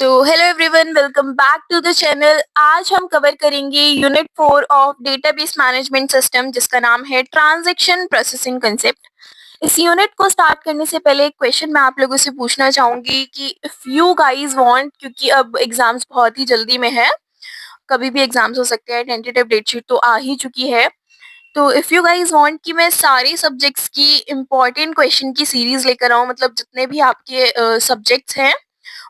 तो hello everyone, welcome back to the channel. आज हम कवर करेंगे unit 4 of database management system, जिसका नाम है ट्रांजैक्शन प्रोसेसिंग कंसेप्ट। इस यूनिट को स्टार्ट करने से पहले एक क्वेश्चन मैं आप लोगों से पूछना चाहूंगी कि इफ यू गाइज वांट, क्योंकि अब एग्जाम्स बहुत ही जल्दी में है, कभी भी एग्जाम्स हो सकते हैं, टेंटेटिव डेट शीट तो आ ही चुकी है। तो इफ यू गाइज वांट कि मैं सारे सब्जेक्ट्स की इंपॉर्टेंट क्वेश्चन की सीरीज लेकर आऊँ, मतलब जितने भी आपके सब्जेक्ट्स हैं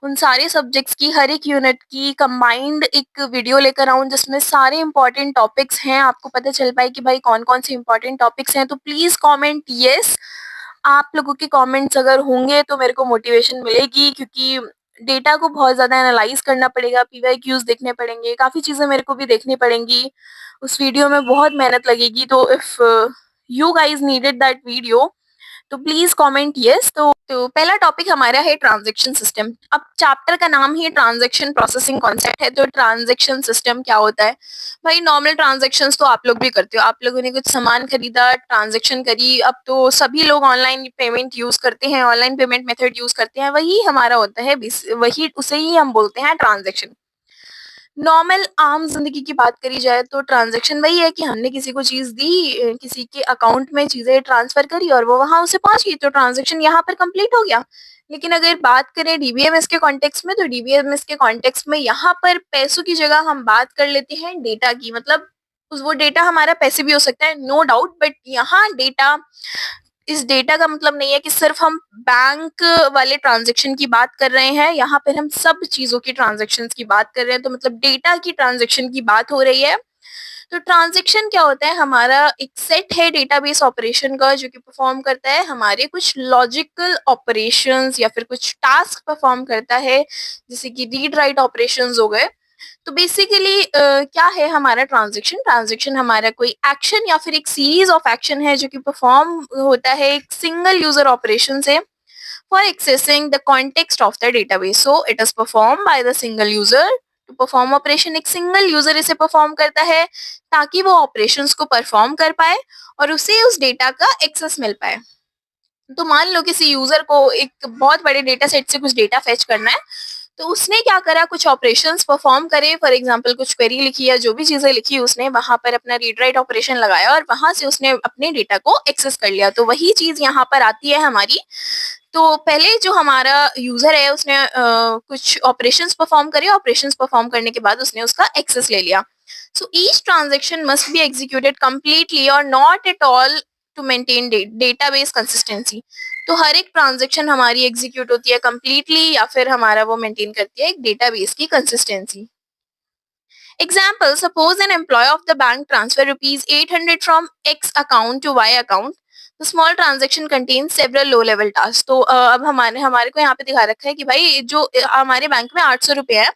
उन सारे सब्जेक्ट्स की हर एक यूनिट की कंबाइंड एक वीडियो लेकर आऊं, जिसमें सारे इंपॉर्टेंट टॉपिक्स हैं, आपको पता चल पाए कि भाई कौन कौन से इंपॉर्टेंट टॉपिक्स हैं। तो प्लीज कमेंट यस। आप लोगों के कमेंट्स अगर होंगे तो मेरे को मोटिवेशन मिलेगी, क्योंकि डेटा को बहुत ज्यादा एनालाइज करना पड़ेगा, पीवाईक्यूज देखने पड़ेंगे, काफी चीजें मेरे को भी देखनी पड़ेंगी। उस वीडियो में बहुत मेहनत लगेगी। तो if you guys needed that video तो प्लीज कमेंट यस। तो पहला टॉपिक हमारा है ट्रांजैक्शन सिस्टम। अब चैप्टर का नाम ही ट्रांजैक्शन प्रोसेसिंग कॉन्सेप्ट है। तो ट्रांजैक्शन सिस्टम क्या होता है? भाई नॉर्मल ट्रांजैक्शंस तो आप लोग भी करते हो, आप लोगों ने कुछ सामान खरीदा, ट्रांजैक्शन करी। अब तो सभी लोग ऑनलाइन पेमेंट यूज करते हैं, ऑनलाइन पेमेंट मेथड यूज करते हैं, वही हमारा होता है, वही उसे ही हम बोलते हैं ट्रांजैक्शन। नॉर्मल आम जिंदगी की बात करी जाए तो ट्रांजैक्शन वही है कि हमने किसी को चीज दी, किसी के अकाउंट में चीजें ट्रांसफर करी और वो वहां उसे पहुंच गई, तो ट्रांजैक्शन यहाँ पर कंप्लीट हो गया। लेकिन अगर बात करें डीबीएमएस के कॉन्टेक्स्ट में, तो डीबीएमएस के कॉन्टेक्स्ट में यहाँ पर पैसों की जगह हम बात कर लेते हैं डेटा की। मतलब वो डेटा हमारा पैसे भी हो सकता है, नो डाउट, बट यहाँ डेटा, इस डेटा का मतलब नहीं है कि सिर्फ हम बैंक वाले ट्रांजैक्शन की बात कर रहे हैं, यहाँ पर हम सब चीजों की ट्रांजैक्शन की बात कर रहे हैं। तो मतलब डेटा की ट्रांजैक्शन की बात हो रही है। तो ट्रांजैक्शन क्या होता है? हमारा एक सेट है डेटाबेस ऑपरेशन का, जो कि परफॉर्म करता है हमारे कुछ लॉजिकल ऑपरेशंस या फिर कुछ टास्क परफॉर्म करता है, जैसे कि रीड राइट ऑपरेशंस हो गए। तो बेसिकली क्या है हमारा ट्रांजैक्शन? ट्रांजैक्शन हमारा कोई एक्शन या फिर एक सीरीज ऑफ एक्शन है जो कि परफॉर्म होता है एक सिंगल यूजर ऑपरेशन से for accessing the context of the database. So it is perform by the single user. To perform operation, एक सिंगल यूजर इसे परफॉर्म करता है ताकि वो ऑपरेशंस को परफॉर्म कर पाए और उसे उस डेटा का एक्सेस मिल पाए। तो मान लो किसी यूजर को एक बहुत बड़े डेटा सेट से कुछ डेटा फेच करना है, तो उसने क्या करा, कुछ ऑपरेशंस परफॉर्म करे, फॉर एग्जांपल कुछ क्वेरी लिखी या जो भी चीजें लिखी उसने वहां पर अपना रीड राइट ऑपरेशन लगाया और वहां से उसने अपने डेटा को एक्सेस कर लिया। तो वही चीज यहाँ पर आती है हमारी। तो पहले जो हमारा यूजर है उसने कुछ ऑपरेशंस परफॉर्म करे, ऑपरेशंस परफॉर्म करने के बाद उसने उसका एक्सेस ले लिया। So each transaction must be executed completely or not at all to maintain database consistency. तो हर एक ट्रांजेक्शन हमारी एग्जीक्यूट होती है कंप्लीटली या फिर हमारा वो मेंटेन करती है एक डेटाबेस की consistency. Example, suppose an employee of the bank transfer rupees 800 from X account to Y account. The small transaction contains several low level tasks. तो अब हमारे हमारे को यहाँ पे दिखा रखा है कि भाई जो हमारे बैंक में 800 रुपए है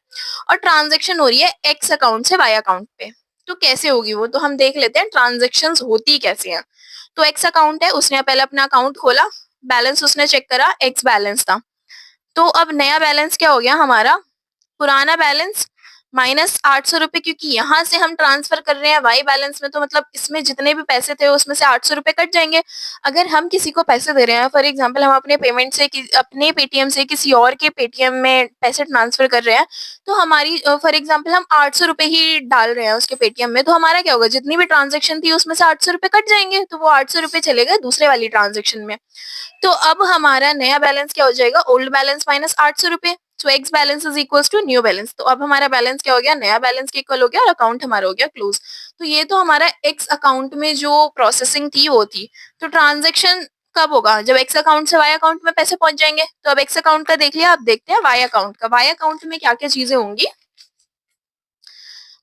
और ट्रांजेक्शन हो रही है X अकाउंट से Y अकाउंट पे। तो कैसे होगी वो? तो हम देख लेते हैं ट्रांजेक्शन होती कैसे हैं। तो X अकाउंट है, उसने पहले अपना अकाउंट खोला, बैलेंस उसने चेक करा, X बैलेंस था। तो अब नया बैलेंस क्या हो गया हमारा? पुराना बैलेंस माइनस 800 रुपए, क्योंकि यहाँ से हम ट्रांसफर कर रहे हैं वाई बैलेंस में, तो मतलब इसमें जितने भी पैसे थे उसमें से 800 रुपए कट जाएंगे। अगर हम किसी को पैसे दे रहे हैं, फॉर एग्जांपल हम अपने पेमेंट से अपने पेटीएम से किसी और के पेटीएम में पैसे ट्रांसफर कर रहे हैं, तो हमारी फॉर एग्जाम्पल हम 800 रुपए ही डाल रहे हैं उसके पेटीएम में, तो हमारा क्या होगा, जितनी भी ट्रांजेक्शन थी उसमें से 800 रुपए कट जाएंगे, तो वो 800 रुपए चले गए दूसरे वाली ट्रांजेक्शन में। तो अब हमारा नया बैलेंस क्या हो जाएगा? ओल्ड बैलेंस माइनस 800 रुपए। So X balance is equal to new balance. तो अब हमारा बैलेंस क्या हो गया? नया बैलेंस के इक्वल हो गया और अकाउंट हमारा हो गया क्लोज। तो ये तो हमारा एक्स अकाउंट में जो प्रोसेसिंग थी वो थी। तो ट्रांजेक्शन कब होगा? जब एक्स अकाउंट से वाई अकाउंट में पैसे पहुंच जाएंगे। तो अब एक्स अकाउंट का देख लिया, अब देखते हैं वाई अकाउंट का। वाई अकाउंट में क्या क्या चीजें होंगी?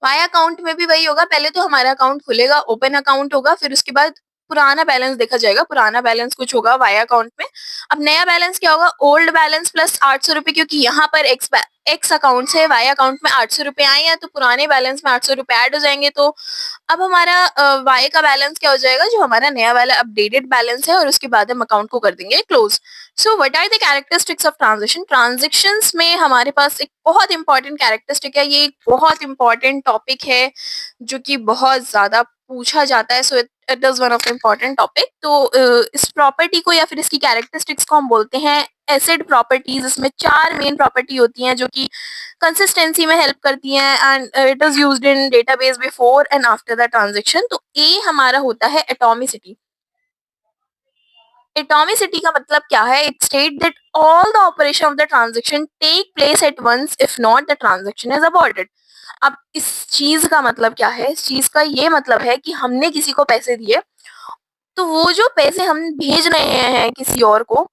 वाई अकाउंट में भी वही होगा, पहले तो हमारा अकाउंट खुलेगा, ओपन अकाउंट होगा, फिर उसके बाद पुराना बैलेंस देखा जाएगा, पुराना बैलेंस कुछ होगा वाई अकाउंट में। अब नया बैलेंस क्या होगा? ओल्ड बैलेंस प्लस 800 रुपए, क्योंकि यहाँ पर एक्स अकाउंट से वाई अकाउंट में 800 रुपए आए हैं, तो पुराने बैलेंस में 800 रुपए ऐड हो जाएंगे। तो अब हमारा वाई का बैलेंस क्या हो जाएगा? जो हमारा नया वाला अपडेटेड बैलेंस है, और उसके बाद हम अकाउंट को कर देंगे close. So what are the characteristics of transaction? Transactions में हमारे पास एक बहुत इंपॉर्टेंट कैरेक्टरिस्टिक है, ये एक बहुत इंपॉर्टेंट टॉपिक है जो कि बहुत ज्यादा पूछा जाता है। So it is one of important topic. तो इस प्रॉपर्टी को या फिर इसकी कैरेक्टरिस्टिक्स को हम बोलते हैं एसिड प्रॉपर्टीज। इसमें 4 मेन प्रॉपर्टी होती हैं जो कि कंसिस्टेंसी में हेल्प करती हैं and it is used in database before and after the transaction. तो ए हमारा होता है एटॉमिसिटी। एटॉमिसिटी का मतलब क्या है? It state that all the operation of the transaction take place at once, if not the transaction is aborted. अब इस चीज का मतलब क्या है? इस चीज का ये मतलब है कि हमने किसी को पैसे दिए, तो वो जो पैसे हम भेज रहे हैं किसी और को,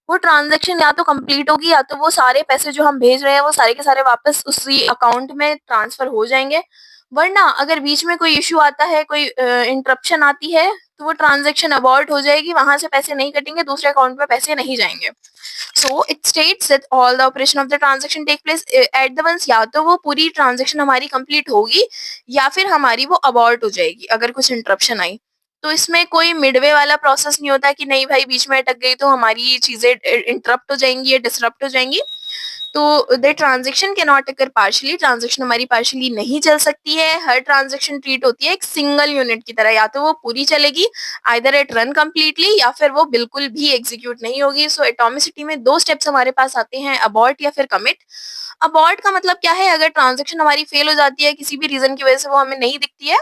वो ट्रांजैक्शन या तो कंप्लीट होगी या तो वो सारे पैसे जो हम भेज रहे हैं वो सारे के सारे वापस उसी अकाउंट में ट्रांसफर हो जाएंगे। वरना अगर बीच में कोई इश्यू आता है, कोई इंटरप्शन आती है, तो वो ट्रांजैक्शन अबॉर्ट हो जाएगी, वहां से पैसे नहीं कटेंगे, दूसरे अकाउंट में पैसे नहीं जाएंगे। So it states that all the operation of the transaction take place at the once. या तो वो पूरी ट्रांजैक्शन हमारी कंप्लीट होगी या फिर हमारी वो अबॉर्ट हो जाएगी अगर कुछ इंटरप्शन आई। तो इसमें कोई मिडवे वाला प्रोसेस नहीं होता कि नहीं भाई बीच में अटक गई तो हमारी चीजें इंटरप्ट हो जाएंगी या डिसरप्ट हो जाएंगी। तो the transaction can not occur partially. Transaction हमारी पार्शियली नहीं चल सकती है। हर ट्रांजेक्शन ट्रीट होती है एक सिंगल यूनिट की तरह। या तो वो पूरी चलेगी, आइदर इट रन कंप्लीटली, या फिर वो बिल्कुल भी एग्जीक्यूट नहीं होगी। सो एटॉमिसिटी में 2 स्टेप्स हमारे पास आते हैं, अबॉर्ट या फिर कमिट। अबॉर्ट का मतलब क्या है? अगर ट्रांजेक्शन हमारी फेल हो जाती है किसी भी रीजन की वजह से, वो हमें नहीं दिखती है,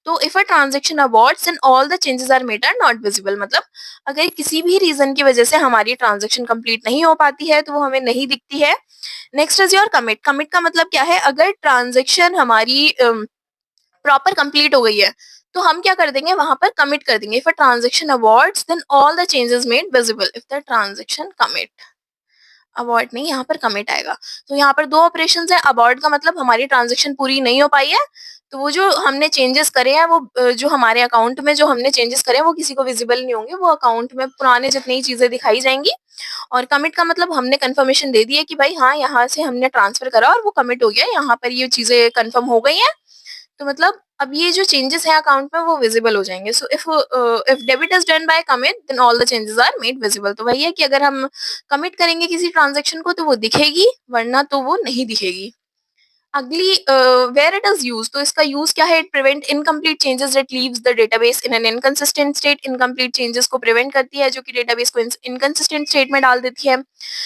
तो if a transaction aborts and all the changes are made are not visible. मतलब अगर किसी भी रीजन की वजह से हमारी ट्रांजेक्शन कंप्लीट नहीं हो पाती है तो वो हमें नहीं दिखती है। Next is your commit. Commit का मतलब क्या है? अगर ट्रांजेक्शन हमारी प्रॉपर कंप्लीट हो गई है तो हम क्या कर देंगे? वहां पर कमिट कर देंगे। If a transaction aborts then all the changes made visible. If the transaction commit, abort नहीं, यहाँ पर कमिट आएगा। तो यहाँ पर 2 ऑपरेशंस है। अबॉर्ट का मतलब हमारी ट्रांजेक्शन पूरी नहीं हो पाई है, तो वो जो हमने चेंजेस करे हैं वो जो हमारे अकाउंट में जो हमने चेंजेस करे हैं वो किसी को विजिबल नहीं होंगे, वो अकाउंट में पुराने जितनी चीजें दिखाई जाएंगी। और कमिट का मतलब हमने कंफर्मेशन दे दी है कि भाई हाँ यहाँ से हमने ट्रांसफर करा और वो कमिट हो गया, यहाँ पर ये चीजें कंफर्म हो गई हैं। तो मतलब अब ये जो चेंजेस है अकाउंट में वो विजिबल हो जाएंगे। So if debit is done by commit then all the changes are made visible. तो वही है कि अगर हम कमिट करेंगे किसी ट्रांजेक्शन को तो वो दिखेगी, वरना तो वो नहीं दिखेगी। अगली वेयर इट इज यूज। तो इसका यूज क्या है? It prevent incomplete changes that leaves the database in an inconsistent state. Incomplete changes को प्रिवेंट करती है जो कि डेटाबेस को इनकंसिस्टेंट स्टेट में डाल देती है।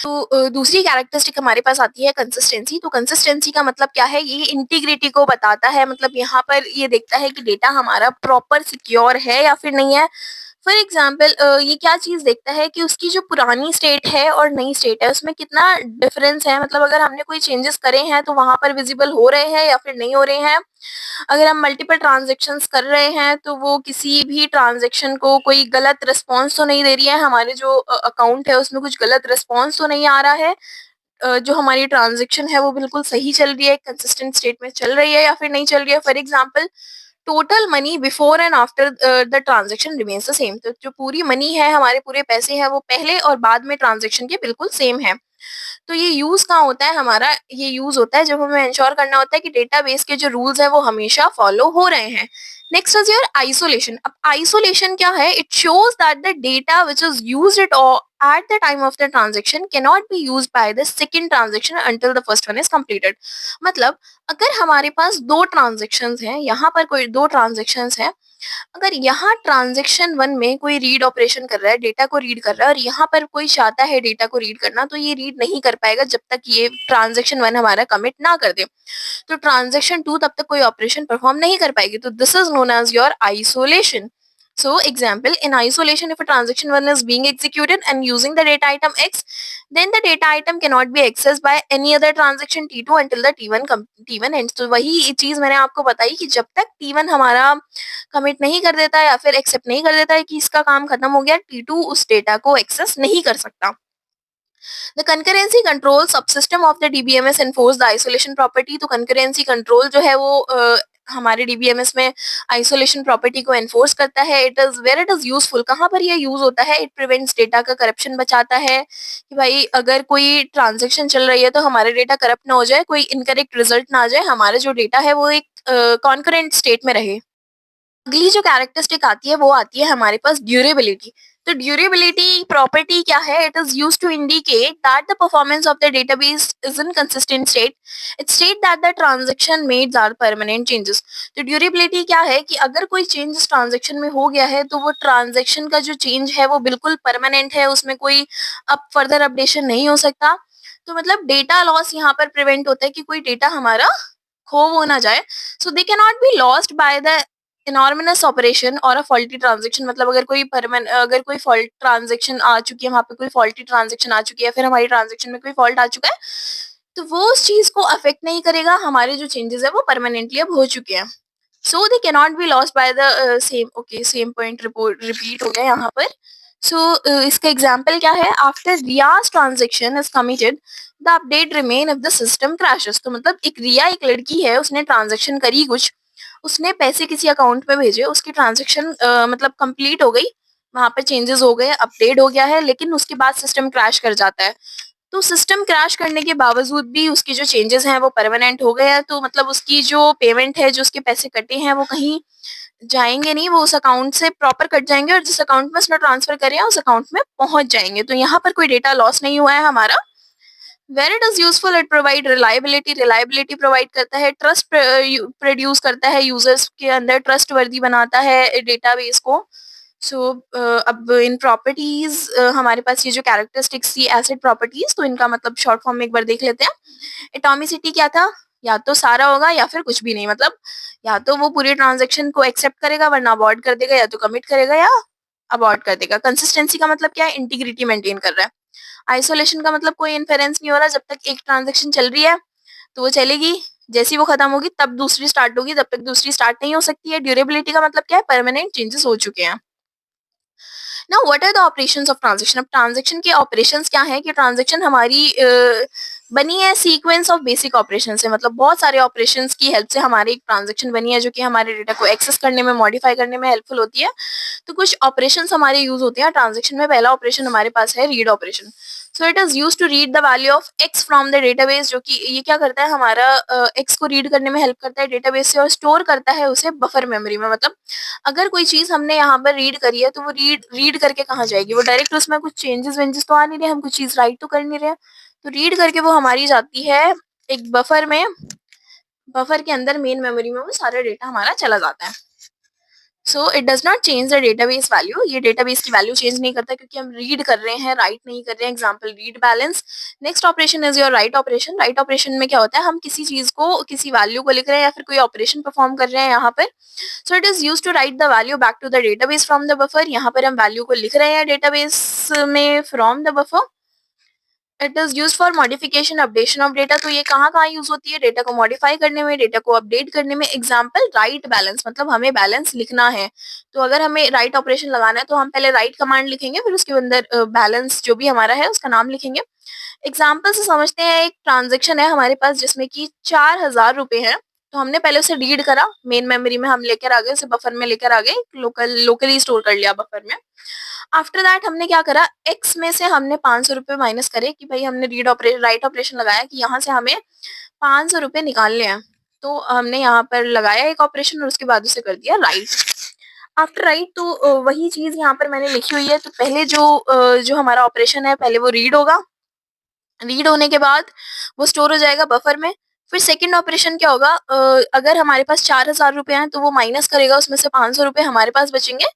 तो दूसरी कैरेक्टरिस्टिक हमारे पास आती है कंसिस्टेंसी। तो कंसिस्टेंसी का मतलब क्या है? ये इंटीग्रिटी को बताता है। मतलब यहाँ पर ये देखता है कि डेटा हमारा प्रॉपर सिक्योर है या फिर नहीं है। फॉर एग्जाम्पल ये क्या चीज देखता है कि उसकी जो पुरानी स्टेट है और नई स्टेट है उसमें कितना डिफरेंस है। मतलब अगर हमने कोई चेंजेस करे हैं तो वहां पर विजिबल हो रहे हैं या फिर नहीं हो रहे हैं। अगर हम मल्टीपल ट्रांजेक्शन्स कर रहे हैं तो वो किसी भी ट्रांजेक्शन को कोई गलत रिस्पॉन्स तो नहीं दे रही है, हमारे जो अकाउंट है उसमें कुछ गलत रिस्पॉन्स तो नहीं आ रहा है, जो हमारी ट्रांजेक्शन है वो बिल्कुल सही चल रही है, कंसिस्टेंट स्टेट में चल रही है या फिर नहीं चल रही है। For example total money before and after the transaction remains the same. तो जो पूरी मनी है, हमारे पूरे पैसे हैं, वो पहले और बाद में ट्रांजेक्शन के बिल्कुल सेम है। तो ये यूज कहाँ होता है हमारा? ये यूज होता है जब हमें इंश्योर करना होता है कि डेटाबेस के जो रूल्स है वो हमेशा फॉलो हो रहे हैं। Next is your isolation. अब आइसोलेशन क्या है? It shows that the data which is used it at the time of the transaction cannot be used by the second transaction until the first one is completed। मतलब अगर हमारे पास 2 transactions हैं, यहाँ पर कोई 2 ट्रांजेक्शन्स हैं, अगर यहाँ ट्रांजेक्शन 1 में कोई रीड ऑपरेशन कर रहा है, डेटा को रीड कर रहा है, और यहाँ पर कोई चाहता है डेटा को रीड करना, तो ये रीड नहीं कर पाएगा जब तक ये ट्रांजेक्शन 1 हमारा कमिट ना कर दे। तो ट्रांजेक्शन 2 तब तक कोई ऑपरेशन परफॉर्म नहीं कर पाएगी। तो this is known as your isolation. So example, in isolation, if a transaction 1 is being executed and using the data item X, then the data item cannot be accessed by any other transaction T2 until the T1 ends। तो वही चीज मैंने आपको बताई कि जब तक T1 हमारा कमिट नहीं कर देता या फिर एक्सेप्ट नहीं कर देता है कि इसका काम खत्म हो गया, T2 उस डेटा को एक्सेस नहीं कर सकता। The concurrency control subsystem of the DBMS enforce the isolation property। तो concurrency control जो है वो हमारे DBMS में isolation property को enforce करता है। It is where it is useful। कहाँ पर ये use होता है? It prevents data का corruption बचाता है कि भाई अगर कोई ट्रांजेक्शन चल रही है तो हमारे डेटा करप्ट ना हो जाए, कोई इनकरेक्ट रिजल्ट ना आ जाए, हमारा जो डेटा है वो एक कॉन्करेंट स्टेट में रहे। अगली जो कैरेक्टरिस्टिक आती है वो आती है हमारे पास ड्यूरेबिलिटी। तो ड्यूरेबिलिटी प्रॉपर्टी क्या है? It is used to indicate that the performance of the database is in consistent state. It state that the transaction mades are permanent changes. तो ड्यूरेबिलिटी क्या है कि अगर कोई चेंज ट्रांजैक्शन में हो गया है तो वो ट्रांजैक्शन का जो चेंज है वो बिल्कुल परमानेंट है, उसमें कोई अब फर्दर अपडेशन नहीं हो सकता. तो मतलब डेटा लॉस यहाँ पर प्रिवेंट होता है कि कोई डेटा हमारा खो वो ना जाए. So they can not be lost by the enormous operation or a faulty transaction. मतलब अगर कोई फॉल्ट ट्रांजेक्शन आ चुकी है, वहां पे कोई फॉल्टी ट्रांजेक्शन आ चुकी है, फिर हमारी ट्रांजेक्शन में कोई फॉल्ट आ चुका है, तो वो उस चीज को अफेक्ट नहीं करेगा. हमारे जो चेंजेस है वो परमानेंटली अब हो चुके हैं. So they can not be lost by the same. Okay, same point repeat हो गया यहाँ पर. सो इसका एग्जाम्पल क्या है? आफ्टर रियाज transaction is committed the update remain if the system crashes. तो मतलब एक लड़की है, उसने ट्रांजेक्शन करी कुछ, उसने पैसे किसी अकाउंट में भेजे, उसकी ट्रांजेक्शन मतलब कंप्लीट हो गई, वहां पे चेंजेस हो गए, अपडेट हो गया है, लेकिन उसके बाद सिस्टम क्रैश कर जाता है. तो सिस्टम क्रैश करने के बावजूद भी उसकी जो चेंजेस हैं वो परमानेंट हो गए हैं. तो मतलब उसकी जो पेमेंट है, जो उसके पैसे कटे हैं, वो कहीं जाएंगे नहीं, वो उस अकाउंट से प्रॉपर कट जाएंगे और जिस अकाउंट में उसने ट्रांसफर करे हैं उस अकाउंट में पहुंच जाएंगे. तो यहाँ पर कोई डेटा लॉस नहीं हुआ है हमारा. Where it is useful, it provide reliability. Reliability provide करता है, ट्रस्ट प्रोड्यूस करता है, यूजर्स के अंदर ट्रस्ट वर्दी बनाता है डेटाबेस को. अब इन प्रॉपर्टीज हमारे पास ये जो कैरेक्टरिस्टिक्स थी एसिड प्रॉपर्टीज, तो इनका मतलब शॉर्ट फॉर्म में एक बार देख लेते हैं. एटॉमिसिटी क्या था? या तो सारा होगा या फिर कुछ भी नहीं. मतलब या तो वो पूरी ट्रांजेक्शन को एक्सेप्ट करेगा वरना अबॉर्ट कर देगा, या तो कमिट करेगा या अबॉर्ट कर देगा. कंसिस्टेंसी का मतलब क्या है? इंटीग्रिटी मेंटेन कर रहा है. आइसोलेशन का मतलब कोई इन्फेरेंस नहीं हो रहा, जब तक एक ट्रांजेक्शन चल रही है तो वो चलेगी, जैसी वो खत्म होगी तब दूसरी स्टार्ट होगी, जब तक दूसरी स्टार्ट नहीं हो सकती है. ड्यूरेबिलिटी का मतलब क्या है? परमानेंट चेंजेस हो चुके हैं. Now what are the operations of transaction? अब ट्रांजैक्शन के ऑपरेशंस क्या है कि ट्रांजैक्शन हमारी बनी है सीक्वेंस ऑफ बेसिक ऑपरेशन से. मतलब बहुत सारे ऑपरेशंस की हेल्प से हमारी एक ट्रांजैक्शन बनी है जो कि हमारे डेटा को एक्सेस करने में, मॉडिफाई करने में हेल्पफुल होती है. तो कुछ ऑपरेशंस हमारे यूज होते हैं ट्रांजैक्शन में. पहला ऑपरेशन हमारे पास है read operation. So it is use to read the value of x from the database. जो कि ये क्या करता है? हमारा एक्स को रीड करने में हेल्प करता है डेटाबेस से और स्टोर करता है उसे बफर मेमोरी में. मतलब अगर कोई चीज हमने यहाँ पर रीड करी है तो वो रीड रीड करके कहाँ जाएगी? वो डायरेक्ट उसमें कुछ चेंजेस वेंजेस तो आ नहीं रहे, हम कुछ चीज राइट तो कर नहीं रहे. तो रीड करके वो हमारी जाती है एक बफर में. बफर के अंदर मेन मेमोरी में वो सारा डेटा हमारा चला जाता है. So it does not change the database value. ये डेटाबेस की वैल्यू चेंज नहीं करता क्योंकि हम रीड कर रहे हैं, राइट नहीं कर रहे हैं. Example read balance. Next operation is your write operation. Write operation में क्या होता है? हम किसी चीज को, किसी वैल्यू को लिख रहे हैं या फिर कोई ऑपरेशन परफॉर्म कर रहे हैं यहाँ पर. So it is use to write the value back to the database from the buffer. यहाँ पर हम वैल्यू को लिख रहे हैं डेटाबेस में from the buffer. It is use for modification updation of data. तो ये कहाँ कहाँ यूज होती है? डेटा को मॉडिफाई करने में, डेटा को अपडेट करने में. एग्जाम्पल राइट बैलेंस, मतलब हमें बैलेंस लिखना है, तो अगर हमें राइट ऑपरेशन लगाना है तो हम पहले राइट कमांड लिखेंगे, फिर उसके अंदर बैलेंस जो भी हमारा है उसका नाम लिखेंगे. एग्जाम्पल से समझते हैं, एक ट्रांजेक्शन है हमारे पास जिसमें कि 4,000 रुपए हैं. तो हमने पहले उसे रीड करा, मेन मेमोरी में हम लेकर आ गए, उसे बफर में लेकर आ गए, लोकली स्टोर कर लिया बफर में. आफ्टर दैट हमने क्या करा? एक्स में से हमने 500 रुपए माइनस करे कि भाई हमने राइट ऑपरेशन लगाया कि यहाँ से हमें 500 रुपए निकालने हैं. तो हमने यहाँ पर लगाया एक ऑपरेशन और उसके बाद उसे कर दिया राइट. आफ्टर राइट तो वही चीज यहाँ पर मैंने लिखी हुई है. तो पहले जो हमारा ऑपरेशन है, पहले वो रीड होगा. रीड होने के बाद वो स्टोर हो जाएगा बफर में. फिर सेकंड ऑपरेशन क्या होगा? अगर हमारे पास 4,000 रुपए हैं तो वो माइनस करेगा, उसमें से 500 रुपए हमारे पास बचेंगे.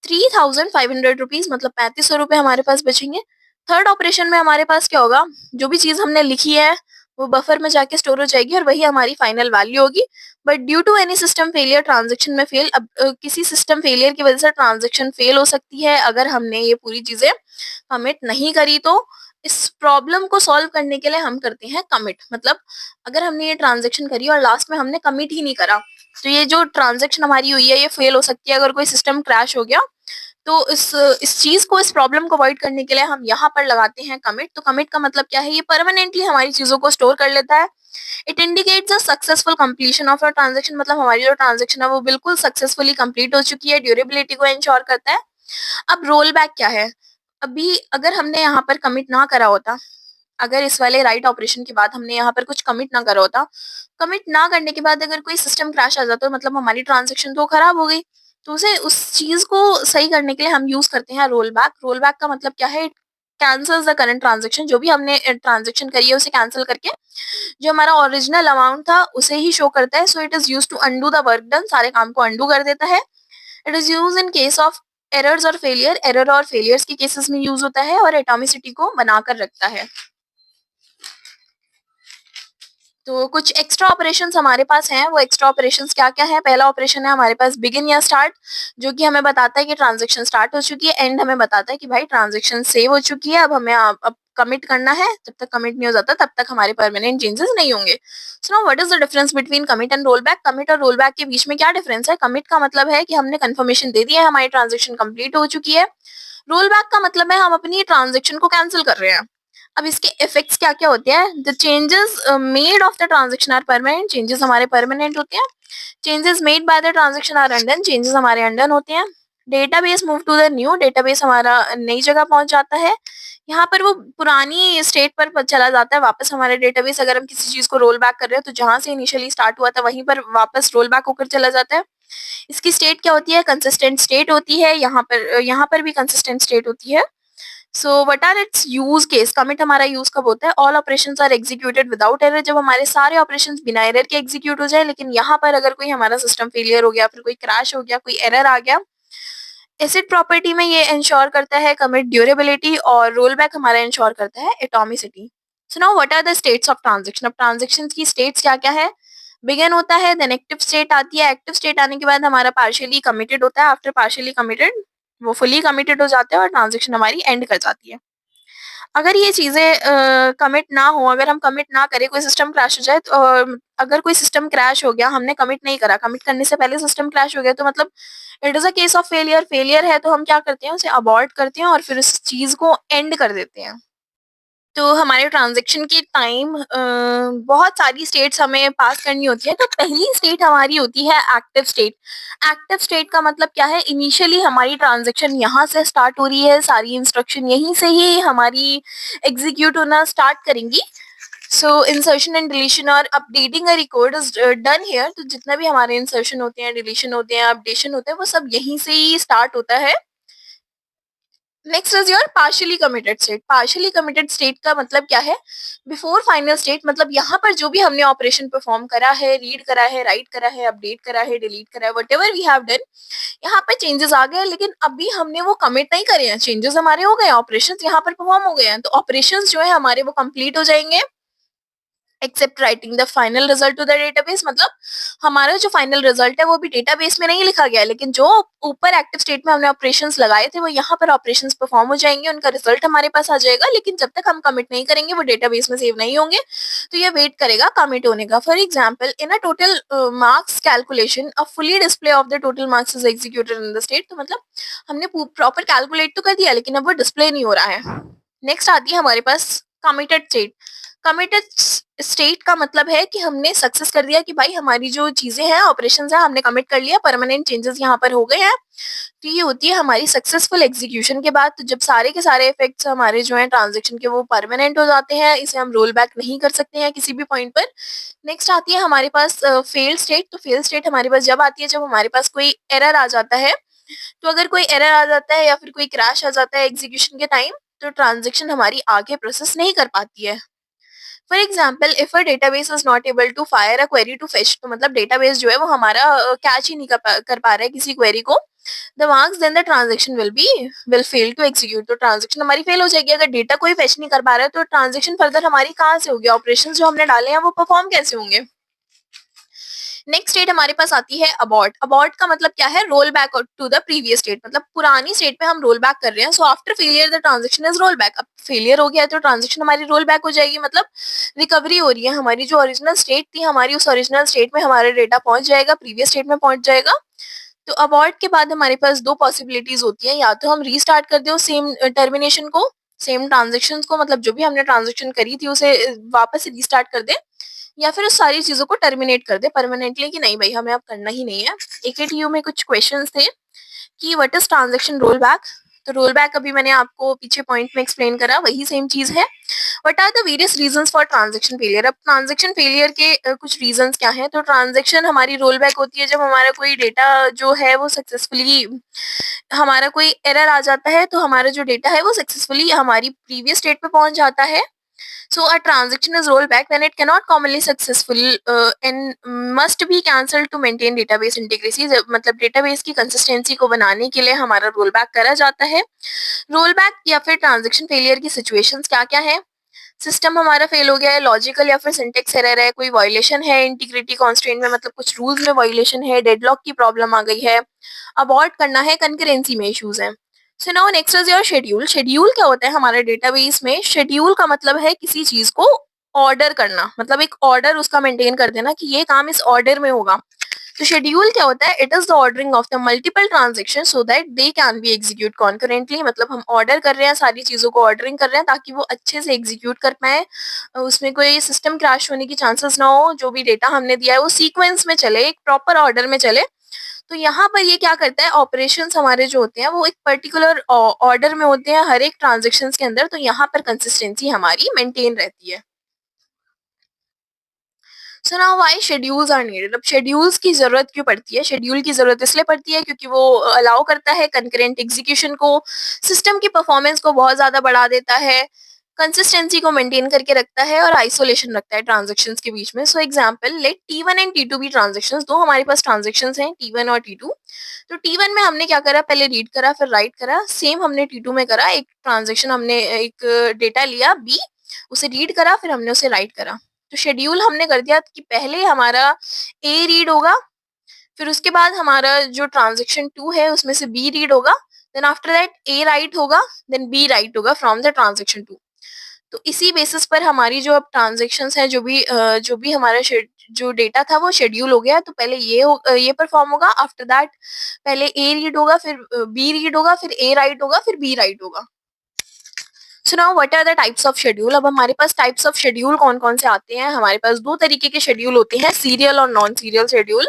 3,500 रुपीज, मतलब 3500 रुपए हमारे पास बचेंगे. थर्ड ऑपरेशन में हमारे पास क्या होगा? जो भी चीज हमने लिखी है वो बफर में जाके स्टोर हो जाएगी और वही हमारी फाइनल वैल्यू होगी. But due to any system failure transaction में फेल. अब किसी सिस्टम फेलियर की वजह से ट्रांजेक्शन फेल हो सकती है अगर हमने ये पूरी चीजें कमिट नहीं करी. तो इस प्रॉब्लम को सॉल्व करने के लिए हम करते हैं कमिट. मतलब अगर हमने ये ट्रांजेक्शन करी और लास्ट में हमने कमिट ही नहीं करा तो ये जो ट्रांजेक्शन हमारी हुई है ये फेल हो सकती है. अगर कोई सिस्टम क्रैश हो गया तो इस चीज को, इस प्रॉब्लम को अवॉइड करने के लिए हम यहाँ पर लगाते हैं कमिट. तो कमिट का मतलब क्या है? ये परमानेंटली हमारी चीजों को स्टोर कर लेता है. It indicates the successful completion of a transaction. मतलब हमारी जो ट्रांजेक्शन है वो बिल्कुल सक्सेसफुली कंप्लीट हो चुकी है. ड्यूरेबिलिटी को इंश्योर करता है. अब रोल बैक क्या है? अभी अगर हमने यहाँ पर कमिट ना करा होता, अगर इस वाले राइट ऑपरेशन के बाद हमने यहाँ पर कुछ कमिट ना करा होता, कमिट ना करने के बाद अगर कोई सिस्टम क्रैश आ जाता तो मतलब हमारी ट्रांजेक्शन तो खराब हो गई. तो उसे उस चीज को सही करने के लिए हम यूज करते हैं रोल बैक। रोल बैक का मतलब क्या है? Cancels the current transaction. जो भी हमने ट्रांजेक्शन करी है उसे कैंसिल करके जो हमारा ओरिजिनल अमाउंट था उसे ही शो करता है। So it is use to undo the work done. सारे काम को अंडू कर देता है। It is use in case of errors और फेलियर। एरर और फेलियर्स के केसेस में यूज होता है और एटॉमिसिटी को बनाकर रखता है। तो कुछ एक्स्ट्रा ऑपरेशंस हमारे पास हैं। वो एक्स्ट्रा ऑपरेशंस क्या क्या है? पहला ऑपरेशन है हमारे पास बिगिन या स्टार्ट, जो कि हमें बताता है कि ट्रांजैक्शन स्टार्ट हो चुकी है। एंड हमें बताता है कि भाई ट्रांजैक्शन सेव हो चुकी है, अब हमें अब कमिट करना है। जब तक कमिट नहीं हो जाता तब तक हमारे परमानेंट चेंजेस नहीं होंगे। सो now what is the difference between commit and roll back? Commit और रोल बैक के बीच में क्या डिफरेंस है? कमिट का मतलब है कि हमने कंफर्मेशन दे दिया है, हमारी ट्रांजेक्शन कंप्लीट हो चुकी है। रोल बैक का मतलब है हम अपनी ट्रांजेक्शन को कैंसिल कर रहे हैं। अब इसके इफेक्ट्स क्या क्या होते हैं? The changes made of the transaction are permanent. Changes हमारे परमानेंट होते हैं। Changes made by the transaction are undone. Changes हमारे अनडन होते हैं। Database move to the new. Database हमारा नई जगह पहुंच जाता है। यहाँ पर वो पुरानी स्टेट पर चला जाता है वापस हमारे डेटाबेस। अगर हम किसी चीज को रोल बैक कर रहे हैं तो जहां से इनिशियली स्टार्ट हुआ था वहीं पर वापस रोल बैक होकर चला जाता है। इसकी स्टेट क्या होती है? कंसिस्टेंट स्टेट होती है। यहाँ पर भी कंसिस्टेंट स्टेट होती है। So what are its use case? Commit हमारा यूज कब होता है? All operations are executed without error. जब हमारे सारे ऑपरेशंस बिना एरर के एग्जीक्यूट हो जाए। लेकिन यहाँ पर अगर कोई हमारा सिस्टम फेलियर हो गया, फिर कोई क्रैश हो गया, कोई एरर आ गया, एसिड प्रॉपर्टी में ये इंश्योर करता है कमिट ड्यूरेबिलिटी और रोल बैक हमारा इंश्योर करता है atomicity. So now what are the states of transaction? अब ट्रांजेक्शन की स्टेट्स क्या क्या है? बिगिन होता है, देन एक्टिव स्टेट आती है। एक्टिव स्टेट आने के बाद हमारा पार्शियली कमिटेड होता है। आफ्टर पार्शियली कमिटेड वो फुली कमिटेड हो जाते हैं और ट्रांजेक्शन हमारी एंड कर जाती है। अगर ये चीजें कमिट ना हो, अगर हम कमिट ना करें, कोई सिस्टम क्रैश हो जाए तो अगर कोई सिस्टम क्रैश हो गया, हमने कमिट नहीं करा, कमिट करने से पहले सिस्टम क्रैश हो गया, तो मतलब it is a case of failure. Failure है तो हम क्या करते हैं? उसे अबॉर्ट करते हैं और फिर उस चीज को एंड कर देते हैं। तो हमारे ट्रांजैक्शन के टाइम बहुत सारी स्टेट्स हमें पास करनी होती है। तो पहली स्टेट हमारी होती है एक्टिव स्टेट। एक्टिव स्टेट का मतलब क्या है? इनिशियली हमारी ट्रांजैक्शन यहाँ से स्टार्ट हो रही है, सारी इंस्ट्रक्शन यहीं से ही हमारी एग्जीक्यूट होना स्टार्ट करेंगी। सो इंसर्शन एंड डिलीशन और updating a record is done here. तो जितना भी हमारे इंसर्शन होते हैं, डिलीशन होते हैं, अपडेशन होते हैं, वो सब यहीं से ही स्टार्ट होता है। Next is your partially committed state. Partially committed state का मतलब क्या है? Before final state. मतलब यहाँ पर जो भी हमने ऑपरेशन परफॉर्म करा है, रीड करा है, राइट करा है, अपडेट करा है, डिलीट करा है, whatever we have done, यहाँ पे चेंजेस आ गए लेकिन अभी हमने वो कमिट नहीं करे हैं। चेंजेस हमारे हो गए, ऑपरेशन यहाँ पर परफॉर्म हो गए हैं। तो ऑपरेशन जो है हमारे वो कंप्लीट हो जाएंगे except writing the final result to the database. मतलब हमारा जो फाइनल रिजल्ट है वो भी डेटाबेस में नहीं लिखा गया, लेकिन जो ऊपर एक्टिव स्टेट में हमने ऑपरेशंस लगाए थे वो यहाँ पर ऑपरेशंस परफॉर्म हो जाएंगे, उनका रिजल्ट हमारे पास आ जाएगा। लेकिन जब तक हम कमिट नहीं करेंगे वो डेटाबेस में सेव नहीं होंगे, तो ये वेट करेगा कमिट होने का। For example, in a total marks calculation a fully display of the total marks is executed in the state. तो मतलब हमने प्रॉपर कैलकुलेट तो कर दिया लेकिन अब वो डिस्प्ले नहीं हो रहा है। नेक्स्ट आती है हमारे पास कमिटेड स्टेट। कमिटेड स्टेट का मतलब है कि हमने सक्सेस कर दिया कि भाई हमारी जो चीजें हैं, ऑपरेशंस है, हमने कमिट कर लिया, परमानेंट चेंजेस यहाँ पर हो गए हैं। तो ये होती है हमारी सक्सेसफुल एग्जीक्यूशन के बाद। तो जब सारे के सारे इफेक्ट्स हमारे जो है ट्रांजेक्शन के वो परमानेंट हो जाते हैं, इसे हम रोल बैक नहीं कर सकते हैं किसी भी पॉइंट पर। नेक्स्ट आती है हमारे पास फेल स्टेट। तो फेल स्टेट हमारे पास जब आती है जब हमारे पास कोई एरर आ जाता है। तो अगर कोई एरर आ जाता है या फिर कोई क्रैश आ जाता है एग्जीक्यूशन के टाइम, तो ट्रांजेक्शन हमारी आगे प्रोसेस नहीं कर पाती है। For example, if a database is not able to fire a query to fetch. तो मतलब डेटाबेस जो है वो हमारा कैच ही नहीं कर पा रहा है किसी क्वेरी को, the marks then the transaction will fail to execute. तो ट्रांजेक्शन हमारी फेल हो जाएगी। अगर डेटा कोई फेच नहीं कर पा रहा है तो ट्रांजेक्शन फर्दर हमारी कहाँ से होगी? ऑपरेशन जो हमने डाले हैं वो परफॉर्म कैसे होंगे? नेक्स्ट स्टेट हमारे पास आती है अबॉर्ट। अबॉर्ट का मतलब क्या है? Roll back to the previous state. मतलब पुरानी स्टेट पे हम रोल बैक कर रहे हैं। So after failure the transaction is roll back. अब फेलियर हो गया है तो ट्रांजेक्शन हमारी रोल बैक हो जाएगी। मतलब रिकवरी हो रही है, हमारी जो ओरिजिनल स्टेट थी हमारी उस ओरिजिनल स्टेट में हमारा डेटा पहुंच जाएगा, प्रीवियस स्टेट में पहुंच जाएगा। तो अबॉर्ट के बाद हमारे पास दो पॉसिबिलिटीज होती है, या तो हम रीस्टार्ट कर दे सेम टर्मिनेशन को, सेम ट्रांजेक्शन को, मतलब जो भी हमने ट्रांजेक्शन करी थी उसे वापस रीस्टार्ट कर दे, या फिर उस सारी चीजों को टर्मिनेट कर दे परमानेंटली कि नहीं भाई हमें अब करना ही नहीं है। एकेटीयू में कुछ क्वेश्चंस थे कि what is transaction role back, तो रोल बैक अभी मैंने आपको पीछे पॉइंट में एक्सप्लेन करा, वही सेम चीज है। What are the various reasons for transaction failure? अब ट्रांजैक्शन फेलियर के कुछ रीजंस क्या हैं? तो ट्रांजैक्शन हमारी रोल बैक होती है जब हमारा कोई डेटा जो है वो सक्सेसफुली, हमारा कोई एरर आ जाता है, तो हमारा जो डेटा है वो सक्सेसफुली हमारी प्रीवियस स्टेट पे पहुंच जाता है। So a transaction is rolled back when it cannot commonly successful and must be cancelled to maintain database integrity। मतलब डेटाबेस की कंसिस्टेंसी को बनाने के लिए हमारा रोल बैक करा जाता है। रोल बैक या फिर ट्रांजेक्शन फेलियर की सिचुएशंस क्या क्या है? सिस्टम हमारा फेल हो गया है, लॉजिकल या फिर सिंटेक्स एरर है, कोई वायलेशन है इंटीग्रिटी कॉन्स्ट्रेंट में, मतलब कुछ रूल्स में वायलेशन है, डेडलॉक की प्रॉब्लम आ गई है, अबॉर्ट करना है, कंकरेंसी में इश्यूज हैं। So now next is your schedule. Schedule क्या होता है हमारे डेटाबेस में? शेड्यूल का मतलब है किसी चीज को ऑर्डर करना, मतलब एक ऑर्डर उसका मेंटेन कर देना कि ये काम इस ऑर्डर में होगा। तो शेड्यूल क्या होता है? It is the ordering of the multiple transaction so that they can be execute concurrently. मतलब हम ऑर्डर कर रहे हैं, सारी चीजों को ऑर्डरिंग कर रहे हैं ताकि वो अच्छे से एग्जीक्यूट कर पाए, उसमें कोई सिस्टम क्रैश होने की चांसेस ना हो, जो भी डेटा हमने दिया है वो सीक्वेंस में चले, एक प्रॉपर ऑर्डर में चले। तो यहाँ पर ये क्या करता है, ऑपरेशंस हमारे जो होते हैं वो एक पर्टिकुलर ऑर्डर में होते हैं हर एक ट्रांजेक्शन के अंदर, तो यहाँ पर कंसिस्टेंसी हमारी मेंटेन रहती है। So now why schedules are needed? अब शेड्यूल्स की जरूरत क्यों पड़ती है? शेड्यूल की जरूरत इसलिए पड़ती है क्योंकि वो अलाउ करता है कंकरेंट एग्जीक्यूशन को, सिस्टम की परफॉर्मेंस को बहुत ज्यादा बढ़ा देता है, कंसिस्टेंसी को मेंटेन करके रखता है और आइसोलेशन रखता है ट्रांजेक्शन्स के बीच में। So example let T1 and T2 भी ट्रांजेक्शंस, दो हमारे पास ट्रांजेक्शंस हैं T1 और T2। तो T1 में हमने क्या करा, पहले रीड करा फिर राइट करा, सेम हमने T2 में करा, एक ट्रांजेक्शन हमने एक डेटा लिया B, उसे रीड करा फिर हमने उसे राइट करा। तो शेड्यूल हमने कर दिया कि पहले हमारा ए रीड होगा, फिर उसके बाद हमारा जो ट्रांजेक्शन 2 है उसमें से बी रीड होगा, then after that A write होगा, देन बी राइट होगा फ्रॉम द ट्रांजेक्शन 2। तो इसी बेसिस पर हमारी जो अब ट्रांजेक्शंस है, जो भी हमारा जो डेटा था वो शेड्यूल हो गया। तो पहले ये परफॉर्म होगा, आफ्टर दैट पहले ए रीड होगा, फिर बी रीड होगा, फिर ए राइट होगा, फिर बी राइट होगा। So now what are the types of schedule? अब हमारे पास टाइप्स ऑफ शेड्यूल कौन कौन से आते हैं? हमारे पास दो तरीके के शेड्यूल होते हैं, सीरियल और non serial schedule.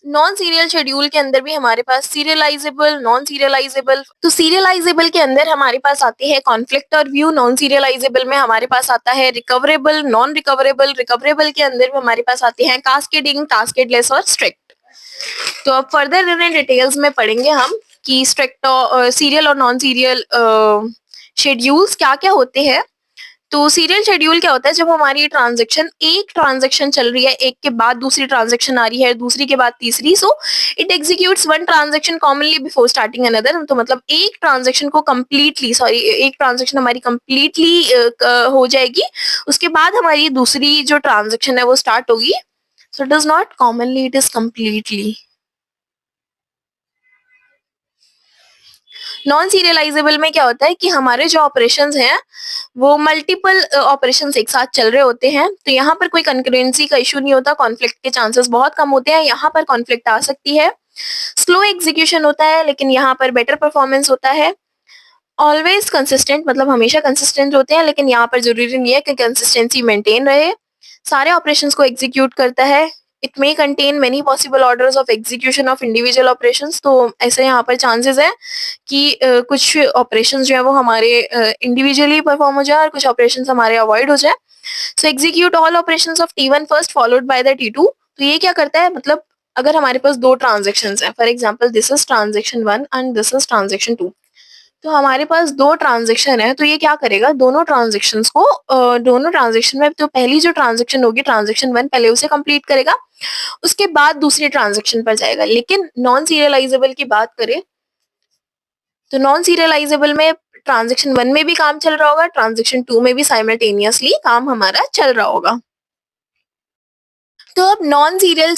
Non serial schedule के अंदर भी हमारे पास सीरियलाइजेबल, नॉन सीरियलाइजेबल। तो सीरियलाइजेबल के अंदर हमारे पास आते हैं कॉन्फ्लिक्ट और व्यू, नॉन सीरियलाइजेबल में हमारे पास आता है रिकवरेबल, नॉन रिकवरेबल। रिकवरेबल के अंदर भी हमारे पास आते हैं कास्केडिंग, कास्केडलेस और स्ट्रिक्ट। तो अब फर्दर इन डिटेल्स में पढ़ेंगे हम कि स्ट्रिक्ट सीरियल और नॉन सीरियल शेड्यूल्स क्या क्या होते हैं। तो सीरियल शेड्यूल क्या होता है? जब हमारी एक ट्रांजेक्शन चल रही है, एक के बाद दूसरी ट्रांजेक्शन आ रही है, दूसरी के बाद तीसरी, so it executes one transaction commonly before starting another. तो मतलब एक ट्रांजेक्शन को कंप्लीटली, सॉरी, एक ट्रांजेक्शन हमारी कंप्लीटली हो जाएगी, उसके बाद हमारी दूसरी जो ट्रांजेक्शन है वो स्टार्ट होगी। सो it is not commonly, it is completely. Non serialisable में क्या होता है कि हमारे जो ऑपरेशंस हैं वो मल्टीपल ऑपरेशंस एक साथ चल रहे होते हैं, तो यहाँ पर कोई कंकरेंसी का इशू नहीं होता, कॉन्फ्लिक्ट के चांसेस बहुत कम होते हैं। यहाँ पर कॉन्फ्लिक्ट आ सकती है, स्लो एग्जीक्यूशन होता है, लेकिन यहाँ पर बेटर परफॉर्मेंस होता है। ऑलवेज कंसिस्टेंट, मतलब हमेशा कंसिस्टेंट होते हैं, लेकिन यहाँ पर जरूरी नहीं है कि कंसिस्टेंसी मेंटेन रहे, सारे ऑपरेशंस को एग्जीक्यूट करता है। It may contain many possible orders of execution of individual operations. तो ऐसे यहाँ पर चांसेस है कि कुछ ऑपरेशंस जो है वो हमारे इंडिविजुअली परफॉर्म हो जाए और कुछ ऑपरेशंस हमारे अवॉइड हो जाए। So execute all operations of T1 first followed by the T2। तो ये क्या करता है, मतलब अगर हमारे पास दो ट्रांजेक्शंस हैं, for example this is transaction 1 and this is transaction 2, तो हमारे पास दो ट्रांजेक्शन है, तो ये क्या करेगा, दोनों ट्रांजेक्शन में तो पहली जो ट्रांजेक्शन होगी ट्रांजेक्शन 1 पहले उसे कंप्लीट करेगा, उसके बाद दूसरी ट्रांजेक्शन पर जाएगा। लेकिन नॉन सीरियलाइजेबल की बात करें तो नॉन सीरियलाइजेबल में ट्रांजेक्शन 1 में भी काम चल रहा होगा, ट्रांजेक्शन 2 में भी साइमल्टेनियसली काम हमारा चल रहा होगा। तो अब नॉन सीरियल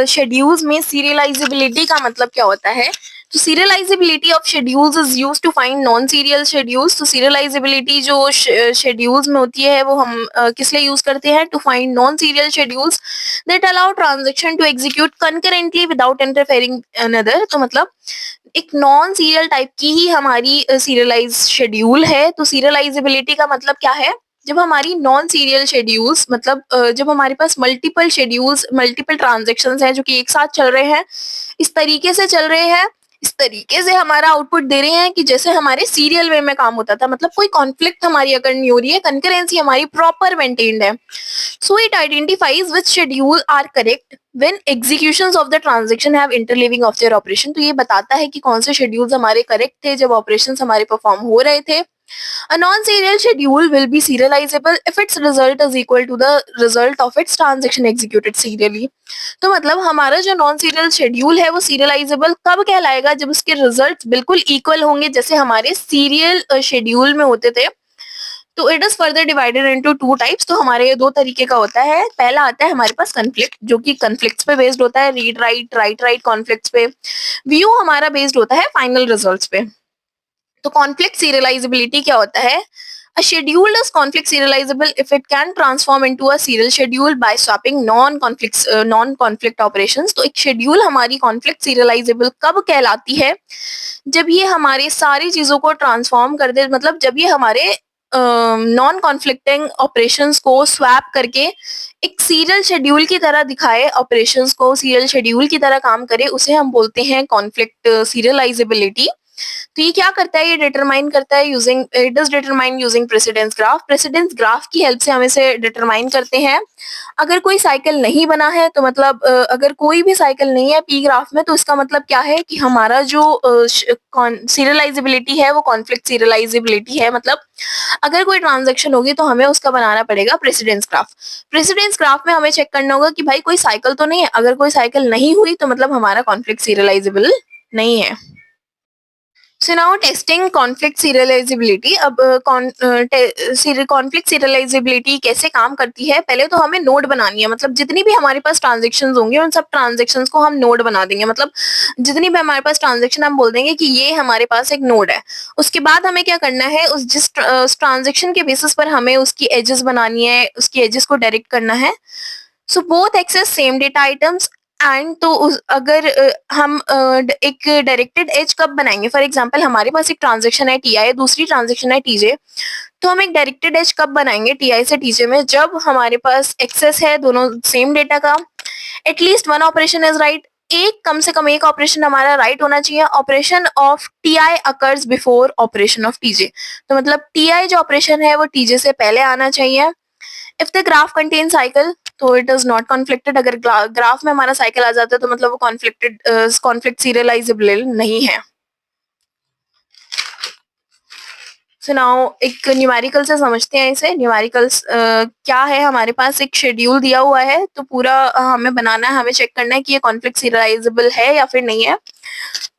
शेड्यूल्स में सीरियलाइजेबिलिटी का मतलब क्या होता है? तो serializability of schedules is used to find non serial schedules. तो सीरियलाइजेबिलिटी जो शेड्यूल्स में होती है वो हम किस लिए यूज करते हैं? To find non serial schedules that allow transaction to execute concurrently without interfering another. तो मतलब एक नॉन सीरियल टाइप की ही हमारी सीरियलाइज शेड्यूल है। तो सीरियलाइजेबिलिटी का मतलब क्या है? जब हमारी नॉन सीरियल शेड्यूल्स, मतलब जब हमारे पास मल्टीपल शेड्यूल्स, मल्टीपल ट्रांजेक्शंस हैं जो कि एक साथ चल रहे हैं, इस तरीके से चल रहे हैं इस तरीके से हमारा आउटपुट दे रहे हैं कि जैसे हमारे सीरियल वे में काम होता था, मतलब कोई कॉन्फ्लिक्ट हमारी अगर नहीं हो रही है, कंकरेंसी हमारी प्रॉपर मेंटेन्ड है. So it identifies which schedule are correct when executions of the transaction have interleaving of their operation. तो ये बताता है कि कौन से schedules हमारे correct थे जब operations हमारे perform हो रहे थे. A non-serial schedule will be serializable if its result is equal to the result of its transaction executed serially. तो मतलब हमारा जो नॉन सीरियल शेड्यूल है वो सीरियलाइजेबल कब कहलाएगा, जब उसके रिजल्ट्स बिल्कुल इक्वल होंगे जैसे हमारे सीरियल शेड्यूल में होते थे. तो it is further divided into two types. तो हमारे ये दो तरीके का होता है. पहला आता है हमारे पास कन्फ्लिक्ट, जो कि कन्फ्लिक्ट्स पे बेस्ड होता है, read write right right conflicts पे. व्यू हमारा बेस्ड होता है फाइनल रिजल्ट्स पे. तो कॉन्फ्लिक्ट सीरियलाइजेबिलिटी क्या होता है? A schedule is conflict serializable if it can transform into a serial schedule by swapping non-conflict operations. तो एक शेड्यूल हमारी कॉन्फ्लिक्ट सीरियलाइजेबल कब कहलाती है? जब ये हमारे सारी चीजों को ट्रांसफॉर्म कर दे, मतलब जब ये हमारे नॉन कॉन्फ्लिक्टिंग ऑपरेशंस को स्वैप करके एक सीरियल शेड्यूल की तरह दिखाए, ऑपरेशंस को सीरियल शेड्यूल की तरह काम करे, उसे हम बोलते हैं कॉन्फ्लिक्ट सीरियलाइजेबिलिटी. तो ये क्या करता है? ये डिटरमाइन करता है using it is determine using precedence graph. Precedence graph की हेल्प से हम इसे डिटरमाइन करते हैं. अगर कोई साइकिल नहीं बना है तो मतलब अगर कोई भी साइकिल नहीं है पी ग्राफ में, तो इसका मतलब क्या है कि हमारा जो सीरियलाइजेबिलिटी है वो कॉन्फ्लिक्ट सीरियलाइजेबिलिटी है. मतलब अगर कोई ट्रांजेक्शन होगी तो हमें उसका बनाना पड़ेगा प्रेसिडेंस ग्राफ. प्रेसिडेंस ग्राफ में हमें चेक करना होगा कि भाई कोई साइकिल तो नहीं है. अगर कोई साइकिल नहीं हुई तो मतलब हमारा कॉन्फ्लिक्ट सीरियलाइजेबल नहीं है. So now testing conflict serializability. अब conflict serializability कैसे काम करती है? पहले तो हमें नोड बनानी है, मतलब जितनी भी हमारे पास ट्रांजेक्शन्स होंगे उन सब ट्रांजेक्शन्स को हम नोड बना देंगे. मतलब जितनी भी हमारे पास ट्रांजेक्शन हम बोल देंगे कि ये हमारे पास एक नोड है. उसके बाद हमें क्या करना है? उस जिस ट्रांजेक्शन के बेसिस पर हमें उसकी एजेस बनानी है, उसकी एजेस को डायरेक्ट करना है. So both access same data items and. तो अगर हम एक डायरेक्टेड एज कब बनाएंगे? फॉर एग्जांपल हमारे पास एक ट्रांजेक्शन है टी आई, दूसरी ट्रांजेक्शन है टीजे. तो हम एक डायरेक्टेड एज कब बनाएंगे टी आई से टीजे में? जब हमारे पास एक्सेस है दोनों सेम डेटा का, at least one operation is right, एक कम से कम एक ऑपरेशन हमारा राइट होना चाहिए. Operation of T I occurs before operation of TJ. तो मतलब टी आई जो ऑपरेशन है वो टीजे से पहले आना चाहिए. If the graph contain cycle तो इट इज नॉट कॉन्फ्लिक्टेड. अगर ग्राफ में हमारा साइकिल आ जाता है तो मतलब वो कॉन्फ्लिक्ट सीरियलाइजेबल नहीं है. सो नाउ एक न्यूमेरिकल से समझते हैं इसे. न्यूमेरिकल्स क्या है? हमारे पास एक शेड्यूल दिया हुआ है, तो पूरा हमें बनाना है, हमें चेक करना है कि ये कॉन्फ्लिक्ट सीरियलाइजेबल है या फिर नहीं है.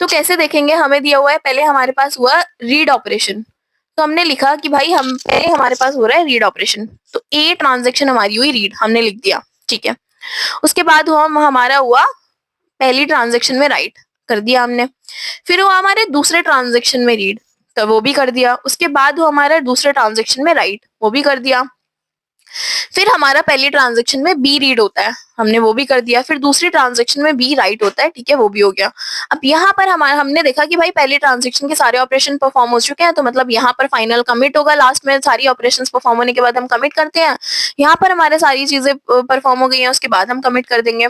तो कैसे देखेंगे? हमें दिया हुआ है, पहले हमारे पास हुआ रीड ऑपरेशन. तो हमने लिखा कि भाई हम पहले हमारे पास हो रहा है रीड ऑपरेशन. तो ए ट्रांजेक्शन हमारी हुई रीड, हमने लिख दिया, ठीक है. उसके बाद हमारा हुआ पहली ट्रांजेक्शन में राइट, कर दिया हमने. फिर हुआ हमारे दूसरे ट्रांजेक्शन में रीड, तो वो भी कर दिया. उसके बाद हुआ हमारा दूसरे ट्रांजेक्शन में राइट, वो भी कर दिया. फिर हमारा पहली ट्रांजेक्शन में बी रीड होता है, हमने वो भी कर दिया. फिर दूसरी ट्रांजेक्शन में बी राइट होता है, ठीक है, वो भी हो गया. अब यहाँ पर हमने देखा कि भाई पहली ट्रांजेक्शन के सारे ऑपरेशन परफॉर्म हो चुके हैं, तो मतलब यहाँ पर फाइनल कमिट होगा. लास्ट में सारी ऑपरेशन परफॉर्म होने के बाद हम कमिट करते हैं. यहाँ पर हमारे सारी चीजें परफॉर्म हो गई हैं, उसके बाद हम कमिट कर देंगे,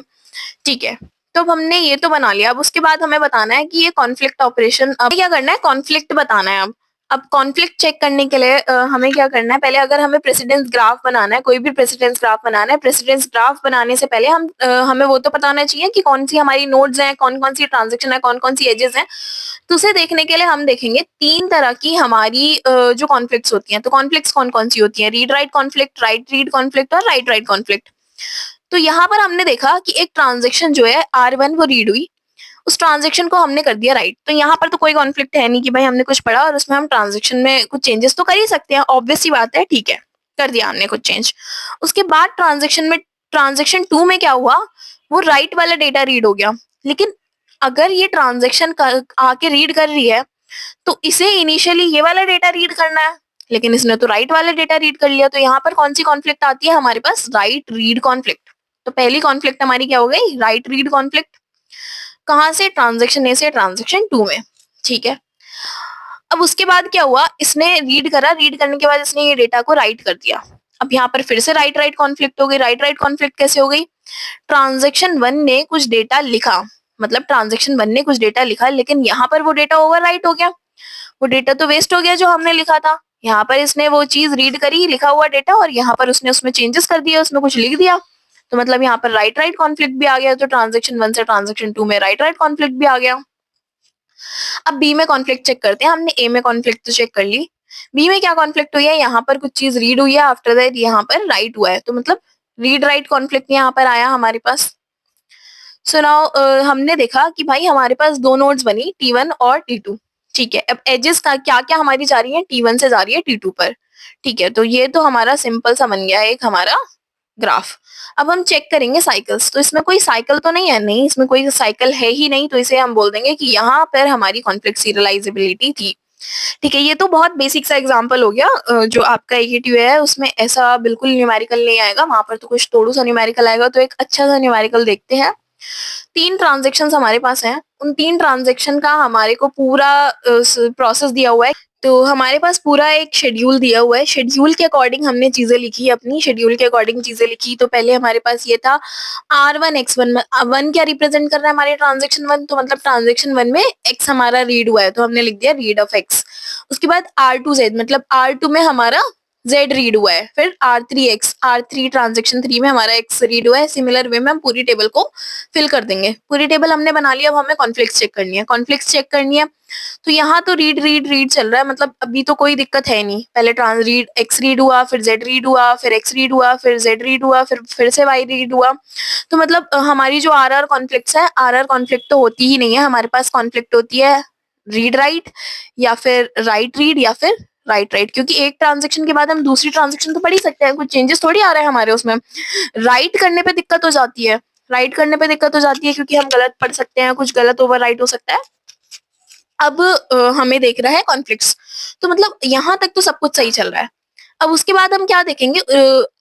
ठीक है. तो अब हमने ये तो बना लिया. अब उसके बाद हमें बताना है कि ये कॉन्फ्लिक्ट ऑपरेशन, अब क्या करना है? कॉन्फ्लिक्ट बताना है. अब कॉन्फ्लिक्ट चेक करने के लिए हमें क्या करना है? पहले अगर हमें प्रेसिडेंस ग्राफ बनाना है, कोई भी प्रेसिडेंस ग्राफ बनाना है, प्रेसिडेंस ग्राफ बनाने से पहले हमें वो तो पता होना चाहिए कि कौन सी हमारी नोड्स हैं, कौन कौन सी ट्रांजेक्शन है, कौन कौन सी एजेस हैं. तो उसे देखने के लिए हम देखेंगे तीन तरह की हमारी जो कॉन्फ्लिक्ट्स होती हैं. तो कॉन्फ्लिक्ट्स कौन कौन सी होती हैं? Read write conflict, right read conflict और राइट राइट कॉन्फ्लिक्ट. तो यहाँ पर हमने देखा कि एक ट्रांजेक्शन जो है R1 वो रीड हुई, उस ट्रांजेक्शन को हमने कर दिया राइट. तो यहाँ पर तो कोई कॉन्फ्लिक्ट है नहीं कि भाई हमने कुछ पढ़ा और उसमें हम ट्रांजेक्शन में कुछ चेंजेस तो कर ही सकते हैं, ऑब्वियस सी बात है, ठीक है, कर दिया हमने कुछ चेंज. उसके बाद ट्रांजेक्शन 2 में क्या हुआ? वो राइट वाला डेटा रीड हो गया. लेकिन अगर ये ट्रांजेक्शन आके रीड कर रही है तो इसे इनिशियली ये वाला डेटा रीड करना है, लेकिन इसने तो राइट वाला डेटा रीड कर लिया. तो यहाँ पर कौन सी कॉन्फ्लिक्ट आती है हमारे पास? Right read conflict. तो पहली कॉन्फ्लिक्ट हमारी क्या हो गई? Right read conflict. कहां से? ट्रांजेक्शन ए से ट्रांजेक्शन 2 में, ठीक है. अब उसके बाद क्या हुआ? इसने रीड करा, रीड करने के बाद इसने ये डेटा को राइट कर दिया. अब यहाँ पर फिर से राइट राइट कॉन्फ्लिक्ट हो गई. राइट राइट कॉन्फ्लिक्ट कैसे हो गई? ट्रांजेक्शन 1 ने कुछ डेटा लिखा, मतलब ट्रांजेक्शन 1 ने कुछ डेटा लिखा, लेकिन यहाँ पर वो डेटा ओवरराइट हो गया, वो डेटा तो वेस्ट हो गया जो हमने लिखा था। यहाँ पर इसने वो चीज रीड करी, लिखा हुआ डेटा, और यहाँ पर उसने उसमें चेंजेस कर दिया, उसमें कुछ लिख दिया, तो मतलब यहाँ पर राइट राइट कॉन्फ्लिक्ट भी आ गया। तो ट्रांजेक्शन 1 से ट्रांजेक्शन 2 में राइट राइट कॉन्फ्लिक्ट भी आ गया। अब बी में कॉन्फ्लिक्ट चेक करते हैं। हमने ए में कॉन्फ्लिक्ट तो चेक कर ली, बी में क्या कॉन्फ्लिक्ट हुई है, यहाँ पर कुछ चीज रीड हुई है, आफ्टर दैट यहाँ पर राइट हुआ है, तो मतलब रीड राइट कॉन्फ्लिक्ट यहाँ पर आया हमारे पास। सो नाउ हमने देखा कि भाई हमारे पास दो नोड्स बनी, T1 और T2। ठीक है, अब एजेस का क्या क्या हमारी जा रही है, T1 से जा रही है T2 पर। ठीक है, तो ये तो हमारा सिंपल सा बन गया एक हमारा ग्राफ। अब हम चेक करेंगे साइकिल्स, तो इसमें कोई साइकिल तो नहीं है, नहीं इसमें कोई साइकिल है ही नहीं, तो इसे हम बोल देंगे कि यहाँ पर हमारी कॉन्फ्लिक्ट सीरियलाइजेबिलिटी थी। ठीक है, ये तो बहुत बेसिक सा एग्जांपल हो गया। जो आपका AKTU है उसमें ऐसा बिल्कुल न्यूमेरिकल नहीं आएगा, वहां पर तो कुछ थोड़ा सा न्यूमेरिकल आएगा। तो एक अच्छा सा न्यूमेरिकल देखते हैं। 3 ट्रांजेक्शन्स हमारे पास हैं, उन 3 ट्रांजेक्शन का हमारे को पूरा प्रोसेस दिया हुआ है। तो हमारे पास पूरा एक शेड्यूल दिया हुआ है, शेड्यूल के अकॉर्डिंग हमने चीजें लिखी, अपनी शेड्यूल के अकॉर्डिंग चीजें लिखी। तो पहले हमारे पास ये था R1 X1, 1 क्या रिप्रेजेंट कर रहा है हमारे ट्रांजेक्शन 1, तो मतलब ट्रांजेक्शन 1 में X हमारा रीड हुआ है, तो हमने लिख दिया रीड ऑफ X। उसके बाद R2Z, मतलब R2 में हमारा Z रीड हुआ है, फिर R3 ट्रांजेक्शन 3 में हमारा X रीड हुआ है। सिमिलर वे में हम पूरी टेबल को फिल कर देंगे। पूरी टेबल हमने बना लिया, अब हमें कॉन्फ्लिक्ट्स चेक करनी है, कॉन्फ्लिक्ट्स चेक करनी है। तो यहाँ तो रीड रीड रीड चल रहा है, मतलब अभी तो कोई दिक्कत है नहीं। पहले ट्रांस रीड X रीड हुआ, फिर Z रीड हुआ, फिर X रीड हुआ, फिर Z रीड हुआ, फिर से Y रीड हुआ। तो मतलब हमारी जो RR कॉन्फ्लिक्ट्स है, RR कॉन्फ्लिक्ट तो होती ही नहीं है हमारे पास, कॉन्फ्लिक्ट होती है रीड राइट या फिर राइट रीड या फिर राइट राइट, क्योंकि एक ट्रांजेक्शन के बाद हम दूसरी ट्रांजेक्शन तो पढ़ ही सकते हैं, कुछ चेंजेस थोड़ी आ रहे हैं हमारे उसमें। राइट करने पे दिक्कत हो जाती है, राइट करने पे दिक्कत हो जाती है क्योंकि हम गलत पढ़ सकते हैं, कुछ गलत ओवर राइट हो सकता है। अब हमें देख रहा है कॉन्फ्लिक्ट्स, तो मतलब यहाँ तक तो सब कुछ सही चल रहा है। अब उसके बाद हम क्या देखेंगे,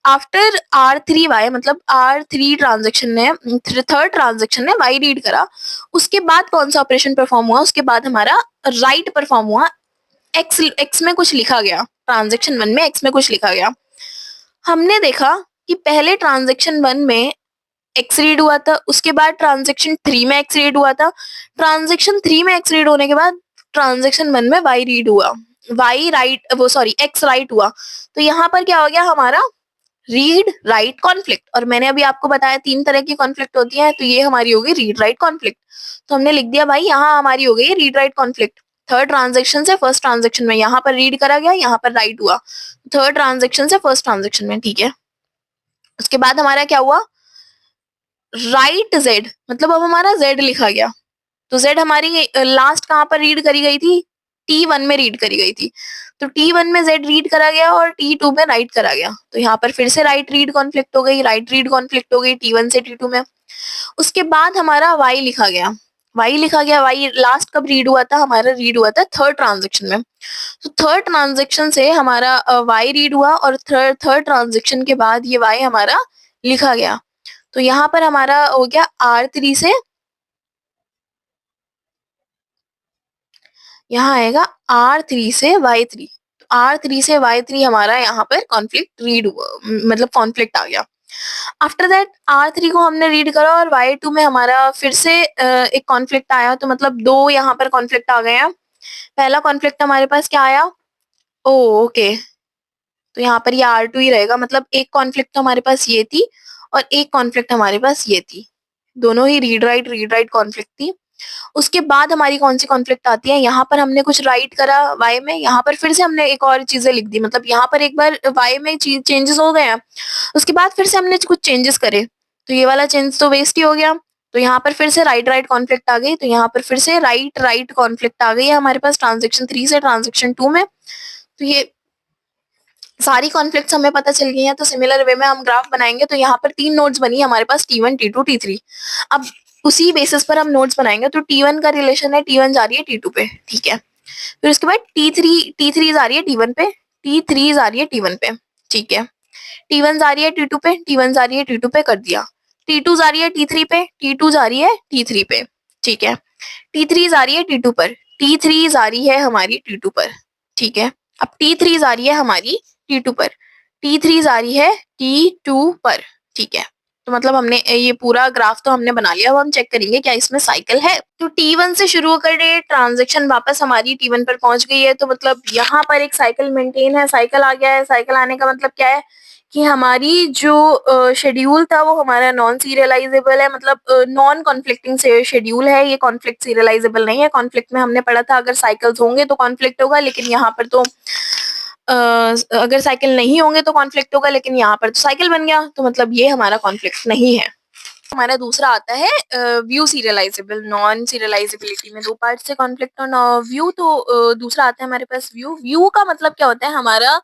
आफ्टर R3Y, मतलब R3 ट्रांजेक्शन ने, थर्ड ट्रांजेक्शन ने Y रीड करा, उसके बाद कौन सा ऑपरेशन परफॉर्म हुआ, उसके बाद हमारा राइट परफॉर्म हुआ। X में कुछ लिखा गया, ट्रांजेक्शन 1 में X में कुछ लिखा गया। हमने देखा कि पहले ट्रांजेक्शन 1 में X रीड हुआ था, उसके बाद ट्रांजेक्शन 3 में X रीड हुआ था, ट्रांजेक्शन 3 में X रीड होने के बाद ट्रांजेक्शन 1 में Y रीड हुआ, Y राइट, वो सॉरी X राइट हुआ। तो यहाँ पर क्या हो गया हमारा रीड राइट कॉन्फ्लिक्ट। और मैंने अभी आपको बताया 3 तरह की कॉन्फ्लिक्ट होती है, तो ये हमारी होगी रीड राइट कॉन्फ्लिक्ट। तो हमने लिख दिया भाई यहाँ हमारी हो गई read write conflict. Third transaction से फर्स्ट ट्रांजेक्शन में यहाँ पर रीड करा गया, यहाँ पर राइट हुआ, थर्ड ट्रांजेक्शन से फर्स्ट ट्रांजेक्शन में। ठीक है, उसके बाद हमारा क्या हुआ, राइट Z, मतलब अब हमारा Z लिखा गया। तो Z हमारी लास्ट कहाँ पर रीड करी गई थी, T1 में रीड करी गई थी। तो T1 में Z रीड करा गया और T2 में राइट करा गया, तो यहाँ पर फिर से राइट रीड कॉन्फ्लिक्ट हो गई, राइट रीड कॉन्फ्लिक्ट हो गई T1 से T2 में। उसके बाद हमारा Y लिखा गया, Y लिखा गया, Y लास्ट कब रीड हुआ था, हमारा रीड हुआ था थर्ड ट्रांजेक्शन में। तो थर्ड ट्रांजेक्शन से हमारा Y रीड हुआ और थर्ड ट्रांजेक्शन के बाद ये Y हमारा लिखा गया। तो यहाँ पर हमारा हो गया R3 से, यहाँ आएगा R3 से Y3, R3 से Y3 हमारा यहाँ पर कॉन्फ्लिक्ट रीड हुआ, मतलब कॉन्फ्लिक्ट आ गया। आफ्टर दैट R3 को हमने रीड करा और Y2 में हमारा फिर से एक कॉन्फ्लिक्ट आया, तो मतलब 2 यहाँ पर कॉन्फ्लिक्ट आ गए हैं। पहला कॉन्फ्लिक्ट हमारे पास क्या आया, ओ ओके, तो यहाँ पर ये R2 ही रहेगा, मतलब एक कॉन्फ्लिक्ट तो हमारे पास ये थी और एक कॉन्फ्लिक्ट हमारे पास ये थी, दोनों ही रीड राइट कॉन्फ्लिक्ट थी। उसके बाद हमारी कौन सी कॉन्फ्लिक्ट आती है, यहाँ पर हमने कुछ राइट करा Y में, यहाँ पर फिर से हमने एक और चीजें लिख दी, मतलब यहाँ पर एक बार Y में चेंजेस हो गए हैं, उसके बाद फिर से हमने कुछ चेंजेस करे, तो ये वाला चेंज तो वेस्ट ही हो गया। तो यहाँ पर फिर से राइट कॉन्फ्लिक्ट आ गई, तो यहाँ पर फिर से राइट कॉन्फ्लिक्ट आ गई है हमारे पास ट्रांजेक्शन 3 से ट्रांजेक्शन 2 में। तो ये सारी कॉन्फ्लिक्ट्स हमें पता चल गई हैं। तो सिमिलर वे में हम ग्राफ बनाएंगे, तो यहाँ पर 3 नोड्स बनी हमारे पास T1 T2 T3। अब उसी बेसिस पर हम नोड्स बनाएंगे, तो T1 का रिलेशन है, T1 जा रही है T2 पे, ठीक है। फिर उसके बाद T3 जा रही है T1 पे, T3 जा रही है T1 पे, ठीक है। T1 जा रही है T2 पे, T1 जा रही है T2 पे, कर दिया। T2 जा रही है T3 पे, T2 जा रही है T3 पे, ठीक है। T3 जा रही है T2 पर, T3 जा रही है हमारी T2 पर, ठीक है। अब T3 जा रही है हमारी T2 पर, T3 जा रही है T2 पर, ठीक है। तो मतलब हमने ये पूरा ग्राफ तो हमने बना लिया, अब हम चेक करेंगे क्या इसमें साइकिल है। तो T1 से शुरू करे, ट्रांजेक्शन वापस हमारी T1 पर पहुंच गई है, तो मतलब यहाँ पर एक साइकिल मेंटेन है, साइकिल आ गया है। साइकिल आने का मतलब क्या है कि हमारी जो शेड्यूल था वो हमारा नॉन सीरियलाइजेबल है, मतलब नॉन कॉन्फ्लिक्टिंग शेड्यूल है, ये कॉन्फ्लिक्ट सीरियलाइजेबल नहीं है। कॉन्फ्लिक्ट में हमने पढ़ा था अगर साइकिल्स होंगे तो कॉन्फ्लिक्ट होगा, लेकिन यहाँ पर तो अगर साइकिल नहीं होंगे तो कॉन्फ्लिक्ट होगा, लेकिन यहाँ पर तो साइकिल बन गया, तो मतलब ये हमारा कॉन्फ्लिक्ट नहीं है। हमारा दूसरा आता है व्यू सीरियलाइजेबल। नॉन सीरियलाइजेबिलिटी में दो पार्ट से कॉन्फ्लिक्ट और व्यू, तो दूसरा आता है हमारे पास व्यू। व्यू का मतलब क्या होता है, हमारा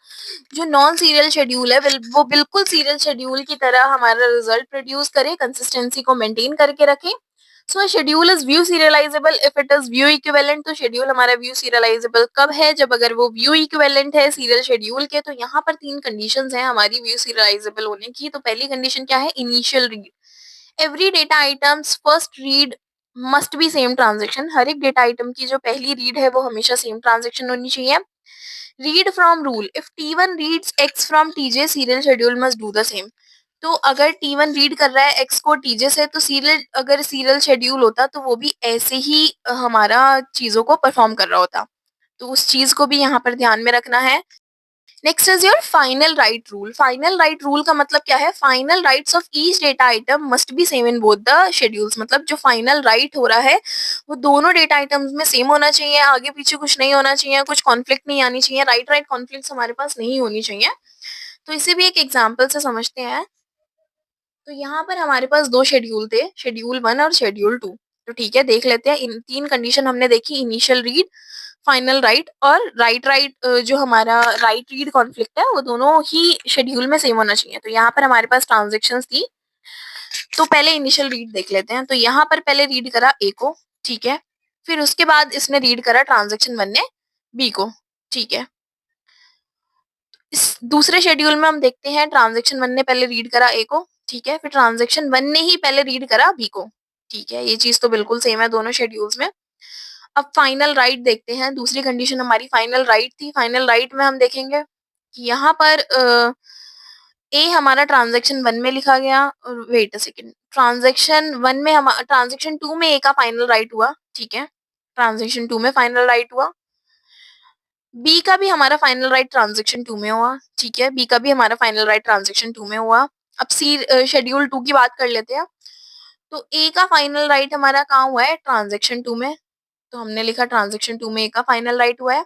जो नॉन सीरियल शेड्यूल है वो बिल्कुल सीरियल शेड्यूल की तरह हमारा रिजल्ट प्रोड्यूस करे, कंसिस्टेंसी को मेंटेन करके रखे। सो schedule is view serialisable if it is view equivalent. तो शेड्यूल हमारा व्यू सीरियलाइजेबल कब है, जब अगर वो व्यू इक्विवेलेंट है सीरियल शेड्यूल के। तो यहाँ पर तीन कंडीशंस हैं हमारी व्यू सीरियलाइजेबल होने की। तो पहली कंडीशन क्या है, initial read. Every data items first read must be same transaction. हर एक डेटा आइटम की जो पहली रीड है वो हमेशा सेम ट्रांजेक्शन होनी चाहिए। Read from rule, if T1 reads X from TJ, serial schedule must do the same. तो अगर T1 रीड कर रहा है X को TJ से, तो सीरियल अगर सीरियल शेड्यूल होता तो वो भी ऐसे ही हमारा चीजों को परफॉर्म कर रहा होता। तो उस चीज को भी यहाँ पर ध्यान में रखना है। Next is your final right rule. Final right rule का मतलब क्या है, final rights of each data item must be same in both the schedules. मतलब जो फाइनल राइट हो रहा है वो दोनों डेटा आइटम्स में सेम होना चाहिए, आगे पीछे कुछ नहीं होना चाहिए, कुछ कॉन्फ्लिक्ट नहीं आनी चाहिए, राइट राइट कॉन्फ्लिक्ट हमारे पास नहीं होनी चाहिए। तो इसे भी एक एग्जाम्पल से समझते हैं। तो यहाँ पर हमारे पास दो शेड्यूल थे, शेड्यूल 1 और शेड्यूल 2। तो ठीक है, देख लेते हैं। इन तीन कंडीशन हमने देखी, इनिशियल रीड, फाइनल राइट और राइट राइट। जो हमारा राइट रीड कॉन्फ्लिक्ट है वो दोनों ही शेड्यूल में सेम होना चाहिए। तो यहाँ पर हमारे पास ट्रांजेक्शन्स थी, तो पहले इनिशियल रीड देख लेते हैं। तो यहाँ पर पहले रीड करा ए को, ठीक है। फिर उसके बाद इसने रीड करा ट्रांजेक्शन 1 ने बी को, ठीक है। इस दूसरे शेड्यूल में हम देखते हैं ट्रांजेक्शन 1 ने पहले रीड करा ए को, ठीक है। फिर ट्रांजेक्शन 1 ने ही पहले रीड करा बी को, ठीक है। ये चीज तो बिल्कुल सेम है दोनों शेड्यूल्स में। अब फाइनल राइट देखते हैं। दूसरी कंडीशन हमारी फाइनल राइट थी। फाइनल राइट में हम देखेंगे कि यहाँ पर ए हमारा ट्रांजेक्शन 1 में लिखा गया, और वेट अ सेकेंड, ट्रांजेक्शन 1 में हम ट्रांजेक्शन 2 में ए का फाइनल राइट हुआ, ठीक है। ट्रांजेक्शन 2 में फाइनल राइट हुआ। बी का भी हमारा फाइनल राइट ट्रांजेक्शन 2 में हुआ, ठीक है। बी का भी हमारा फाइनल राइट ट्रांजेक्शन 2 में हुआ। अब सी शेड्यूल 2 की बात कर लेते हैं। तो ए का फाइनल राइट हमारा कहाँ हुआ है, ट्रांजेक्शन 2 में। तो हमने लिखा ट्रांजेक्शन 2 में ए का फाइनल राइट हुआ है।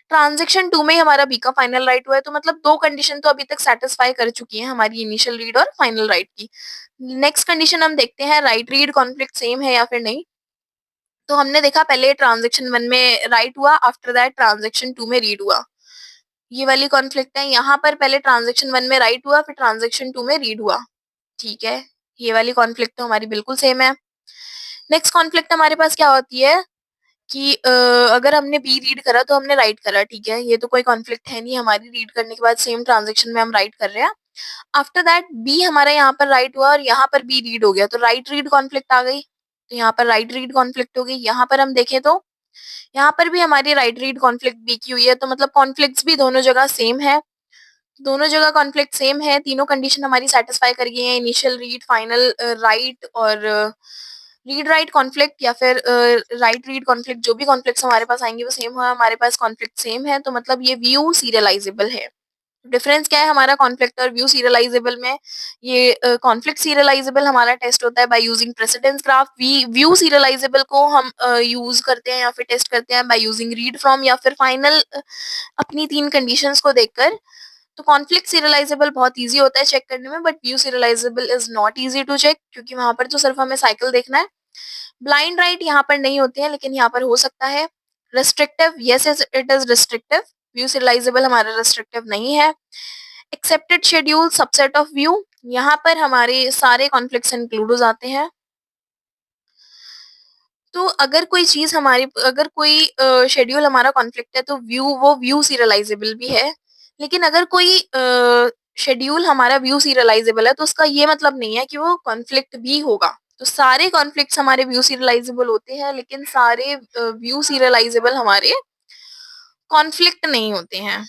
ट्रांजेक्शन 2 में हमारा बी का फाइनल राइट हुआ है। तो मतलब दो कंडीशन तो अभी तक सेटिस्फाई कर चुकी है हमारी, इनिशियल रीड और फाइनल राइट की। नेक्स्ट कंडीशन हम देखते हैं, राइट रीड कॉन्फ्लिक्ट सेम है या फिर नहीं। तो हमने देखा पहले ट्रांजेक्शन 1 में राइट हुआ, आफ्टर दैट ट्रांजेक्शन 2 में रीड हुआ, ये वाली कॉन्फ्लिक्ट है। यहाँ पर पहले ट्रांजेक्शन 1 में राइट हुआ, फिर ट्रांजेक्शन 2 में रीड हुआ, ठीक है। ये वाली कॉन्फ्लिक्ट तो हमारी बिल्कुल सेम है। नेक्स्ट कॉन्फ्लिक्ट हमारे पास क्या होती है कि अगर हमने बी रीड करा तो हमने राइट करा, ठीक है। ये तो कोई कॉन्फ्लिक्ट है नहीं हमारी, रीड करने के बाद सेम ट्रांजेक्शन में हम राइट कर रहे हैं। आफ्टर दैट बी हमारा यहाँ पर राइट हुआ और यहाँ पर बी रीड हो गया, तो राइट रीड कॉन्फ्लिक्ट आ गई। तो यहाँ पर राइट रीड कॉन्फ्लिक्ट हो गई। यहाँ पर हम देखें तो यहाँ पर भी हमारी राइट रीड कॉन्फ्लिक्ट बी की हुई है। तो मतलब कॉन्फ्लिक्ट्स भी दोनों जगह सेम है, दोनों जगह कॉन्फ्लिक्ट सेम है। तीनों कंडीशन हमारी सेटिस्फाई कर गई है, इनिशियल रीड, फाइनल राइट और रीड राइट कॉन्फ्लिक्ट, या फिर राइट रीड कॉन्फ्लिक्ट। जो भी कॉन्फ्लिक्ट्स हमारे पास आएंगे वो सेम है, हमारे पास कॉन्फ्लिक्ट सेम है। तो मतलब ये व्यू सीरियलाइजेबल है। डिफरेंस क्या है हमारा कॉन्फ्लिक्ट और व्यू सीरियलाइजेबल में, ये कॉन्फ्लिक्ट सीरियलाइजेबल हमारा टेस्ट होता है by using precedence graph. View serialisable को हम यूज करते हैं या फिर टेस्ट करते हैं बाय यूजिंग रीड फ्रॉम या फिर फाइनल, अपनी तीन कंडीशंस को देखकर। तो कॉन्फ्लिक्ट सीरियलाइजेबल बहुत इजी होता है चेक करने में, but view serializable is not easy to check, क्योंकि वहां पर तो सिर्फ हमें साइकिल देखना है। ब्लाइंड राइट यहाँ पर नहीं होते हैं, लेकिन यहाँ पर हो सकता है। Restrictive, yes it is restrictive. View serialisable हमारा रिस्ट्रिक्टिव नहीं है। Accepted schedule subset of view, यहाँ पर हमारे सारे कॉन्फ्लिक्ट्स इंक्लूड हो जाते हैं। तो अगर कोई चीज हमारी, अगर कोई शेड्यूल हमारा कॉन्फ्लिक्ट है तो वो व्यू सीरियलाइजेबल भी है। लेकिन अगर कोई शेड्यूल हमारा व्यू सीरियलाइजेबल है तो उसका ये मतलब नहीं है कि वो कॉन्फ्लिक्ट भी होगा। तो सारे कॉन्फ्लिक्ट्स हमारे व्यू सीरियलाइजेबल होते हैं, लेकिन सारे व्यू सीरियलाइजेबल हमारे कॉन्फ्लिक्ट नहीं होते हैं।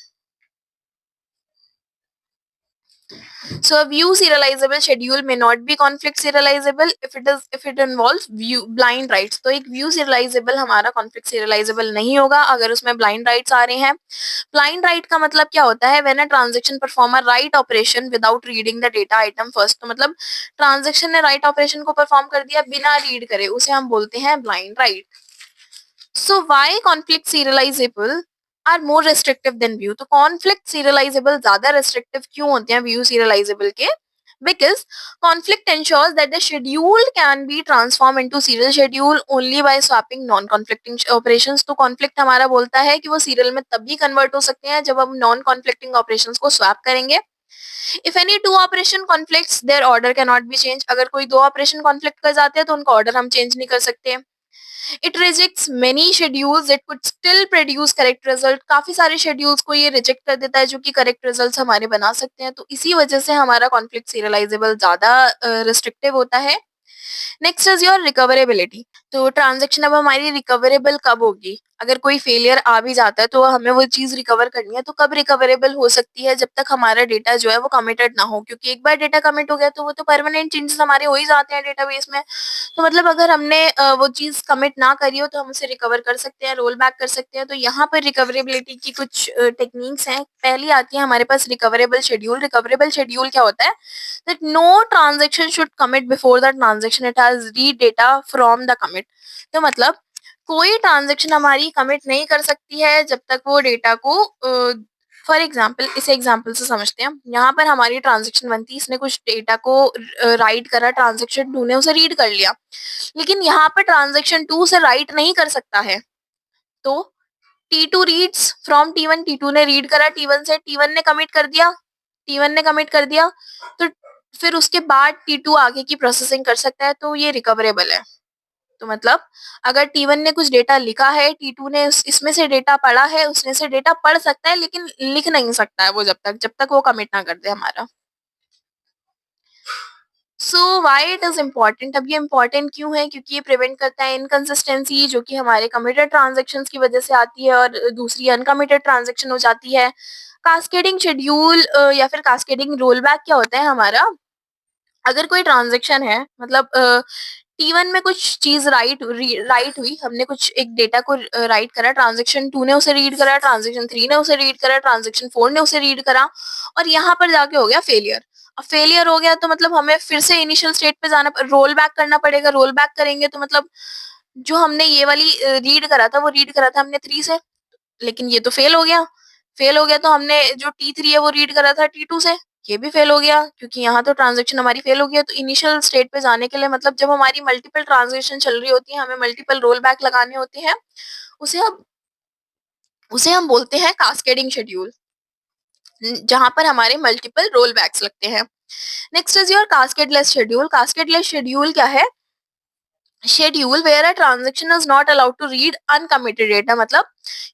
So a view serializable schedule may not be conflict serializable if it involves view blind writes. तो एक view serializable हमारा conflict serializable नहीं होगा अगर उसमें blind writes आ रहे हैं. Blind write का मतलब क्या होता है? When a transaction perform a write operation without reading the data item first. तो मतलब transaction ने write operation को perform कर दिया बिना read करे, उसे हम बोलते हैं blind write. So why conflict serializable are more restrictive than view? तो conflict serializable ज्यादा restrictive क्यों होते हैं view serializable के? Because conflict ensures that the schedule can be transformed into serial schedule only by swapping non-conflicting operations. तो conflict हमारा बोलता है कि वो serial में तभी convert हो सकते हैं जब हम non-conflicting operations को swap करेंगे. If any two operation conflicts, their order cannot be changed. अगर कोई दो operation conflict कर जाते हैं तो उनका order हम change नहीं कर सकते. It rejects many schedules that could still produce correct result. काफी सारे schedules को ये reject कर देता है जो कि correct results हमारे बना सकते हैं. तो इसी वजह से हमारा conflict serializable ज्यादा restrictive होता है. Next is your recoverability. तो ट्रांजेक्शन अब हमारी रिकवरेबल कब होगी? अगर कोई फेलियर आ भी जाता है तो हमें वो चीज रिकवर करनी है, तो कब रिकवरेबल हो सकती है? जब तक हमारा डेटा जो है वो कमिटेड ना हो, क्योंकि एक बार डेटा कमिट हो गया तो वो तो परमानेंट चेंजेस हमारे हो ही जाते हैं डेटाबेस में. तो मतलब अगर हमने वो चीज कमिट ना करी हो तो हम उसे रिकवर कर सकते हैं, रोल बैक कर सकते हैं. तो यहाँ पर रिकवरेबिलिटी की कुछ टेक्निक्स हैं. पहली आती है हमारे पास रिकवरेबल शेड्यूल. रिकवरेबल शेड्यूल क्या होता है? that no transaction should commit before the transaction it has read data from the commit. तो मतलब कोई ट्रांजेक्शन हमारी कमिट नहीं कर सकती है जब तक वो डेटा को फॉर एग्जाम्पल इसे एग्जाम्पल से समझते हैं. यहाँ पर हमारी ट्रांजेक्शन 1 थी, इसने कुछ डेटा को राइट करा, ट्रांजेक्शन 2 ने उसे रीड कर लिया, लेकिन यहाँ पर ट्रांजेक्शन 2 से राइट नहीं कर सकता है. तो T2 reads from T1. T2 ने रीड करा T1 से, T1 ने कमिट कर दिया, T1 ने कमिट कर दिया, तो फिर उसके बाद T2 आगे की प्रोसेसिंग कर सकता है. तो ये रिकवरेबल है. तो मतलब अगर T1 ने कुछ डेटा लिखा है, T2 ने इसमें से डेटा पढ़ा है, उसने से डेटा पढ़ सकता है लेकिन लिख नहीं सकता है वो जब तक वो कमिट ना कर दे हमारा. सो वाई इट इज इम्पोर्टेंट? अब ये इम्पोर्टेंट क्यों है? क्योंकि ये प्रिवेंट करता है इनकंसिस्टेंसी जो कि हमारे कमिटेड ट्रांजेक्शन की वजह से आती है और दूसरी अनकमिटेड ट्रांजेक्शन हो जाती है. कास्केडिंग शेड्यूल या फिर कास्केडिंग रोल बैक क्या होता है हमारा? अगर कोई ट्रांजेक्शन है, मतलब T1 में कुछ चीज राइट हुई, हमने कुछ एक डेटा को राइट करा, ट्रांजेक्शन 2 ने उसे रीड करा, ट्रांजेक्शन 3 ने उसे रीड करा, ट्रांजेक्शन 4 ने उसे रीड करा, और यहाँ पर जाके हो गया फेलियर. अब फेलियर हो गया तो मतलब हमें फिर से इनिशियल स्टेट पे जाना, रोल बैक करना पड़ेगा. रोल बैक करेंगे तो मतलब जो हमने ये वाली रीड करा था वो रीड करा था हमने 3 से, लेकिन ये तो फेल हो गया. फेल हो गया तो हमने जो T3 है वो रीड करा था T2 से, ये भी फेल हो गया क्योंकि यहाँ तो ट्रांजेक्शन हमारी फेल हो गया. तो इनिशियल स्टेट पे जाने के लिए, मतलब जब हमारी मल्टीपल ट्रांजेक्शन चल रही होती है, हमें मल्टीपल रोल बैक लगाने होते हैं, उसे हम उसे हम बोलते हैं कास्केडिंग शेड्यूल, जहां पर हमारे मल्टीपल रोल बैक्स लगते हैं. Next is your cascadeless schedule. Cascadeless schedule क्या है? Schedule where a transaction is not allowed to read uncommitted data. मतलब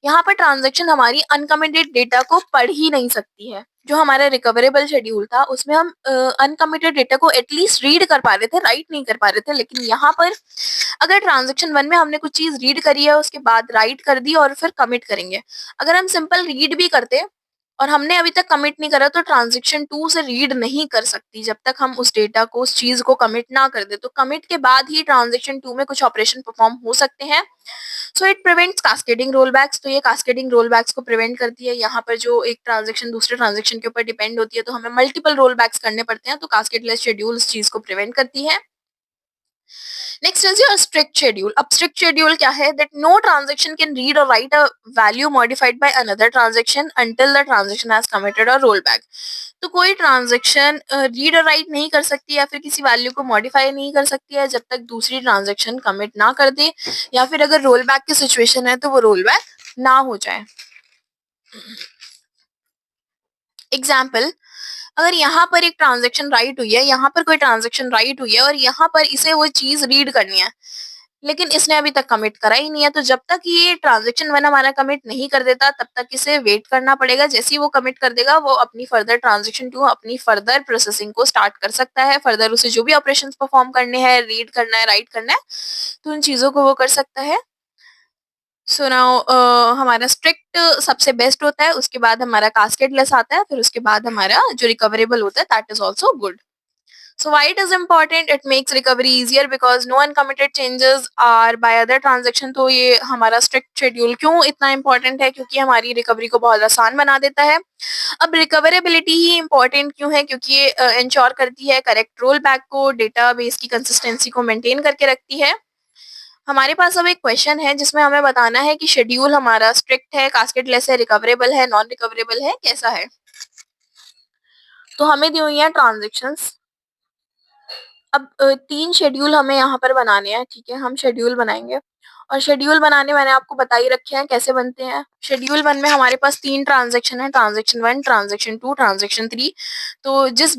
यहाँ पर ट्रांजेक्शन हमारी अनकमिटेड डेटा को पढ़ ही नहीं सकती है. जो हमारा रिकवरेबल शेड्यूल था उसमें हम अनकमिटेड डेटा को एटलीस्ट रीड कर पा रहे थे, राइट नहीं कर पा रहे थे. लेकिन यहाँ पर अगर ट्रांजेक्शन 1 में हमने कुछ चीज रीड करी है, उसके बाद राइट कर दी और फिर कमिट करेंगे, अगर हम सिंपल रीड भी करते और हमने अभी तक कमिट नहीं करा, तो ट्रांजेक्शन 2 से रीड नहीं कर सकती जब तक हम उस डेटा को, उस चीज को कमिट ना कर दे. तो कमिट के बाद ही ट्रांजेक्शन 2 में कुछ ऑपरेशन परफॉर्म हो सकते हैं. So it prevents cascading rollbacks. तो ये कास्केडिंग रोलबैक्स को प्रिवेंट करती है. यहाँ पर जो एक ट्रांजेक्शन दूसरे ट्रांजेक्शन के ऊपर डिपेंड होती है तो हमें मल्टीपल रोलबैक्स करने पड़ते हैं. तो कास्केडलेस शेड्यूल इस चीज को प्रिवेंट करती है. Next is your strict schedule. अब स्ट्रिक्ट शेड्यूल क्या है? That no transaction can read or write a value modified by another transaction until the transaction has committed or roll back. तो कोई ट्रांजेक्शन रीड और राइट नहीं कर सकती या फिर किसी वैल्यू को मॉडिफाई नहीं कर सकती है जब तक दूसरी ट्रांजेक्शन कमिट ना कर दे, या फिर अगर रोल बैक की सिचुएशन है तो वो रोल बैक ना हो जाए. एग्जाम्पल, अगर यहाँ पर एक ट्रांजेक्शन राइट हुई है, यहाँ पर कोई ट्रांजेक्शन राइट हुई है और यहाँ पर इसे वो चीज रीड करनी है, लेकिन इसने अभी तक कमिट करा ही नहीं है, तो जब तक ये ट्रांजेक्शन 1 हमारा कमिट नहीं कर देता तब तक इसे वेट करना पड़ेगा. जैसे ही वो कमिट कर देगा वो अपनी फर्दर ट्रांजेक्शन 2 अपनी फर्दर प्रोसेसिंग को स्टार्ट कर सकता है. फर्दर उसे जो भी ऑपरेशंस परफॉर्म करने हैं, रीड करना है, राइट करना है, तो उन चीजों को वो कर सकता है. सो नाउ हमारा स्ट्रिक्ट सबसे बेस्ट होता है, उसके बाद हमारा कास्केडलेस आता है, फिर उसके बाद हमारा जो रिकवरेबल होता है that is also good. So why it is important? It makes recovery easier because no uncommitted changes are by other transaction. तो ये हमारा strict schedule क्यों इतना important है? क्योंकि हमारी recovery को बहुत आसान बना देता है. अब recoverability ही important क्यों है? क्योंकि ये ensure करती है correct rollback को, database की consistency को maintain करके रखती है. हमारे पास अब एक क्वेश्चन है जिसमें हमें बताना है कि शेड्यूल हमारा स्ट्रिक्ट है, कास्केडलेस है, रिकवरेबल है, नॉन रिकवरेबल है, कैसा है. तो हमें दी हुई है ट्रांजेक्शंस. अब 3 शेड्यूल हमें यहाँ पर बनाने हैं, ठीक है. हम शेड्यूल बनाएंगे और शेड्यूल बनाने मैंने आपको बता ही रखे हैं कैसे बनते हैं. शेड्यूल 1 में हमारे पास 3 ट्रांजैक्शन है, ट्रांजैक्शन 1, ट्रांजैक्शन 2, ट्रांजैक्शन 3. तो जिस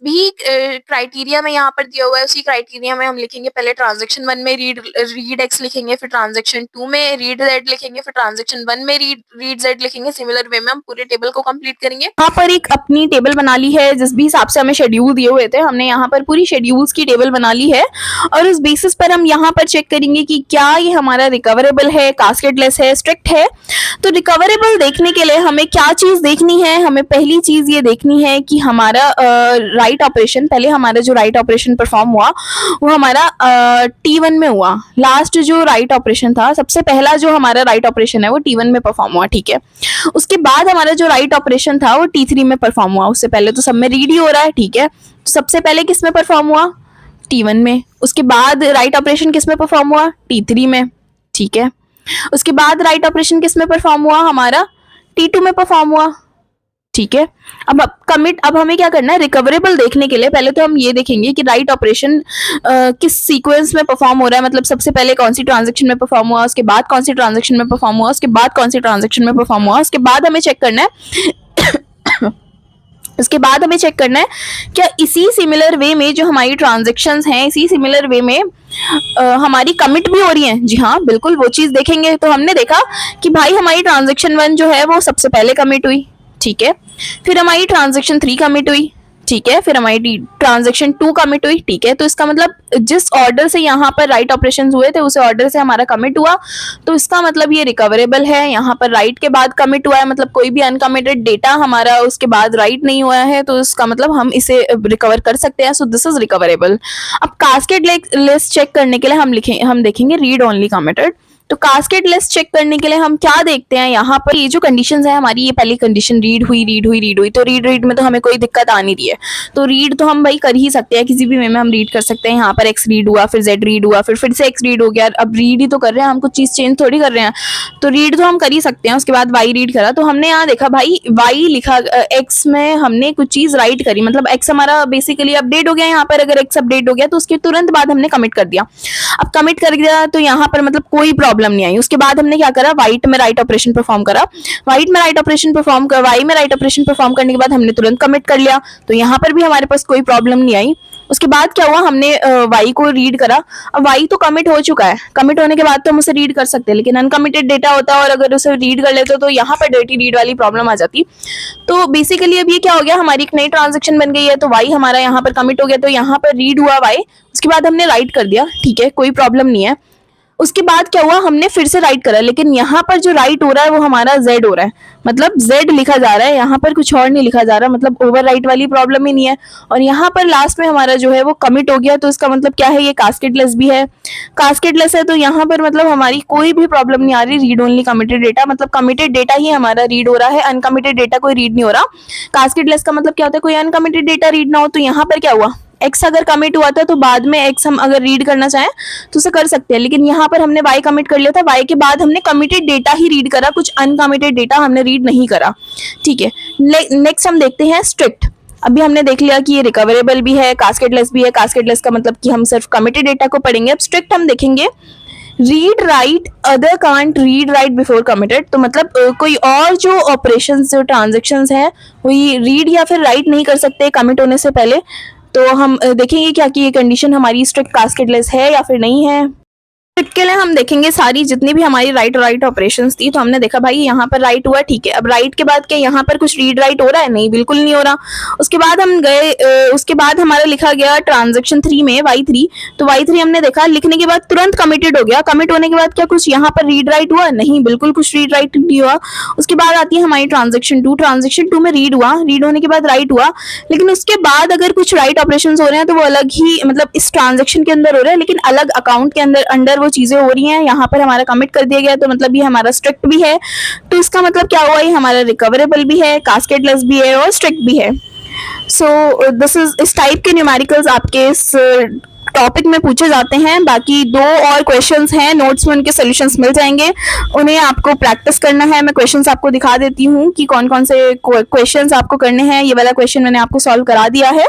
भी क्राइटेरिया में यहाँ पर दिया हुआ है उसी क्राइटेरिया में हम लिखेंगे. पहले ट्रांजैक्शन 1 में रीड एक्स लिखेंगे, फिर ट्रांजैक्शन 2 में रीड जेड लिखेंगे, फिर ट्रांजैक्शन 1 में रीड जेड लिखेंगे. सिमिलर वे में हम पूरे टेबल को कंप्लीट करेंगे. यहाँ पर एक अपनी टेबल बना ली है जिस भी हिसाब से हमें शेड्यूल दिए हुए थे. हमने यहाँ पर पूरी शेड्यूल्स की टेबल बना ली है और उस बेसिस पर हम यहाँ पर चेक करेंगे कि क्या ये हमारा रिकवरेबल है, कास्केडलेस है, स्ट्रिक्ट है. तो रिकवरेबल देखने के लिए हमें क्या चीज देखनी है? हमें पहली चीज ये देखनी है कि हमारा राइट ऑपरेशन, पहले हमारा जो राइट ऑपरेशन परफॉर्म हुआ वो हमारा T1 में हुआ. लास्ट जो राइट ऑपरेशन था, सबसे पहला जो हमारा राइट ऑपरेशन है वो T1 में परफॉर्म हुआ, ठीक है. उसके बाद हमारा जो राइट ऑपरेशन था वो T3 में परफॉर्म हुआ. उससे पहले तो सब में रीड ही हो रहा है, ठीक है. तो सबसे पहले किस में परफॉर्म हुआ? T1 में. उसके बाद राइट ऑपरेशन किस में परफॉर्म हुआ? T3 में, ठीक है. उसके बाद राइट ऑपरेशन किस में परफॉर्म हुआ? हमारा T2 में परफॉर्म हुआ, ठीक है. अब हमें क्या करना है? रिकवरेबल देखने के लिए पहले तो हम ये देखेंगे कि राइट ऑपरेशन किस सीक्वेंस में परफॉर्म हो रहा है. मतलब सबसे पहले कौन सी ट्रांजेक्शन में परफॉर्म हुआ, उसके बाद कौन सी ट्रांजेक्शन में परफॉर्म हुआ, उसके बाद कौन सी ट्रांजेक्शन में परफॉर्म हुआ. उसके बाद हमें चेक करना है उसके बाद हमें चेक करना है क्या इसी सिमिलर वे में जो हमारी ट्रांजेक्शन्स हैं, इसी सिमिलर वे में हमारी कमिट भी हो रही हैं. जी हाँ, बिल्कुल वो चीज देखेंगे. तो हमने देखा कि भाई हमारी ट्रांजेक्शन 1 जो है वो सबसे पहले कमिट हुई, ठीक है. फिर हमारी ट्रांजेक्शन 3 कमिट हुई, ठीक है. फिर हमारी ट्रांजेक्शन 2 कमिट हुई, ठीक है. तो इसका मतलब जिस ऑर्डर से यहाँ पर राइट ऑपरेशन हुए थे उस ऑर्डर से हमारा कमिट हुआ, तो इसका मतलब ये रिकवरेबल है. यहाँ पर राइट के बाद कमिट हुआ है, मतलब कोई भी अनकमिटेड डेटा हमारा उसके बाद राइट नहीं हुआ है, तो इसका मतलब हम इसे रिकवर कर सकते हैं. सो दिस इज रिकवरेबल. अब कास्केड लिस्ट चेक करने के लिए हम देखेंगे रीड ओनली कमिटेड. तो कास्केड लिस्ट चेक करने के लिए हम क्या देखते हैं? यहाँ पर ये जो कंडीशंस है हमारी, ये पहली कंडीशन रीड हुई, तो रीड में तो हमें कोई दिक्कत आ नहीं रही है. तो रीड तो हम भाई कर ही सकते हैं, किसी भी वे में हम रीड कर सकते हैं. यहाँ पर एक्स रीड हुआ, फिर जेड रीड हुआ, फिर से एक्स रीड हो गया. अब रीड ही तो कर रहे हैं हम, कुछ चीज चेंज थोड़ी कर रहे हैं. तो रीड तो हम कर ही सकते हैं. उसके बाद वाई रीड करा, तो हमने यहाँ देखा भाई वाई लिखा, एक्स में हमने कुछ चीज राइट करी, मतलब एक्स हमारा बेसिकली अपडेट हो गया. यहाँ पर अगर एक्स अपडेट हो गया तो उसके तुरंत बाद हमने कमिट कर दिया. अब कमिट कर दिया तो यहाँ पर मतलब कोई प्रॉब्लम नहीं आई. उसके बाद हमने क्या करा? वाइट में राइट ऑपरेशन परफॉर्म करा. वाई में राइट ऑपरेशन परफॉर्म करने के बाद हमने तुरंत कमिट कर लिया, तो यहाँ पर भी हमारे पास कोई प्रॉब्लम नहीं आई. उसके बाद क्या हुआ? हमने वाई को रीड करा. अब वाई तो कमिट हो चुका है, कमिट होने के बाद तो हम उसे रीड कर सकते हैं, लेकिन अनकमिटेड डेटा होता है और अगर उसे रीड कर लेते तो यहाँ पर डर्टी रीड वाली प्रॉब्लम आ जाती. तो बेसिकली अब ये क्या हो गया? हमारी एक नई ट्रांजेक्शन बन गई है. तो वाई हमारा यहाँ पर कमिट हो गया, तो यहाँ पर रीड हुआ वाई, उसके बाद हमने राइट कर दिया, ठीक है, कोई प्रॉब्लम नहीं है. उसके बाद क्या हुआ? हमने फिर से राइट करा, लेकिन यहाँ पर जो राइट हो रहा है वो हमारा जेड हो रहा है, मतलब जेड लिखा जा रहा है, यहाँ पर कुछ और नहीं लिखा जा रहा, मतलब ओवर राइट वाली प्रॉब्लम ही नहीं है. और यहाँ पर लास्ट में हमारा जो है वो कमिट हो गया, तो इसका मतलब क्या है? ये कास्केडलेस भी है. कास्केडलेस है तो यहाँ पर मतलब हमारी कोई भी प्रॉब्लम नहीं आ रही. रीड ओनली कमिटेड डेटा, मतलब कमिटेड डेटा ही हमारा रीड हो रहा है, अनकमिटेड डेटा कोई रीड नहीं हो रहा. कास्केडलेस का मतलब क्या होता है? कोई अनकमिटेड डेटा रीड ना हो. तो यहाँ पर क्या हुआ? एक्स अगर कमिट हुआ था तो बाद में एक्स हम अगर रीड करना चाहें तो उसे कर सकते हैं, लेकिन यहाँ पर हमने वाई कमिट कर लिया था. वाई के बाद हमने कमिटेड डेटा ही रीड करा, कुछ अनकमिटेड डेटा हमने रीड नहीं करा, ठीक है. नेक्स्ट हम देखते हैं स्ट्रिक्ट. अभी हमने देख लिया कि ये रिकवरेबल भी है, कास्केडलेस भी है. कास्केडलेस का मतलब कि हम सिर्फ कमिटेड डेटा को पढ़ेंगे. अब स्ट्रिक्ट हम देखेंगे read write other can't read write before committed. तो मतलब कोई और जो ऑपरेशंस, जो ट्रांजेक्शंस हैं वो रीड या फिर राइट नहीं कर सकते कमिट होने से पहले. तो हम देखेंगे क्या कि ये कंडीशन हमारी स्ट्रिक्ट कास्केडलेस है या फिर नहीं है. के लिए हम देखेंगे सारी जितनी भी हमारी राइट ऑपरेशंस थी, तो हमने देखा भाई यहाँ पर राइट हुआ, ठीक है। अब राइट के बाद क्या यहाँ पर कुछ रीड राइट हो रहा है? नहीं, बिल्कुल नहीं हो रहा। उसके बाद हम गए, उसके बाद हमारा लिखा गया ट्रांजेक्शन 3 में Y3। तो Y3 हमने देखा, लिखने के बाद तुरंत कमिटेड हो गया। कमिट होने के बाद क्या कुछ यहाँ पर रीड राइट हुआ? नहीं, बिल्कुल कुछ रीड राइट नहीं हुआ। उसके बाद आती है हमारी ट्रांजेक्शन 2। ट्रांजेक्शन 2 में रीड हुआ, रीड होने के बाद राइट हुआ, लेकिन उसके बाद अगर कुछ राइट ऑपरेशन हो रहे हैं तो वो अलग ही, मतलब इस ट्रांजेक्शन के अंदर हो रहे हैं, लेकिन अलग अकाउंट के अंदर अंडर वो चीजें हो रही हैं। यहाँ पर हमारा कमिट कर दिया गया, तो मतलब ये हमारा स्ट्रिक्ट भी है। तो इसका मतलब क्या हुआ, ये हमारा रिकवरेबल भी है, कास्केडलेस भी है और स्ट्रिक्ट भी है। सो दिस इज, इस टाइप के न्यूमेरिकल्स आपके इस टॉपिक में पूछे जाते हैं। बाकी 2 और क्वेश्चंस हैं, नोट्स में उनके सॉल्यूशंस मिल जाएंगे, उन्हें आपको प्रैक्टिस करना है। मैं क्वेश्चंस आपको दिखा देती हूँ कि कौन कौन से क्वेश्चंस आपको करने हैं। ये वाला क्वेश्चन मैंने आपको सॉल्व करा दिया है।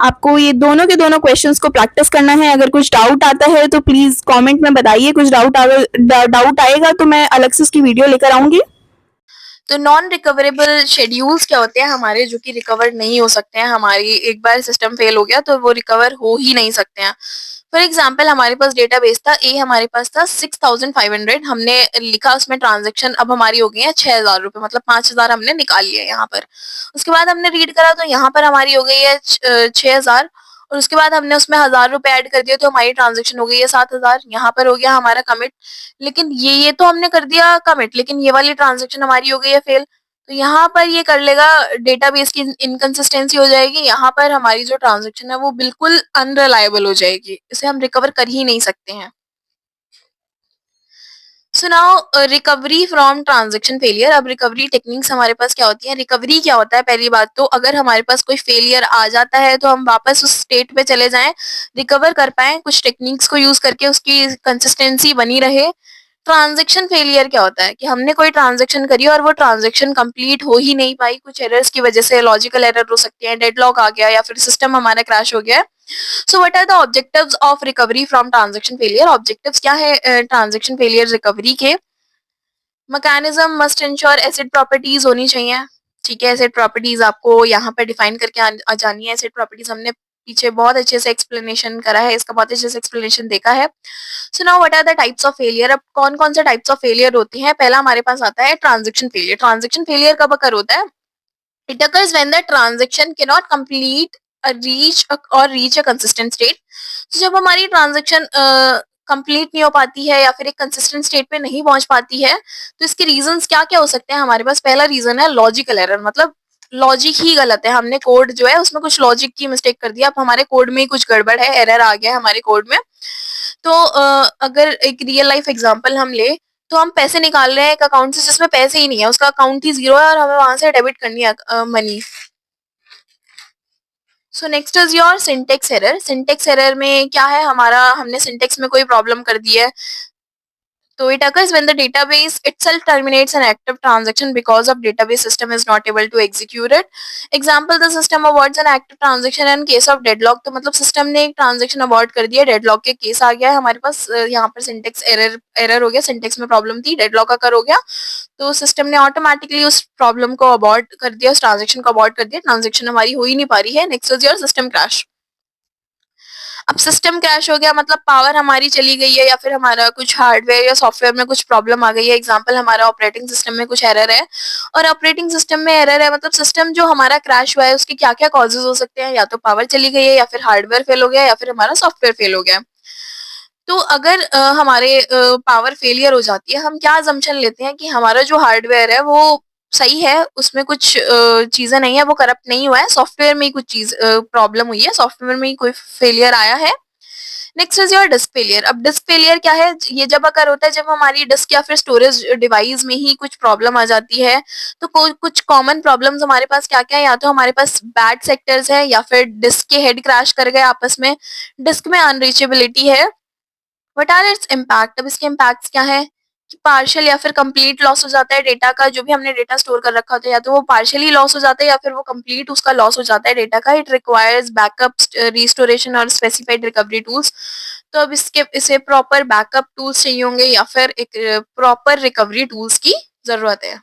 आपको ये दोनों के दोनों क्वेश्चंस को प्रैक्टिस करना है। अगर कुछ डाउट आता है तो प्लीज कमेंट में बताइए। कुछ डाउट आएगा तो मैं अलग से उसकी वीडियो लेकर आऊंगी। तो नॉन रिकवरेबल शेड्यूल्स क्या होते हैं हमारे, जो कि रिकवर नहीं हो सकते हैं। हमारी एक बार सिस्टम फेल हो गया तो वो रिकवर हो ही नहीं सकते हैं। फॉर एग्जाम्पल हमारे पास डेटाबेस था ए, हमारे पास था 6500, हमने लिखा उसमें ट्रांजेक्शन अब हमारी हो गई है 6000 रुपए, मतलब 5000 हमने निकाल लिया यहाँ पर। उसके बाद हमने रीड करा तो यहाँ पर हमारी हो गई है 6000, और उसके बाद हमने उसमें 1000 रुपए ऐड कर दिए तो हमारी ट्रांजेक्शन हो गई है 7000। यहाँ पर हो गया हमारा कमिट, लेकिन ये तो हमने कर दिया कमिट, लेकिन ये वाली ट्रांजेक्शन हमारी हो गई है फेल। तो यहाँ पर ये कर लेगा, डेटाबेस की इनकंसिस्टेंसी हो जाएगी। यहाँ पर हमारी जो ट्रांजेक्शन है वो बिल्कुल अनरिलायबल हो जाएगी, इसे हम रिकवर कर ही नहीं सकते हैं। So now recovery from transaction failure. अब रिकवरी टेक्निक्स हमारे पास क्या होती है। रिकवरी क्या होता है, पहली बात तो अगर हमारे पास कोई फेलियर आ जाता है तो हम वापस उस स्टेट पे चले जाएं, रिकवर कर पाए कुछ टेक्निक्स को यूज करके, उसकी कंसिस्टेंसी बनी रहे। ट्रांजेक्शन फेलियर क्या होता है कि हमने कोई ट्रांजेक्शन करी और वो ट्रांजेक्शन कंप्लीट हो ही नहीं पाई, कुछ एरर्स की वजह से, लॉजिकल एरर हो सकती है, डेडलॉक आ गया, या फिर सिस्टम हमारा क्रैश हो गया। So what are the objectives of recovery from transaction failure. Objectives क्या है ट्रांजेक्शन फेलियर रिकवरी के। Mechanism must ensure ACID properties होनी चाहिए। ठीक है, एसिड प्रॉपर्टीज आपको यहाँ पर डिफाइन करके आ जानी है। एसिड प्रॉपर्टीज हमने पीछे बहुत अच्छे से एक्सप्लेनेशन करा है, इसका बहुत अच्छे से एक्सप्लेनेशन देखा है। So now what are the types of failure. अब कौन कौन से टाइप्स ऑफ फेलियर होते हैं। पहला हमारे पास आता है ट्रांजेक्शन फेलियर। ट्रांजेक्शन फेलियर कब अकर होता है, it occurs when the transaction can not complete reach a consistent state. तो जब हमारी ट्रांजेक्शन कंप्लीट नहीं हो पाती है या फिर एक कंसिस्टेंट स्टेट पे नहीं पहुंच पाती है, तो इसके रीजंस क्या क्या हो सकते हैं हमारे पास। पहला रीजन है लॉजिकल एरर, मतलब लॉजिक ही गलत है। हमने कोड जो है उसमें कुछ लॉजिक की मिस्टेक कर दिया, अब हमारे कोड में ही कुछ गड़बड़ है, एरर आ गया है हमारे कोड में। तो अगर एक रियल लाइफ एग्जांपल हम ले, तो हम पैसे निकाल रहे हैं एक अकाउंट से जिसमें पैसे ही नहीं है, उसका अकाउंट ही जीरो है और हमें वहां से डेबिट करनी है money. So next is your syntax error. Syntax error में क्या है हमारा, हमने सिंटेक्स में कोई प्रॉब्लम कर दी है। So it occurs when the database itself terminates an active transaction because of database system is not able to execute it. Example, the system aborts an active transaction in case of deadlock. तो मतलब system ने एक transaction abort कर दिया, deadlock के case आ गया है हमारे पास। यहाँ पर सिंटेक्स एरर हो गया, सिंटेक्स में प्रॉब्लम थी, डेडलॉक अकर हो गया, तो सिस्टम ने ऑटोमेटिकली उस प्रॉब्लम को अबॉर्ट कर दिया, उस ट्रांजेक्शन को अबॉर्ट कर दिया, ट्रांजेक्शन हमारी हो ही नहीं पा रही है। Next is your system crash. अब सिस्टम क्रैश हो गया मतलब पावर हमारी चली गई है या फिर हमारा कुछ हार्डवेयर या सॉफ्टवेयर में कुछ प्रॉब्लम आ गई है। एग्जांपल, हमारा ऑपरेटिंग सिस्टम में कुछ एरर है, और ऑपरेटिंग सिस्टम में एरर है मतलब सिस्टम जो हमारा क्रैश हुआ है उसके क्या क्या कॉजेज हो सकते हैं, या तो पावर चली गई है, या फिर हार्डवेयर फेल हो गया, या फिर हमारा सॉफ्टवेयर फेल हो गया। तो अगर हमारे पावर फेलियर हो जाती है, हम क्या अजम्पशन लेते हैं कि हमारा जो हार्डवेयर है वो सही है, उसमें कुछ चीजें नहीं है, वो करप्ट नहीं हुआ है, सॉफ्टवेयर में ही कुछ चीज प्रॉब्लम हुई है, सॉफ्टवेयर में ही कोई फेलियर आया है। Next is your disc failure. अब डिस्क फेलियर क्या है, ये जब अगर होता है जब हमारी डिस्क या फिर स्टोरेज डिवाइस में ही कुछ प्रॉब्लम आ जाती है। तो कुछ कॉमन प्रॉब्लम्स हमारे पास क्या क्या है, या तो हमारे पास बैड सेक्टर्स है, या फिर डिस्क के हेड क्रैश कर गए आपस में, डिस्क में अनरीचेबिलिटी है। What are its impact. अब इसके इम्पैक्ट्स क्या है कि पार्शियल या फिर कंप्लीट लॉस हो जाता है डेटा का, जो भी हमने डेटा स्टोर कर रखा होता है, या तो वो पार्शियली लॉस हो जाता है या फिर वो कंप्लीट उसका लॉस हो जाता है डेटा का। इट रिक्वायर्स बैकअप, रिस्टोरेशन और स्पेसिफाइड रिकवरी टूल्स। तो अब इसे प्रॉपर बैकअप टूल्स चाहिए होंगे या फिर एक प्रॉपर रिकवरी टूल्स की जरूरत है।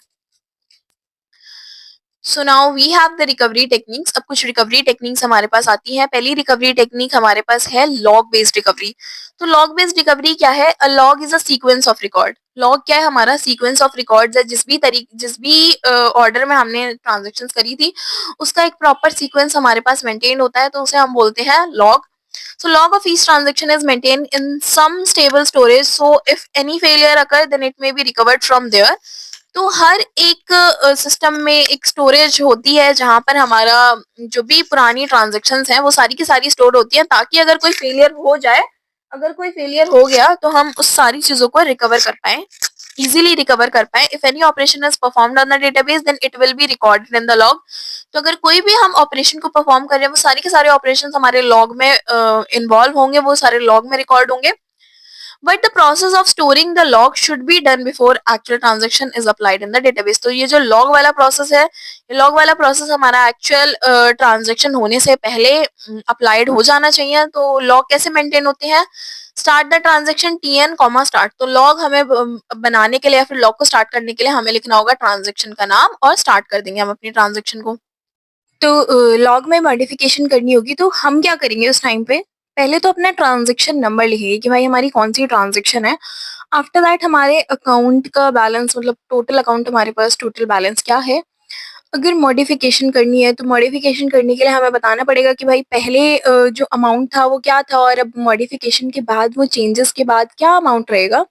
So now we have the recovery techniques. अब कुछ रिकवरी टेक्निक्स हमारे पास आती हैं। पहली रिकवरी टेक्निक हमारे पास है लॉग बेस्ड रिकवरी। तो लॉग बेस्ड रिकवरी क्या है? A log is a sequence of record. Log क्या है? हमारा सीक्वेंस ऑफ रिकॉर्ड्स है। जिस भी ऑर्डर में हमने ट्रांजेक्शन्स करी थी उसका एक प्रॉपर सीक्वेंस हमारे पास मेंटेन होता है, तो उसे हम बोलते हैं log. So log of each transaction is maintained in some stable storage. So if any failure occur, then it may be recovered from there. तो हर एक सिस्टम में एक स्टोरेज होती है जहां पर हमारा जो भी पुरानी ट्रांजेक्शन्स हैं वो सारी की सारी स्टोर होती हैं, ताकि अगर कोई फेलियर हो जाए, अगर कोई फेलियर हो गया तो हम उस सारी चीजों को रिकवर कर पाए, इजीली रिकवर कर पाए। If any operation is performed on the database then it will be recorded in the log. तो अगर कोई भी हम ऑपरेशन को परफॉर्म कर रहे हैं वो सारे के सारे ऑपरेशन हमारे लॉग में इन्वॉल्व होंगे, वो सारे लॉग में रिकॉर्ड होंगे। But the process of storing the log should be done before actual transaction is applied in the database. तो ये जो लॉग वाला प्रोसेस है, ये लॉग वाला प्रोसेस हमारा एक्चुअल ट्रांजेक्शन होने से पहले अप्लाइड हो जाना चाहिए। तो लॉग कैसे मेंटेन होते हैं? Start the transaction TN comma start. तो लॉग हमें बनाने के लिए या फिर लॉग को स्टार्ट करने के लिए हमें लिखना होगा ट्रांजेक्शन का नाम और स्टार्ट कर देंगे हम अपनी ट्रांजेक्शन को। तो लॉग में मॉडिफिकेशन करनी होगी तो हम क्या करेंगे उस टाइम पे? पहले तो अपना ट्रांजेक्शन नंबर लिखेंगे कि भाई हमारी कौन सी ट्रांजेक्शन है। आफ्टर दैट हमारे अकाउंट का बैलेंस, मतलब टोटल अकाउंट हमारे पास टोटल बैलेंस क्या है। अगर मॉडिफिकेशन करनी है तो मॉडिफिकेशन करने के लिए हमें बताना पड़ेगा कि भाई पहले जो अमाउंट था वो क्या था और अब मॉडिफिकेशन के बाद वो चेंजेस के बाद क्या अमाउंट रहेगा।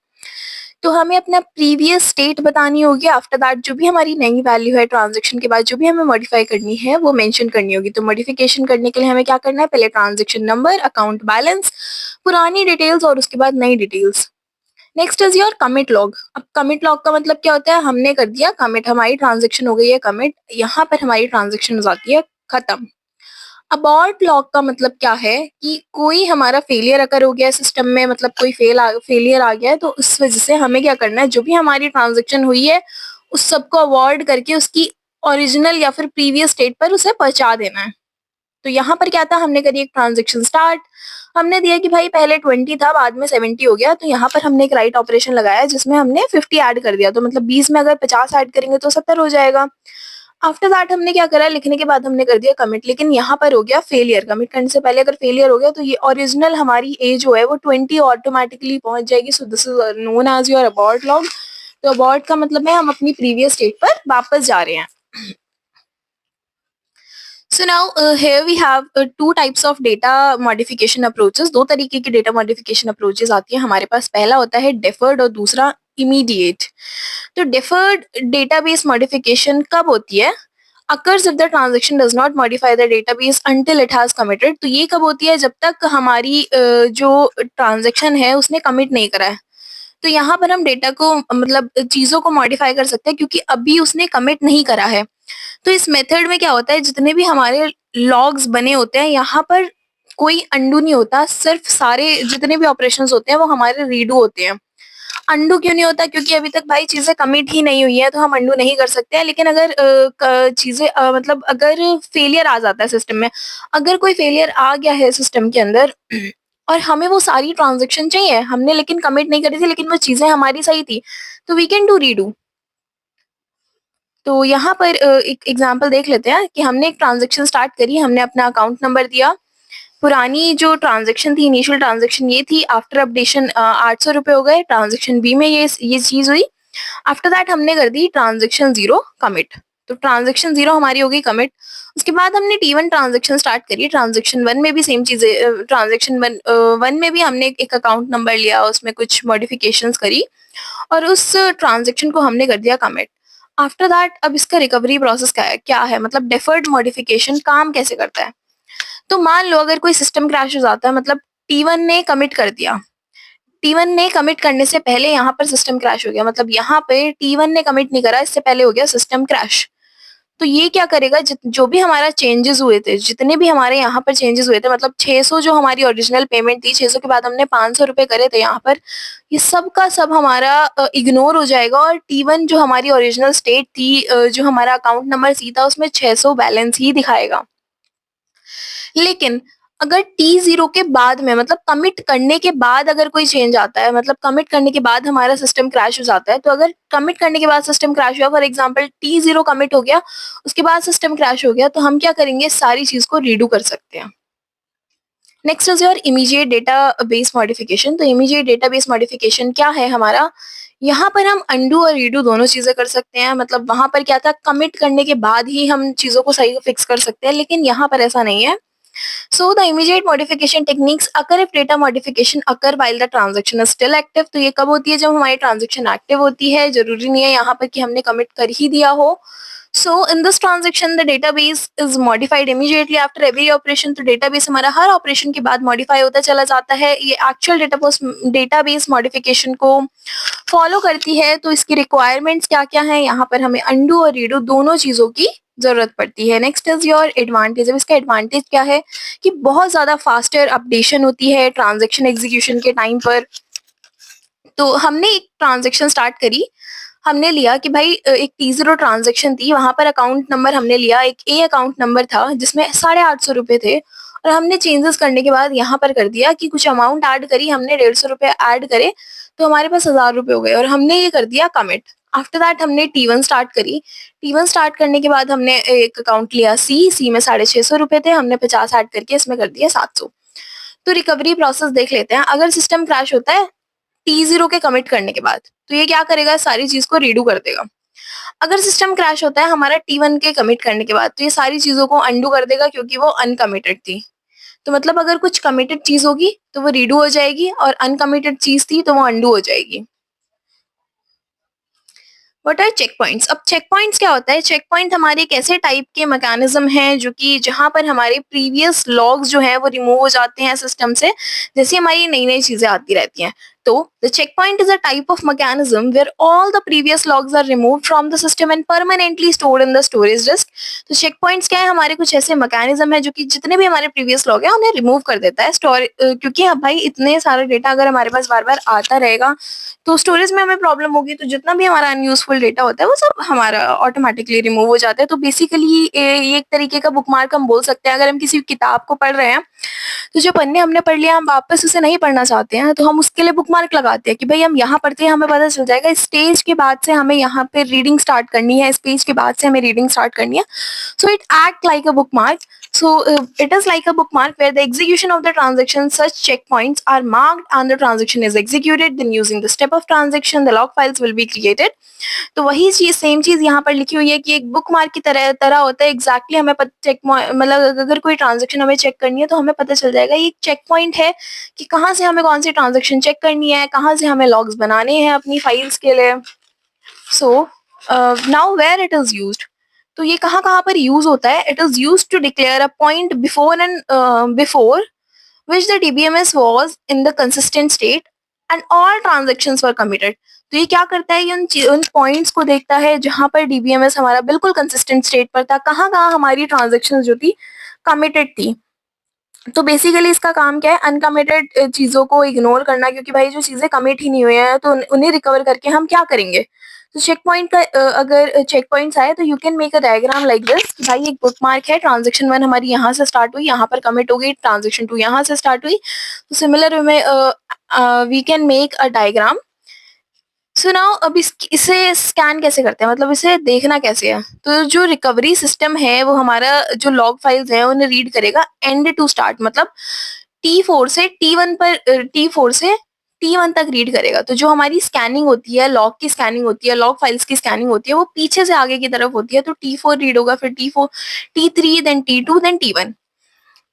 तो हमें अपना प्रीवियस स्टेट बतानी होगी। आफ्टर दैट जो भी हमारी नई वैल्यू है ट्रांजेक्शन के बाद जो भी हमें मॉडिफाई करनी है वो मेंशन करनी होगी। तो मॉडिफिकेशन करने के लिए हमें क्या करना है? पहले ट्रांजेक्शन नंबर, अकाउंट बैलेंस, पुरानी डिटेल्स और उसके बाद नई details. Next is your commit log. अब कमिट लॉग का मतलब क्या होता है? हमने कर दिया कमिट, हमारी ट्रांजेक्शन हो गई है कमिट, यहाँ पर हमारी ट्रांजेक्शन हो जाती है खत्म। अबॉर्ट लॉग का मतलब क्या है कि कोई हमारा फेलियर अगर हो गया सिस्टम में, मतलब कोई फेलियर आ गया है, तो उस वजह से हमें क्या करना है? जो भी हमारी ट्रांजेक्शन हुई है उस सबको अवॉइड करके उसकी ओरिजिनल या फिर प्रीवियस स्टेट पर उसे पहुंचा देना है। तो यहाँ पर क्या था? हमने करी एक ट्रांजेक्शन स्टार्ट, हमने दिया कि भाई पहले 20 था बाद में 70 हो गया, तो यहाँ पर हमने एक राइट ऑपरेशन लगाया जिसमें हमने 50 ऐड कर दिया। तो मतलब 20 में अगर 50 ऐड करेंगे तो 70 हो जाएगा। आफ्टर दैट हमने क्या करा? लिखने के बाद हमने कर दिया कमिट, लेकिन यहाँ पर हो गया फेलियर। कमिट करने से पहले अगर फेलियर हो गया तो ये ओरिजिनल हमारी एज जो है वो 20 ऑटोमेटिकली पहुंच जाएगी। So this is known as your abort log. तो अबॉर्ट का मतलब है हम अपनी प्रीवियस स्टेट पर वापस जा रहे हैं। So now here we have two types of data modification approaches. दो तरीके की data modification approaches आती है हमारे पास। पहला होता है deferred और दूसरा immediate। तो deferred database modification कब होती है? Occurs if the transaction does not modify the database until it has committed। तो ये कब होती है? जब तक हमारी जो ट्रांजेक्शन है उसने कमिट नहीं करा है। तो यहाँ पर हम डेटा को, मतलब चीजों को मॉडिफाई कर सकते हैं क्योंकि अभी उसने कमिट नहीं करा है। तो इस मेथड में क्या होता है? जितने भी हमारे लॉग्स बने होते हैं यहाँ पर कोई अंडू नहीं होता, सिर्फ सारे जितने भी ऑपरेशंस होते हैं वो हमारे रीडू होते हैं। अंडू क्यों नहीं होता? क्योंकि अभी तक भाई चीजें कमिट ही नहीं हुई है तो हम अंडू नहीं कर सकते हैं। लेकिन अगर चीजें मतलब अगर फेलियर आ जाता है सिस्टम में, अगर कोई फेलियर आ गया है सिस्टम के अंदर और हमें वो सारी ट्रांजेक्शन चाहिए, हमने लेकिन कमिट नहीं करी थी लेकिन वो चीजें हमारी सही थी, तो वी कैन डू रीडू। तो यहाँ पर एक एग्जांपल देख लेते हैं कि हमने एक ट्रांजेक्शन स्टार्ट करी, हमने अपना अकाउंट नंबर दिया, पुरानी जो ट्रांजेक्शन थी, इनिशियल ट्रांजेक्शन ये थी, आफ्टर अपडेशन 800 रुपए हो गए, ट्रांजेक्शन बी में ये चीज हुई। आफ्टर दैट हमने कर दी ट्रांजेक्शन 0 कमिट। तो ट्रांजेक्शन 0 हमारी हो गई कमिट। उसके बाद हमने T1 ट्रांजेक्शन स्टार्ट करी। ट्रांजेक्शन 1 में भी सेम चीजें, ट्रांजेक्शन 1 में भी हमने एक अकाउंट नंबर लिया, उसमें कुछ मॉडिफिकेशंस करी और उस ट्रांजेक्शन को हमने कर दिया कमिट। आफ्टर दैट अब इसका रिकवरी प्रोसेस क्या है, मतलब डेफर्ड मॉडिफिकेशन काम कैसे करता है। तो मान लो अगर कोई सिस्टम क्रैश हो जाता है, मतलब T1 ने कमिट कर दिया, T1 ने कमिट करने से पहले यहाँ पर सिस्टम क्रैश हो गया, मतलब यहाँ पे T1 ने कमिट नहीं करा, इससे पहले हो गया सिस्टम क्रैश। तो ये क्या करेगा? जो भी हमारा चेंजेस हुए थे, जितने भी हमारे यहाँ पर चेंजेस हुए थे, मतलब 600 जो हमारी ओरिजिनल पेमेंट थी, 600 के बाद हमने 500 रुपए करे थे यहाँ पर, ये सब का सब हमारा इग्नोर हो जाएगा और T1 जो हमारी ओरिजिनल स्टेट थी, जो हमारा अकाउंट नंबर सी था, उसमें 600 बैलेंस ही दिखाएगा। लेकिन अगर T0 के बाद में मतलब कमिट करने के बाद अगर कोई चेंज आता है, मतलब कमिट करने के बाद हमारा सिस्टम क्रैश हो जाता है, तो अगर कमिट करने के बाद सिस्टम क्रैश हुआ, फॉर एग्जांपल T0 कमिट हो गया, उसके बाद सिस्टम क्रैश हो गया, तो हम क्या करेंगे, सारी चीज को रीडू कर सकते हैं। Next is your immediate database modification. तो इमीडिएट डेटाबेस मॉडिफिकेशन क्या है हमारा, यहाँ पर हम अंडू और रीडू दोनों चीजें कर सकते हैं। मतलब वहां पर क्या था, कमिट करने के बाद ही हम चीजों को सही फिक्स कर सकते हैं, लेकिन यहाँ पर ऐसा नहीं है। So the immediate modification techniques occur if data modification occur while the transaction is still active। तो ये कब होती है, जब हमारी ट्रांजेक्शन एक्टिव होती है, जरूरी नहीं है यहाँ पर कि हमने कमिट कर ही दिया हो। So in this transaction the database is modified immediately after every operation। तो database हमारा हर ऑपरेशन के बाद मॉडिफाई होता चला जाता है। ये एक्चुअल डेटाबेस मॉडिफिकेशन को फॉलो करती है। तो इसकी रिक्वायरमेंट्स क्या क्या है, यहाँ पर हमें अंडू और रीडू दोनों चीजों की जरूरत पड़ती है। Next is your advantage. अब इसका एडवांटेज क्या है कि बहुत ज्यादा फास्टर अपडेशन होती है ट्रांजैक्शन एग्जीक्यूशन के टाइम पर। तो हमने एक ट्रांजैक्शन स्टार्ट करी, हमने लिया कि भाई एक T0 ट्रांजैक्शन थी, वहां पर अकाउंट नंबर हमने लिया, एक ए अकाउंट नंबर था जिसमें 850 रुपए थे, और हमने चेंजेस करने के बाद यहाँ पर कर दिया कि कुछ अमाउंट ऐड करी, हमने 150 रुपए ऐड करे, तो हमारे पास 1000 रुपए हो गए, और हमने ये कर दिया कमिट। आफ्टर दैट हमने T1 स्टार्ट करी। T1 स्टार्ट करने के बाद हमने एक अकाउंट लिया सी में 650 रुपए थे, हमने 50 ऐड करके इसमें कर दिया 700। तो रिकवरी प्रोसेस देख लेते हैं। अगर सिस्टम क्रैश होता है T0 के कमिट करने के बाद, तो ये क्या करेगा, सारी चीज को रीडू कर देगा। अगर सिस्टम क्रैश होता है हमारा T1 के कमिट करने के बाद, तो ये सारी चीजों को अंडू कर देगा, क्योंकि वो अनकमिटेड थी। तो मतलब अगर कुछ कमिटेड चीज होगी तो वो रीडू हो जाएगी, और अनकमिटेड चीज थी तो वो अंडू हो जाएगी। What are check points. अब चेक पॉइंट्स क्या होता है, चेक पॉइंट हमारे एक ऐसे टाइप के मैकेनिज्म हैं जो कि जहां पर हमारे प्रीवियस लॉग्स जो है वो रिमूव हो जाते हैं सिस्टम से, जैसे हमारी नई नई चीजें आती रहती हैं। तो the check point is a type of mechanism where all the previous logs are removed from the system and permanently stored in the storage disk. तो चेक पॉइंट्स क्या है, हमारे कुछ ऐसे मैकेनिज्म है जो कि जितने भी हमारे प्रीवियस लॉग है उन्हें रिमूव कर देता है स्टोर, क्योंकि अब भाई इतने सारे डेटा अगर हमारे पास बार बार आता रहेगा तो स्टोरेज में हमें प्रॉब्लम होगी, तो जितना भी हमारा अनयूजफुल डेटा होता है वो सब हमारा ऑटोमेटिकली रिमूव हो जाता है। तो बेसिकली ये एक तरीके का बुकमार्क हम बोल सकते हैं। अगर हम किसी किताब को पढ़ रहे हैं, तो जो पन्ने हमने पढ़ लिया हम वापस उसे नहीं पढ़ना चाहते हैं, तो हम उसके लिए बुकमार्क लगाते हैं कि भाई हम यहाँ पढ़ते हैं, हमें पता चल जाएगा इस स्टेज के बाद से हमें यहाँ पे रीडिंग स्टार्ट करनी है, इस पेज के बाद से हमें रीडिंग स्टार्ट करनी है। So it act like a bookmark. So it is like a bookmark where the execution of the transaction, such checkpoints are marked and the transaction is executed. Then using the step of transaction, the log files will be created. तो वही चीज same चीज यहाँ पर लिखी हुई है कि एक बुक मार्क की तरह होता है। एग्जैक्टली हमें चेक, मतलब अगर कोई ट्रांजेक्शन हमें चेक करनी है तो हमें पता चल जाएगा ये चेक पॉइंट है कि कहाँ से हमें कौन सी ट्रांजेक्शन चेक करनी है, कहाँ से हमें लॉग्स बनाने हैं अपनी फाइल्स के लिए। So now where it is used. तो ये कहाँ कहाँ पर यूज होता है, it is use to declare a point before which the DBMS was in the consistent state and all transactions were committed। तो ये क्या करता है, ये उन पॉइंट्स को देखता है जहां पर DBMS हमारा बिल्कुल कंसिस्टेंट स्टेट पर था, कहाँ कहाँ हमारी ट्रांजेक्शंस जो थी कमिटेड थी। तो बेसिकली इसका काम क्या है, अनकमिटेड चीजों को इग्नोर करना, क्योंकि भाई जो चीजें कमिट ही नहीं हुई हैं तो उन्हें रिकवर करके हम क्या करेंगे। तो चेक पॉइंट का अगर चेक पॉइंट्स आए तो you can make a diagram like this. भाई एक बुक मार्क है, ट्रांजेक्शन 1 हमारी यहाँ से स्टार्ट हुई, यहाँ पर कमिट हो गई, ट्रांजेक्शन 2 यहाँ से स्टार्ट हुई। तो सिमिलर में we can make a diagram. So now अब इसे स्कैन कैसे करते हैं, मतलब इसे देखना कैसे है। तो जो रिकवरी सिस्टम है वो हमारा जो लॉग फाइल्स है उन्हें रीड करेगा एंड टू स्टार्ट, मतलब T4 से T1 पर T4 से T1 तक रीड करेगा। तो जो हमारी स्कैनिंग होती है, लॉग की स्कैनिंग होती है, लॉग फाइल्स की स्कैनिंग होती है, वो पीछे से आगे की तरफ होती है। तो T4 रीड होगा, फिर T4, T3, then T2, then T1।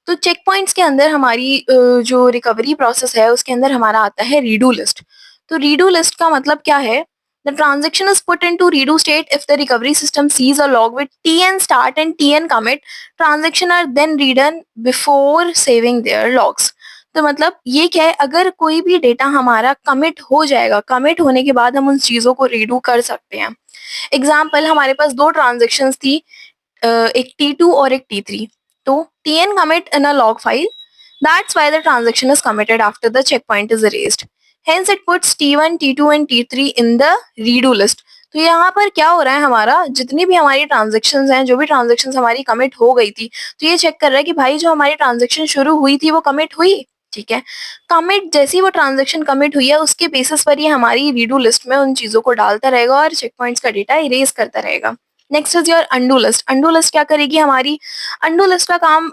तो चेक पॉइंट्स के अंदर हमारी जो रिकवरी प्रोसेस है उसके अंदर हमारा आता है रीडू लिस्ट। तो रीडू लिस्ट का मतलब क्या है, the transaction is put into redo state if the recovery system sees a log with TN start and TN commit, transaction are then redone before saving their logs. तो मतलब ये क्या है, अगर कोई भी डेटा हमारा कमिट हो जाएगा, कमिट होने के बाद हम उन चीजों को रीडू कर सकते हैं। एग्जाम्पल, हमारे पास दो ट्रांजेक्शन्स थी, एक T2 और एक T3। तो TN commit in a log file. That's why the transaction is committed after the checkpoint is erased. Hence, it puts T1, T2 and T3 in the redo list. तो यहाँ पर क्या हो रहा है, हमारा जितनी भी हमारी ट्रांज़ैक्शंस हैं, जो भी ट्रांज़ैक्शंस हमारी कमिट हो गई थी, तो ये चेक कर रहा है कि भाई जो हमारी ट्रांज़ैक्शन शुरू हुई थी वो कमिट हुई, ठीक है। कमिट जैसे ही वो ट्रांज़ैक्शन कमिट हुई है उसके बेसिस पर ये हमारी रीडू लिस्ट में उन चीज़ों को डालता रहेगा और चेक पॉइंट्स का डेटा इरेज़ करता रहेगा। Next is your undo list. Undo list क्या करेगी हमारी, अनडू लिस्ट का काम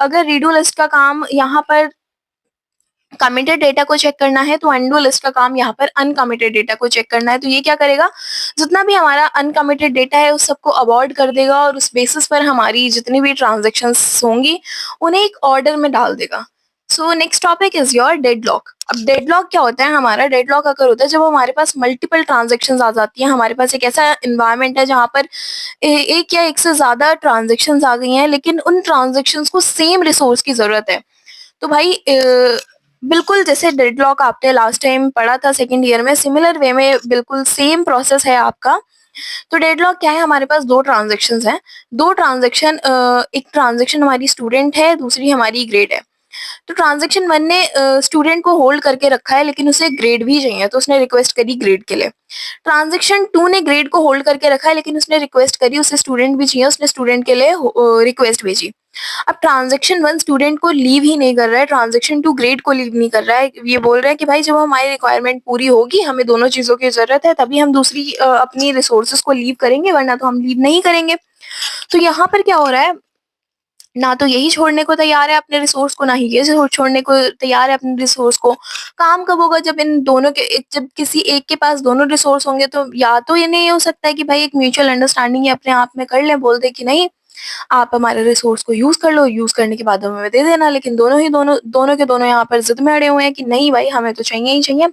अगर रीडू लिस्ट का काम यहाँ पर कमिटेड डेटा को चेक करना है तो अनडू लिस्ट का काम यहाँ पर अनकमिटेड डेटा को चेक करना है। तो ये क्या करेगा, जितना भी हमारा अनकमिटेड डेटा है उस सबको अवॉइड कर देगा और उस बेसिस पर हमारी जितनी भी ट्रांजैक्शंस होंगी उन्हें एक ऑर्डर में डाल देगा। So next topic is your deadlock. अब डेडलॉक क्या होता है, हमारा डेडलॉक अगर होता है जब हमारे पास मल्टीपल ट्रांजैक्शंस आ जाती हैं, हमारे पास एक ऐसा इन्वायरमेंट है जहाँ पर एक या एक से ज्यादा ट्रांजैक्शंस आ गई हैं लेकिन उन ट्रांजैक्शंस को सेम रिसोर्स की जरूरत है। तो भाई बिल्कुल जैसे डेडलॉक आपने लास्ट टाइम पढ़ा था सेकंड ईयर में, सिमिलर वे में बिल्कुल सेम प्रोसेस है आपका। तो डेडलॉक क्या है, हमारे पास दो ट्रांजैक्शंस हैं, दो ट्रांजैक्शन, एक ट्रांजैक्शन हमारी स्टूडेंट है, दूसरी हमारी ग्रेड है। तो ट्रांजैक्शन 1 ने स्टूडेंट को होल्ड करके रखा है लेकिन उसे ग्रेड भी चाहिए तो उसने रिक्वेस्ट करी ग्रेड के लिए। ट्रांजैक्शन 2 ने ग्रेड को होल्ड करके रखा है लेकिन उसने रिक्वेस्ट करी उसे स्टूडेंट भी चाहिए, उसने स्टूडेंट के लिए रिक्वेस्ट भेजी। अब ट्रांजैक्शन 1 स्टूडेंट को लीव ही नहीं कर रहा है, ट्रांजैक्शन 2 ग्रेड को लीव नहीं कर रहा है। ये बोल रहा है कि भाई जब हमारी रिक्वायरमेंट पूरी होगी, हमें दोनों चीजों की जरूरत है, तभी हम दूसरी अपनी रिसोर्सेज को लीव करेंगे, वरना तो हम लीव नहीं करेंगे। तो यहाँ पर क्या हो रहा है, ना तो यही छोड़ने को तैयार है अपने रिसोर्स को, ना ही ये छोड़ने को तैयार है अपने रिसोर्स को। काम कब होगा, जब इन दोनों के जब किसी एक के पास दोनों रिसोर्स होंगे। तो या तो ये नहीं हो सकता है कि भाई एक म्यूचुअल अंडरस्टैंडिंग ये अपने आप में कर ले, बोल दे कि नहीं आप हमारे रिसोर्स को यूज कर लो, यूज करने के बाद हमें दे देना। लेकिन दोनों के दोनों यहाँ पर जिद में अड़े हुए हैं कि नहीं भाई हमें तो चाहिए ही चाहिए,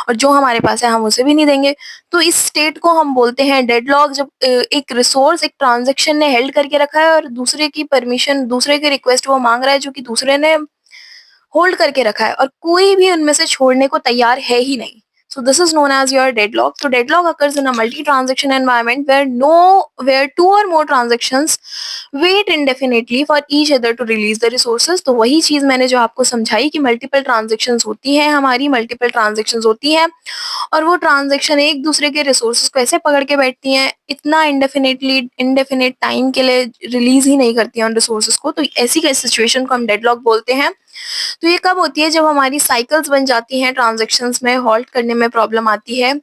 और जो हमारे पास है हम उसे भी नहीं देंगे। तो इस स्टेट को हम बोलते हैं डेडलॉक। जब एक रिसोर्स एक ट्रांजेक्शन ने हेल्ड करके रखा है और दूसरे की परमिशन, दूसरे की रिक्वेस्ट वो मांग रहा है जो कि दूसरे ने होल्ड करके रखा है, और कोई भी उनमें से छोड़ने को तैयार है ही नहीं। So this is known as your deadlock. So deadlock occurs in a multi-transaction environment where two or more transactions wait indefinitely for each other to release the resources. तो वही चीज मैंने जो आपको समझाई कि मल्टीपल ट्रांजेक्शन्स होती हैं, हमारी मल्टीपल ट्रांजेक्शन्स होती हैं और वो ट्रांजेक्शन एक दूसरे के रिसोर्सेज को ऐसे पकड़ के बैठती हैं, इतना इंडेफिनेट टाइम के लिए रिलीज ही नहीं करती हैं उन रिसोर्सेज को। तो ऐसी सिचुएशन को हम डेडलॉक बोलते हैं। तो ये कब होती है, जब हमारी साइकिल्स बन जाती हैं, ट्रांजैक्शंस में हॉल्ट करने में प्रॉब्लम आती है।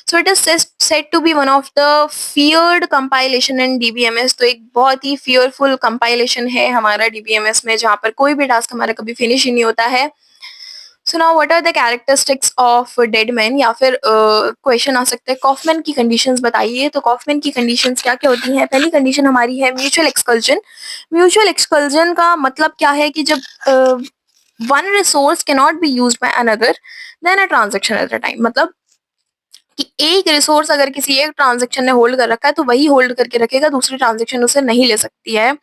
So it is said to be one of the feared compilation in DBMS. तो एक बहुत ही फियरफुल कंपाइलेशन है हमारा डीबीएमएस में, जहाँ पर कोई भी टास्क हमारा कभी फिनिश ही नहीं होता है। So now what are the characteristics of dead man, या फिर क्वेश्चन आ सकता है कॉफमैन की कंडीशंस बताइए। तो कॉफमैन की कंडीशंस क्या क्या होती हैं। पहली कंडीशन हमारी है म्यूचुअल एक्सकल्जन। म्यूचुअल एक्सकल्जन का मतलब क्या है कि जब one resource cannot be used by another then a transaction at a time। मतलब कि एक रिसोर्स अगर किसी एक ट्रांजेक्शन ने होल्ड कर रखा है तो वही होल्ड करके रखेगा, दूसरी ट्रांजेक्शन उसे नहीं ले सकती है।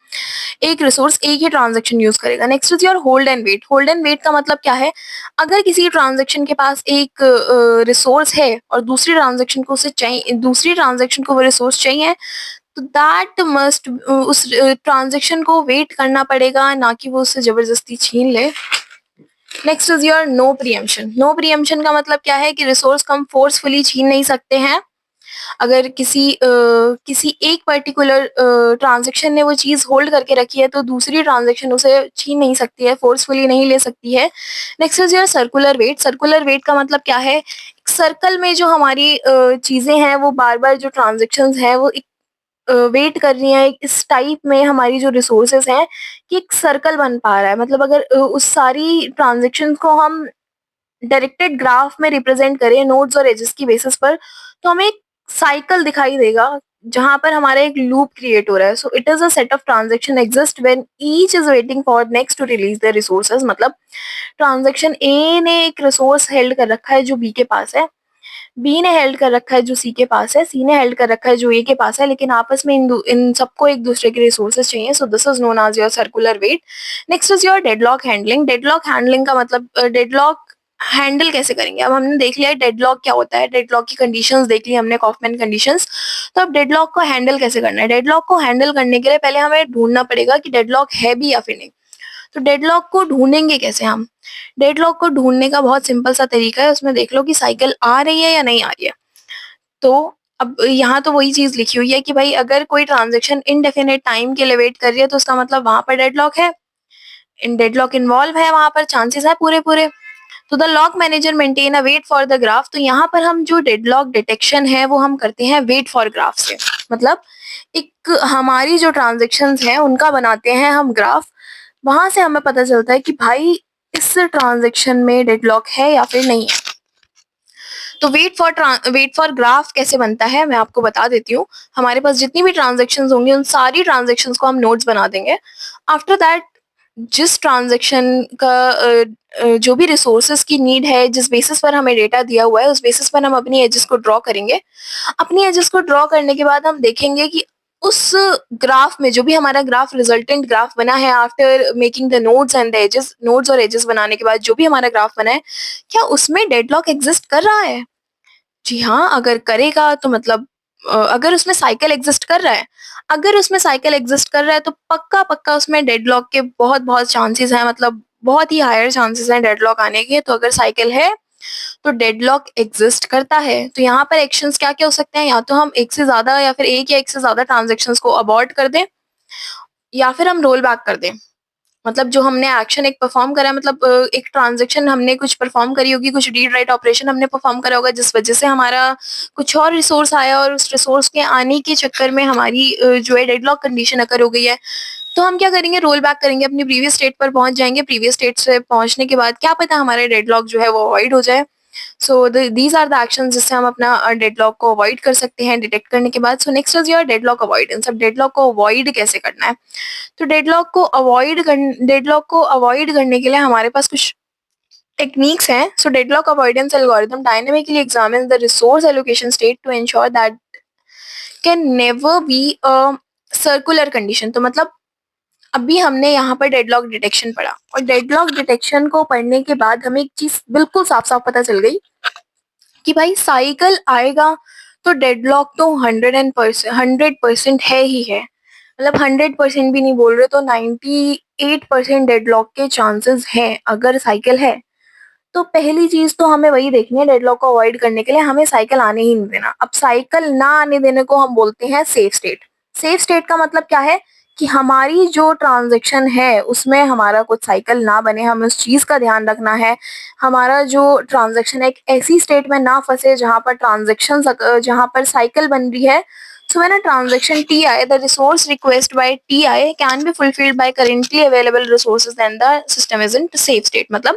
एक रिसोर्स एक ही ट्रांजेक्शन यूज करेगा। Next is your hold and wait. Hold and wait का मतलब क्या है, अगर किसी ट्रांजेक्शन के पास एक रिसोर्स है और दूसरी ट्रांजेक्शन को उसे चाहिए, दूसरी ट्रांजेक्शन को वो रिसोर्स चाहिए, तो दैट मस्ट उस ट्रांजेक्शन को वेट करना पड़ेगा, ना कि वो उससे जबरदस्ती छीन ले। Next is your no preemption. No preemption का मतलब क्या है कि रिसोर्स को हम फोर्सफुली छीन नहीं सकते हैं। अगर किसी एक पर्टिकुलर ट्रांजेक्शन ने वो चीज होल्ड करके रखी है तो दूसरी ट्रांजेक्शन उसे छीन नहीं सकती है, फोर्सफुली नहीं ले सकती है। Next is your circular wait. Circular wait का मतलब क्या है, सर्कल में जो हमारी चीजें हैं वो बार बार जो ट्रांजेक्शन्स हैं वो वेट कर रही हैं इस टाइप में, हमारी जो रिसोर्सेज हैं कि एक सर्कल बन पा रहा है। मतलब अगर उस सारी ट्रांजेक्शन को हम डायरेक्टेड ग्राफ में रिप्रेजेंट करें नोड्स और एजेस की बेसिस पर, तो हमें एक साइकिल दिखाई देगा जहां पर हमारा एक लूप क्रिएट हो रहा है। So it is a set of transaction exist when each is waiting for next to release the resources. मतलब ट्रांजेक्शन ए ने एक रिसोर्स हेल्ड कर रखा है जो बी के पास है, बी ने हेल्ड कर रखा है जो सी के पास है, सी ने हेल्ड कर रखा है जो ए के पास है, लेकिन आपस में इन सबको एक दूसरे के रिसोर्सेज चाहिए। So this is known as your circular wait. Next is your deadlock handling. Deadlock handling का मतलब डेडलॉक हैंडल कैसे करेंगे। अब हमने देख लिया डेडलॉक क्या होता है, डेडलॉक की कंडीशंस देख ली हमने, कॉफमैन कंडीशंस। तो अब डेडलॉक को हैंडल कैसे करना है। डेडलॉक को हैंडल करने के लिए पहले हमें ढूंढना पड़ेगा कि डेडलॉक है भी या फिर नहीं। तो डेडलॉक को ढूंढेंगे कैसे हम। डेडलॉक को ढूंढने का बहुत सिंपल सा तरीका है, उसमें देख लो कि साइकिल आ रही है या नहीं आ रही है। तो अब यहाँ तो वही चीज़ लिखी हुई है कि भाई अगर कोई ट्रांज़ैक्शन इनडेफिनिट टाइम के लिए वेट कर रही है तो उसका मतलब वहाँ पर डेडलॉक है, डेडलॉक इन्वॉल्व है, वहाँ पर चांसेस है पूरे-पूरे। तो the log manager maintain a wait for the graph. तो यहाँ पर हम जो डेडलॉक डिटेक्शन है वो हम करते हैं वेट फॉर ग्राफ से। मतलब एक हमारी जो ट्रांजैक्शंस हैं उनका बनाते हैं हम ग्राफ। वहां से हमें पता चलता है कि भाई इस ट्रांजैक्शन में डेडलॉक है या फिर नहीं है। तो वेट फॉर ग्राफ कैसे बनता है मैं आपको बता देती हूँ। हमारे पास जितनी भी ट्रांजैक्शंस होंगी उन सारी ट्रांजैक्शंस को हम नोट्स बना देंगे। आफ्टर दैट जिस ट्रांजैक्शन का जो भी रिसोर्सेज की नीड है, जिस बेसिस पर हमें डेटा दिया हुआ है, उस बेसिस पर हम अपनी एजेस को ड्रॉ करेंगे। अपनी एजेस को ड्रॉ करने के बाद हम देखेंगे कि उस ग्राफ में जो भी हमारा ग्राफ रिजल्टेंट ग्राफ बना है after making the nodes and the edges, nodes और एजेस बनाने के बाद जो भी हमारा ग्राफ बना है, क्या उसमें डेडलॉक एग्जिस्ट कर रहा है? जी हाँ, अगर करेगा तो मतलब अगर उसमें साइकिल एग्जिस्ट कर रहा है, अगर उसमें साइकिल एग्जिस्ट कर रहा है तो पक्का-पक्का उसमें डेडलॉक के बहुत-बहुत चांसेस हैं, मतलब बहुत ही हायर चांसेस हैं डेडलॉक आने के। तो अगर साइकिल है तो डेडलॉक एग्जिस्ट करता है। तो यहाँ पर एक्शंस क्या-क्या हो सकते हैं? या तो हम एक से ज़्यादा या फिर एक या एक से ज़्यादा ट्रांज़ैक्शंस को अबॉर्ट कर दें या फिर हम रोल बैक कर दें। मतलब जो हमने एक्शन एक परफॉर्म करा है, मतलब एक ट्रांजैक्शन हमने कुछ परफॉर्म करी होगी, कुछ रीड राइट ऑपरेशन हमने परफॉर्म करा होगा जिस वजह से हमारा कुछ और रिसोर्स आया और उस रिसोर्स के आने के चक्कर में हमारी जो है डेडलॉक कंडीशन अकर हो गई है। तो हम क्या करेंगे, रोल बैक करेंगे, अपनी प्रीवियस स्टेट पर पहुंच जाएंगे। प्रीवियस स्टेट से पहुंचने के बाद क्या पता हमारा डेडलॉक जो है वो अवॉइड हो जाए। So these are the actions जिससे हम अपना डेडलॉक को अवॉइड कर सकते हैं डिटेक्ट करने के बाद। सो next is your deadlock avoidance. अब डेडलॉक को अवॉइड कैसे करना है? तो डेडलॉक को अवॉइड करने के लिए हमारे पास कुछ टेक्निक्स हैं। So deadlock avoidance algorithm dynamically examines the resource allocation state to ensure that can never be a circular condition. तो मतलब अभी हमने यहाँ पर डेडलॉक डिटेक्शन पढ़ा और डेडलॉक डिटेक्शन को पढ़ने के बाद हमें एक चीज बिल्कुल साफ-साफ पता चल गई कि भाई साइकिल आएगा तो डेडलॉक तो 100% है ही है। मतलब 100% भी नहीं बोल रहे, तो 98% डेडलॉक के चांसेस हैं अगर साइकिल है। तो पहली चीज तो हमें वही देखनी है, डेडलॉक को अवॉइड करने के लिए हमें साइकिल आने ही नहीं देना। अब साइकिल ना आने देने को हम बोलते हैं सेफ स्टेट। सेफ स्टेट का मतलब क्या है कि हमारी जो ट्रांजैक्शन है उसमें हमारा कुछ साइकिल ना बने, हमें उस चीज का ध्यान रखना है। हमारा जो ट्रांजैक्शन है एक ऐसी स्टेट में ना फंसे जहां पर साइकिल बन रही है। So when a transaction TI, the resource request by TI can be fulfilled by currently available resources, then the system is in safe state। मतलब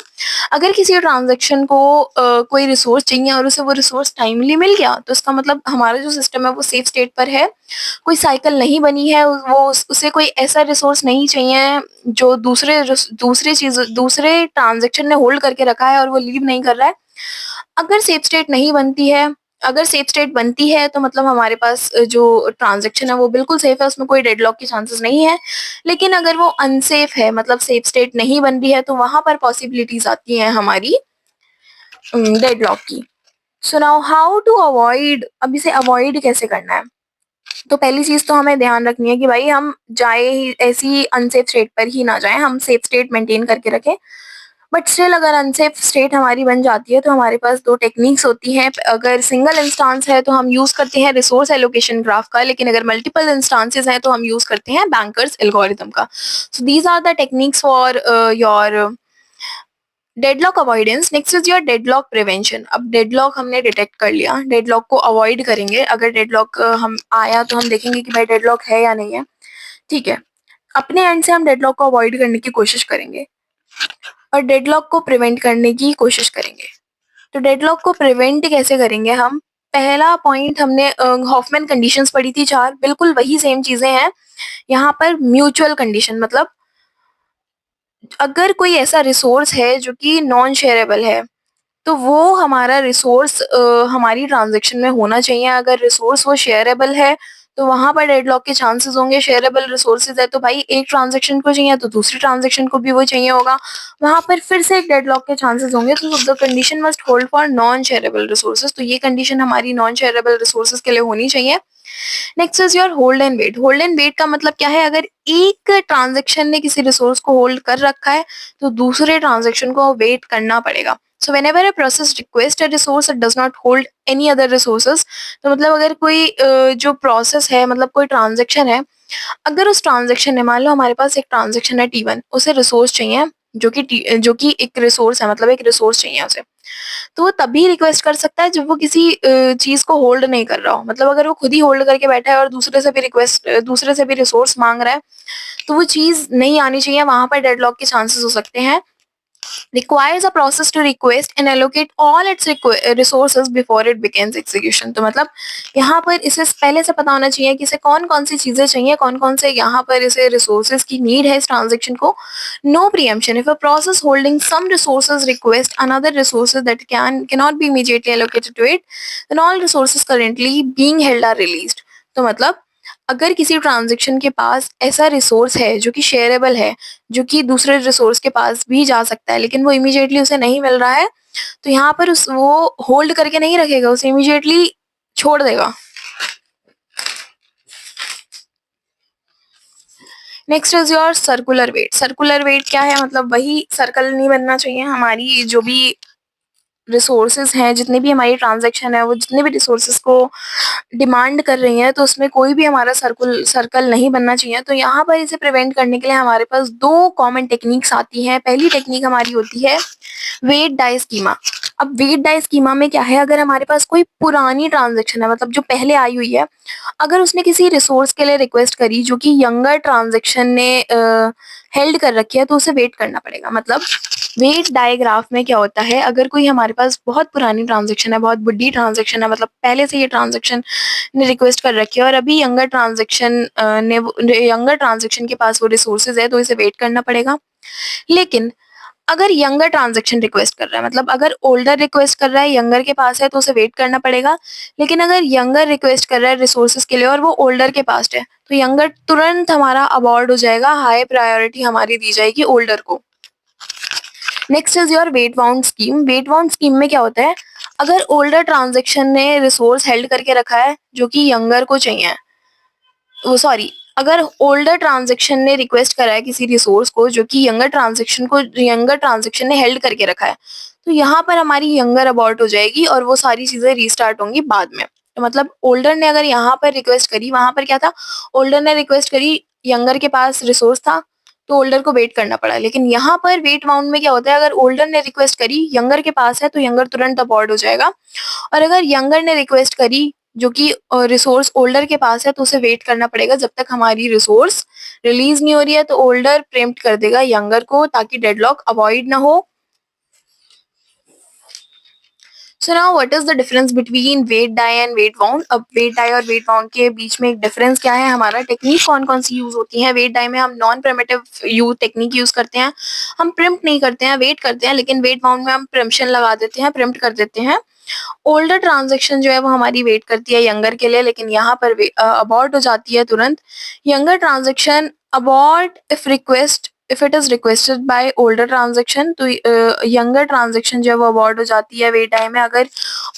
अगर किसी ट्रांजैक्शन को कोई रिसोर्स चाहिए और उसे वो रिसोर्स टाइमली मिल गया तो इसका मतलब हमारा जो सिस्टम है वो सेफ स्टेट पर है। कोई साइकिल नहीं बनी है, उसे कोई ऐसा रिसोर्स नहीं चाहिए जो दूसरे ट्रांजैक्शन ने होल्ड करके रखा है और वो लीव नहीं कर रहा है। अगर सेफ स्टेट नहीं बनती है, अगर सेफ स्टेट बनती है तो मतलब हमारे पास जो ट्रांजैक्शन है वो बिल्कुल सेफ है, उसमें कोई डेडलॉक की चांसेस नहीं है। लेकिन अगर वो अनसेफ है, मतलब सेफ स्टेट नहीं बन रही है, तो वहां पर पॉसिबिलिटीज आती हैं हमारी डेडलॉक की। So now how to avoid, अब इसे अवॉइड कैसे करना है? तो पहली चीज तो हमें ध्यान रखनी है कि भाई हम जाए ही ऐसी अनसेफ स्टेट पर ही ना जाए, हम सेफ स्टेट मेंटेन करके रखें। बट स्टिल अगर अनसेफ स्टेट हमारी बन जाती है तो हमारे पास दो टेक्निक्स होती हैं। अगर सिंगल इंस्टांस है तो हम यूज करते हैं रिसोर्स एलोकेशन ग्राफ का, लेकिन अगर मल्टीपल इंस्टांसेस हैं तो हम यूज करते हैं बैंकर्स एल्गोरिथम का। So these are the techniques for your deadlock avoidance. Next is your deadlock prevention. अब डेडलॉक हमने डिटेक्ट कर लिया, डेडलॉक को अवॉइड करेंगे। अगर डेडलॉक हम आया तो हम देखेंगे कि भाई डेडलॉक है या नहीं है। ठीक है, अपने एंड से हम डेडलॉक को अवॉइड करने की कोशिश करेंगे और डेडलॉक को प्रिवेंट करने की कोशिश करेंगे। तो डेडलॉक को प्रिवेंट कैसे करेंगे हम? पहला पॉइंट हमने हॉफमैन कंडीशंस पढ़ी थी 4, बिल्कुल वही सेम चीजें हैं यहाँ पर। म्यूचुअल कंडीशन मतलब अगर कोई ऐसा रिसोर्स है जो कि नॉन शेयरेबल है तो वो हमारा रिसोर्स हमारी ट्रांजैक्शन में होना चाहिए। अगर रिसोर्स वो शेयरेबल है तो वहां पर डेडलॉक के चांसेस होंगे। शेयरेबल रिसोर्सेज है तो भाई एक ट्रांजैक्शन को चाहिए तो दूसरी ट्रांजैक्शन को भी वो चाहिए होगा, वहां पर फिर से एक डेडलॉक के चांसेस होंगे। तो the condition must hold for non shareable resources. तो ये कंडीशन हमारी नॉन शेयरेबल रिसोर्सेज के लिए होनी चाहिए। Next is your hold and wait. Hold and wait का मतलब क्या है? अगर एक ट्रांजैक्शन ने किसी रिसोर्स को होल्ड कर रखा है तो दूसरे ट्रांजैक्शन को वेट करना पड़ेगा। So whenever a process request a resource it does not hold any other resources. तो मतलब अगर कोई जो प्रोसेस है, मतलब कोई ट्रांजेक्शन है, अगर उस ट्रांजेक्शन ने, मान लो हमारे पास एक ट्रांजेक्शन है T1, उसे रिसोर्स चाहिए जो कि एक रिसोर्स है, मतलब एक रिसोर्स चाहिए उसे, तो वो तभी रिक्वेस्ट कर सकता है जब वो किसी चीज को होल्ड नहीं कर रहा हो। मतलब अगर वो खुद ही होल्ड करके बैठा है और दूसरे से भी रिसोर्स मांग रहा है, तो वो चीज नहीं आनी चाहिए, वहां पर डेडलॉक के चांसेस हो सकते हैं। requires a process to request and allocate all its resources before it begins execution। तो मतलब यहाँ पर इसे पहले से पता होना चाहिए कि इसे कौन कौन सी चीजें चाहिए, कौन कौन से यहाँ पर इसे रिसोर्सेज की नीड है इस ट्रांजेक्शन को। No preemption if a process holding some resources request another resources that cannot be immediately allocated to it, then all resources currently being held are released। तो मतलब अगर किसी ट्रांजेक्शन के पास ऐसा रिसोर्स है जो कि शेयरेबल है, जो कि दूसरे रिसोर्स के पास भी जा सकता है, लेकिन वो इमीडिएटली उसे नहीं मिल रहा है, तो यहाँ पर उस वो होल्ड करके नहीं रखेगा, उसे इमीडिएटली छोड़ देगा। Next is your circular wait. Circular wait क्या है? मतलब वही सर्कल नहीं बनना चाहिए। हमारी जो भी रिसोर्सेज हैं, जितनी भी हमारी ट्रांजेक्शन है, वो जितने भी रिसोर्सेज को डिमांड कर रही हैं, तो उसमें कोई भी हमारा सर्कल नहीं बनना चाहिए। तो यहाँ पर इसे प्रिवेंट करने के लिए हमारे पास दो कॉमन टेक्निक्स आती हैं। पहली टेक्निक हमारी होती है वेट डाई स्कीमा। अब वेट डाई स्कीमा में क्या है, अगर हमारे पास कोई पुरानी ट्रांजेक्शन है, मतलब जो पहले आई हुई है, अगर उसने किसी रिसोर्स के लिए रिक्वेस्ट करी जो कि यंगर ट्रांजेक्शन ने हेल्ड कर रखी है, तो उसे वेट करना पड़ेगा। मतलब वेट डायग्राफ में क्या होता है, अगर कोई हमारे पास बहुत पुरानी ट्रांजेक्शन है, बहुत बुड्ढी ट्रांजेक्शन है, मतलब पहले से ये ट्रांजेक्शन ने रिक्वेस्ट कर रखी है और अभी यंगर ट्रांजेक्शन के पास वो रिसोर्सेज है, तो इसे वेट करना पड़ेगा। लेकिन अगर यंगर ट्रांजेक्शन रिक्वेस्ट कर रहा है, मतलब अगर ओल्डर रिक्वेस्ट कर रहा है, यंगर के पास है, तो उसे वेट करना पड़ेगा। लेकिन अगर यंगर रिक्वेस्ट कर रहा है रिसोर्सेज के लिए और वो ओल्डर के पास है, तो यंगर तुरंत हमारा अबॉर्ड हो जाएगा, हाई प्रायोरिटी हमारी दी जाएगी ओल्डर को। Next is your wait bound scheme. Wait bound scheme में क्या होता है, अगर ओल्डर ट्रांजेक्शन ने रिसोर्स हेल्ड करके रखा है जो कि यंगर को चाहिए, वो सॉरी, अगर ओल्डर ट्रांजेक्शन ने रिक्वेस्ट करा है किसी रिसोर्स को जो कि यंगर ट्रांजेक्शन ने हेल्ड करके रखा है, तो यहाँ पर हमारी यंगर अबॉर्ट हो जाएगी और वो सारी चीजें रीस्टार्ट होंगी बाद में। तो मतलब ओल्डर ने अगर यहाँ पर रिक्वेस्ट करी, वहां पर क्या था, ओल्डर ने रिक्वेस्ट करी, यंगर के पास रिसोर्स था, तो ओल्डर को वेट करना पड़ा। लेकिन यहाँ पर वेट बाउंड में क्या होता है, अगर ओल्डर ने रिक्वेस्ट करी, यंगर के पास है, तो यंगर तुरंत अबॉर्ट हो जाएगा। और अगर यंगर ने रिक्वेस्ट करी जो कि रिसोर्स ओल्डर के पास है, तो उसे वेट करना पड़ेगा जब तक हमारी रिसोर्स रिलीज नहीं हो रही है। तो ओल्डर प्रेम्प्ट कर देगा यंगर को ताकि डेडलॉक अवॉइड ना हो। So now what is the difference between wait die and wait bound. अब वेट डाई और वेट बाउंड के बीच में एक डिफरेंस क्या है, हमारा टेक्निक कौन कौन सी यूज होती है। वेट डाई में हम नॉन प्रिमिटिव टेक्निक यूज करते हैं, हम प्रिम्प्ट नहीं करते हैं, वेट करते हैं। लेकिन वेट बाउंड में हम प्रिम्पशन लगा देते हैं, प्रिम्प्ट कर देते हैं। ओल्डर ट्रांजेक्शन जो है वो हमारी वेट करती है यंगर के लिए, लेकिन यहाँ पर अबॉर्ट हो जाती है तुरंत। Younger transaction abort if it is requested bye older transaction. तो यंगर ट्रांजेक्शन जो है वो अबॉर्ट हो जाती है वेट टाइम में, अगर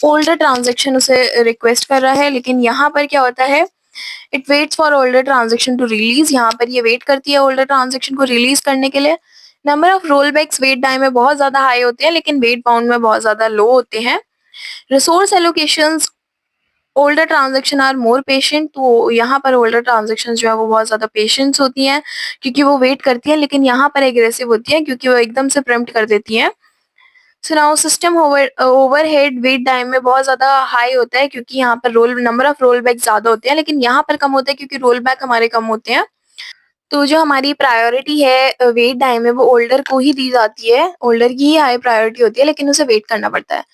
ओल्डर ट्रांजेक्शन उसे रिक्वेस्ट कर रहा है। लेकिन यहाँ पर क्या होता है, it waits for older transaction to release. यहाँ पर ये वेट करती है ओल्डर ट्रांजेक्शन को रिलीज करने के लिए। Number of roll backs wait time में बहुत ज्यादा हाई होते हैं, लेकिन वेट बाउंड में बहुत ज्यादा लो होते हैं। Resource allocations older transaction are more patient. तो यहाँ पर ओल्डर ट्रांजेक्शन जो है वो बहुत ज्यादा पेशेंस होती हैं क्योंकि वो वेट करती हैं, लेकिन यहाँ पर एग्रेसिव होती हैं क्योंकि वो एकदम से प्रिम्प्ट कर देती हैं। So now system overhead wait time में बहुत ज्यादा हाई होता है क्योंकि यहाँ पर नंबर ऑफ रोल बैक ज्यादा होते हैं, लेकिन यहाँ पर कम होता है क्योंकि रोल बैक हमारे कम होते हैं। तो जो हमारी प्रायोरिटी है वेट टाइम में वो ओल्डर को ही दी जाती है, ओल्डर की ही हाई प्रायोरिटी होती है, लेकिन उसे वेट करना पड़ता है।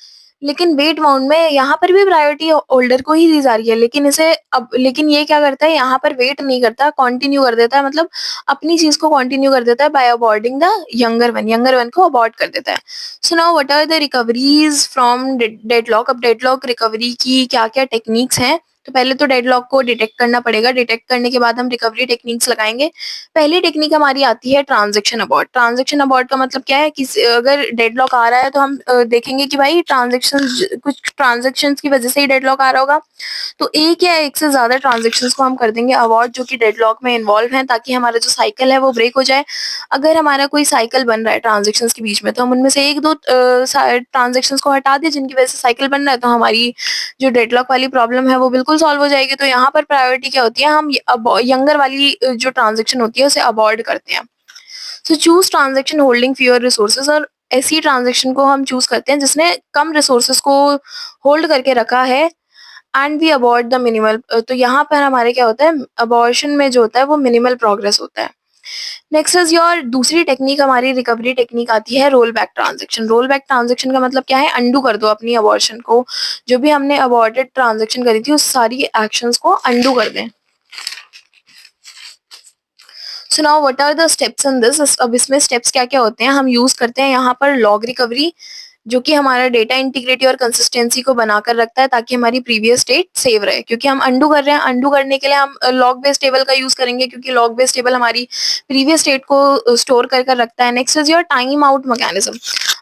लेकिन वेट बाउंड में यहाँ पर भी प्रायोरिटी ओल्डर को ही दी जा रही है, लेकिन ये क्या करता है, यहाँ पर वेट नहीं करता, कंटिन्यू कर देता है, मतलब अपनी चीज को कंटिन्यू कर देता है by aborting the younger one को अबॉर्ड कर देता है। So now what are the recoveries from deadlock. अब डेडलॉक रिकवरी की क्या क्या टेक्निक्स हैं, तो पहले तो डेडलॉक को डिटेक्ट करना पड़ेगा। डिटेक्ट करने के बाद हम रिकवरी टेक्निक्स लगाएंगे। पहली टेक्निक हमारी आती है ट्रांजैक्शन अबॉर्ट। ट्रांजैक्शन अबॉर्ट का मतलब क्या है कि अगर डेडलॉक आ रहा है तो हम देखेंगे कि भाई कुछ ट्रांजेक्शन्स की वजह से ही डेडलॉक आ रहा होगा, तो एक या एक से ज्यादा ट्रांजेक्शन्स को हम कर देंगे अवॉइड जो कि डेडलॉक में इन्वॉल्व हैं, ताकि हमारा जो साइकिल है वो ब्रेक हो जाए। अगर हमारा कोई साइकिल बन रहा है ट्रांजेक्शन्स के बीच में, तो हम उनमें से एक दो ट्रांजेक्शन्स को हटा दें जिनकी वजह से साइकिल बन रहा है, तो हमारी जो डेडलॉक वाली प्रॉब्लम है वो बिल्कुल सॉल्व हो जाएगी। तो यहाँ पर प्रायोरिटी क्या होती है, हम यंगर वाली जो ट्रांजेक्शन होती है उसे अवॉइड करते हैं। So choose transaction holding fewer resources, और ऐसी ट्रांजेक्शन को हम चूज करते हैं जिसने कम रिसोर्सेज को होल्ड करके रखा है, and we avoid the minimal. तो यहाँ पर हमारे क्या होता है, अबॉर्शन में जो होता है वो मिनिमल प्रोग्रेस होता है। नेक्स्ट इज योर दूसरी टेक्निक, हमारी रिकवरी टेक्निक आती है roll back transaction. Roll back transaction का मतलब क्या है, अंडू कर दो अपनी अबॉर्शन को, जो भी हमने अबॉर्टेड ट्रांजेक्शन करी थी उस सारी एक्शंस को अंडू कर दें। So now what are the steps in this. अब इसमें स्टेप्स क्या क्या होते हैं, हम यूज करते हैं यहाँ पर लॉग रिकवरी, जो कि हमारा डेटा इंटीग्रिटी और कंसिस्टेंसी को बनाकर रखता है ताकि हमारी प्रीवियस स्टेट सेव रहे। क्योंकि हम अंडू कर रहे हैं, अंडू करने के लिए हम लॉग बेस्ड टेबल का यूज करेंगे, क्योंकि लॉग बेस्ड टेबल हमारी प्रीवियस स्टेट को स्टोर कर रखता है। Next is your time out mechanism.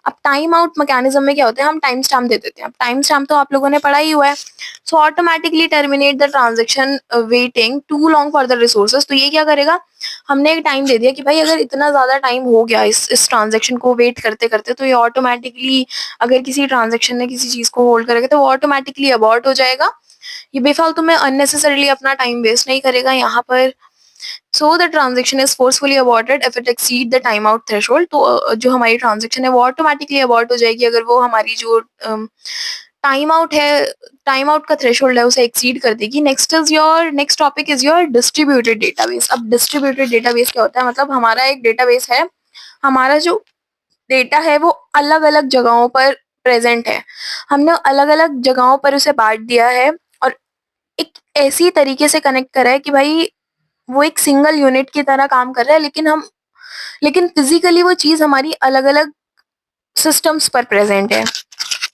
अब टाइम आउट मैकेनिज्म में क्या होता है, हम टाइम स्टैम्प दे देते हैं। अब टाइम स्टैम्प तो आप लोगों ने पढ़ा ही हुआ है। So automatically terminate the transaction waiting too long for the resources. तो ये क्या करेगा, हमने एक टाइम दे दिया कि भाई अगर इतना ज्यादा टाइम हो गया इस ट्रांजेक्शन को वेट करते करते, तो ये ऑटोमेटिकली अगर किसी ट्रांजेक्शन ने किसी चीज को होल्ड करेगा तो वो ऑटोमेटिकली अबॉर्ट हो जाएगा। ये बेफालतू में अननेसेसरीली अपना टाइम वेस्ट नहीं करेगा यहाँ पर। So the transaction is forcefully aborted if it exceed the time out threshold. तो जो हमारी ट्रांजेक्शन है वो ऑटोमेटिकली अबॉर्ट हो जाएगी अगर वो हमारी जो टाइम आउट है, टाइम आउट का थ्रेशोल्ड है उसे एक्सीड कर देगी। Next topic is your distributed database. अब डिस्ट्रीब्यूटेड डेटाबेस क्या होता है, मतलब हमारा एक डेटाबेस है, हमारा जो डेटा है वो अलग अलग जगहों पर प्रेजेंट है, हमने अलग अलग जगहों पर उसे बांट दिया है और एक ऐसी तरीके से कनेक्ट करा है कि भाई वो एक सिंगल यूनिट की तरह काम कर रहा है, लेकिन फिजिकली वो चीज हमारी अलग अलग सिस्टम्स पर प्रेजेंट है।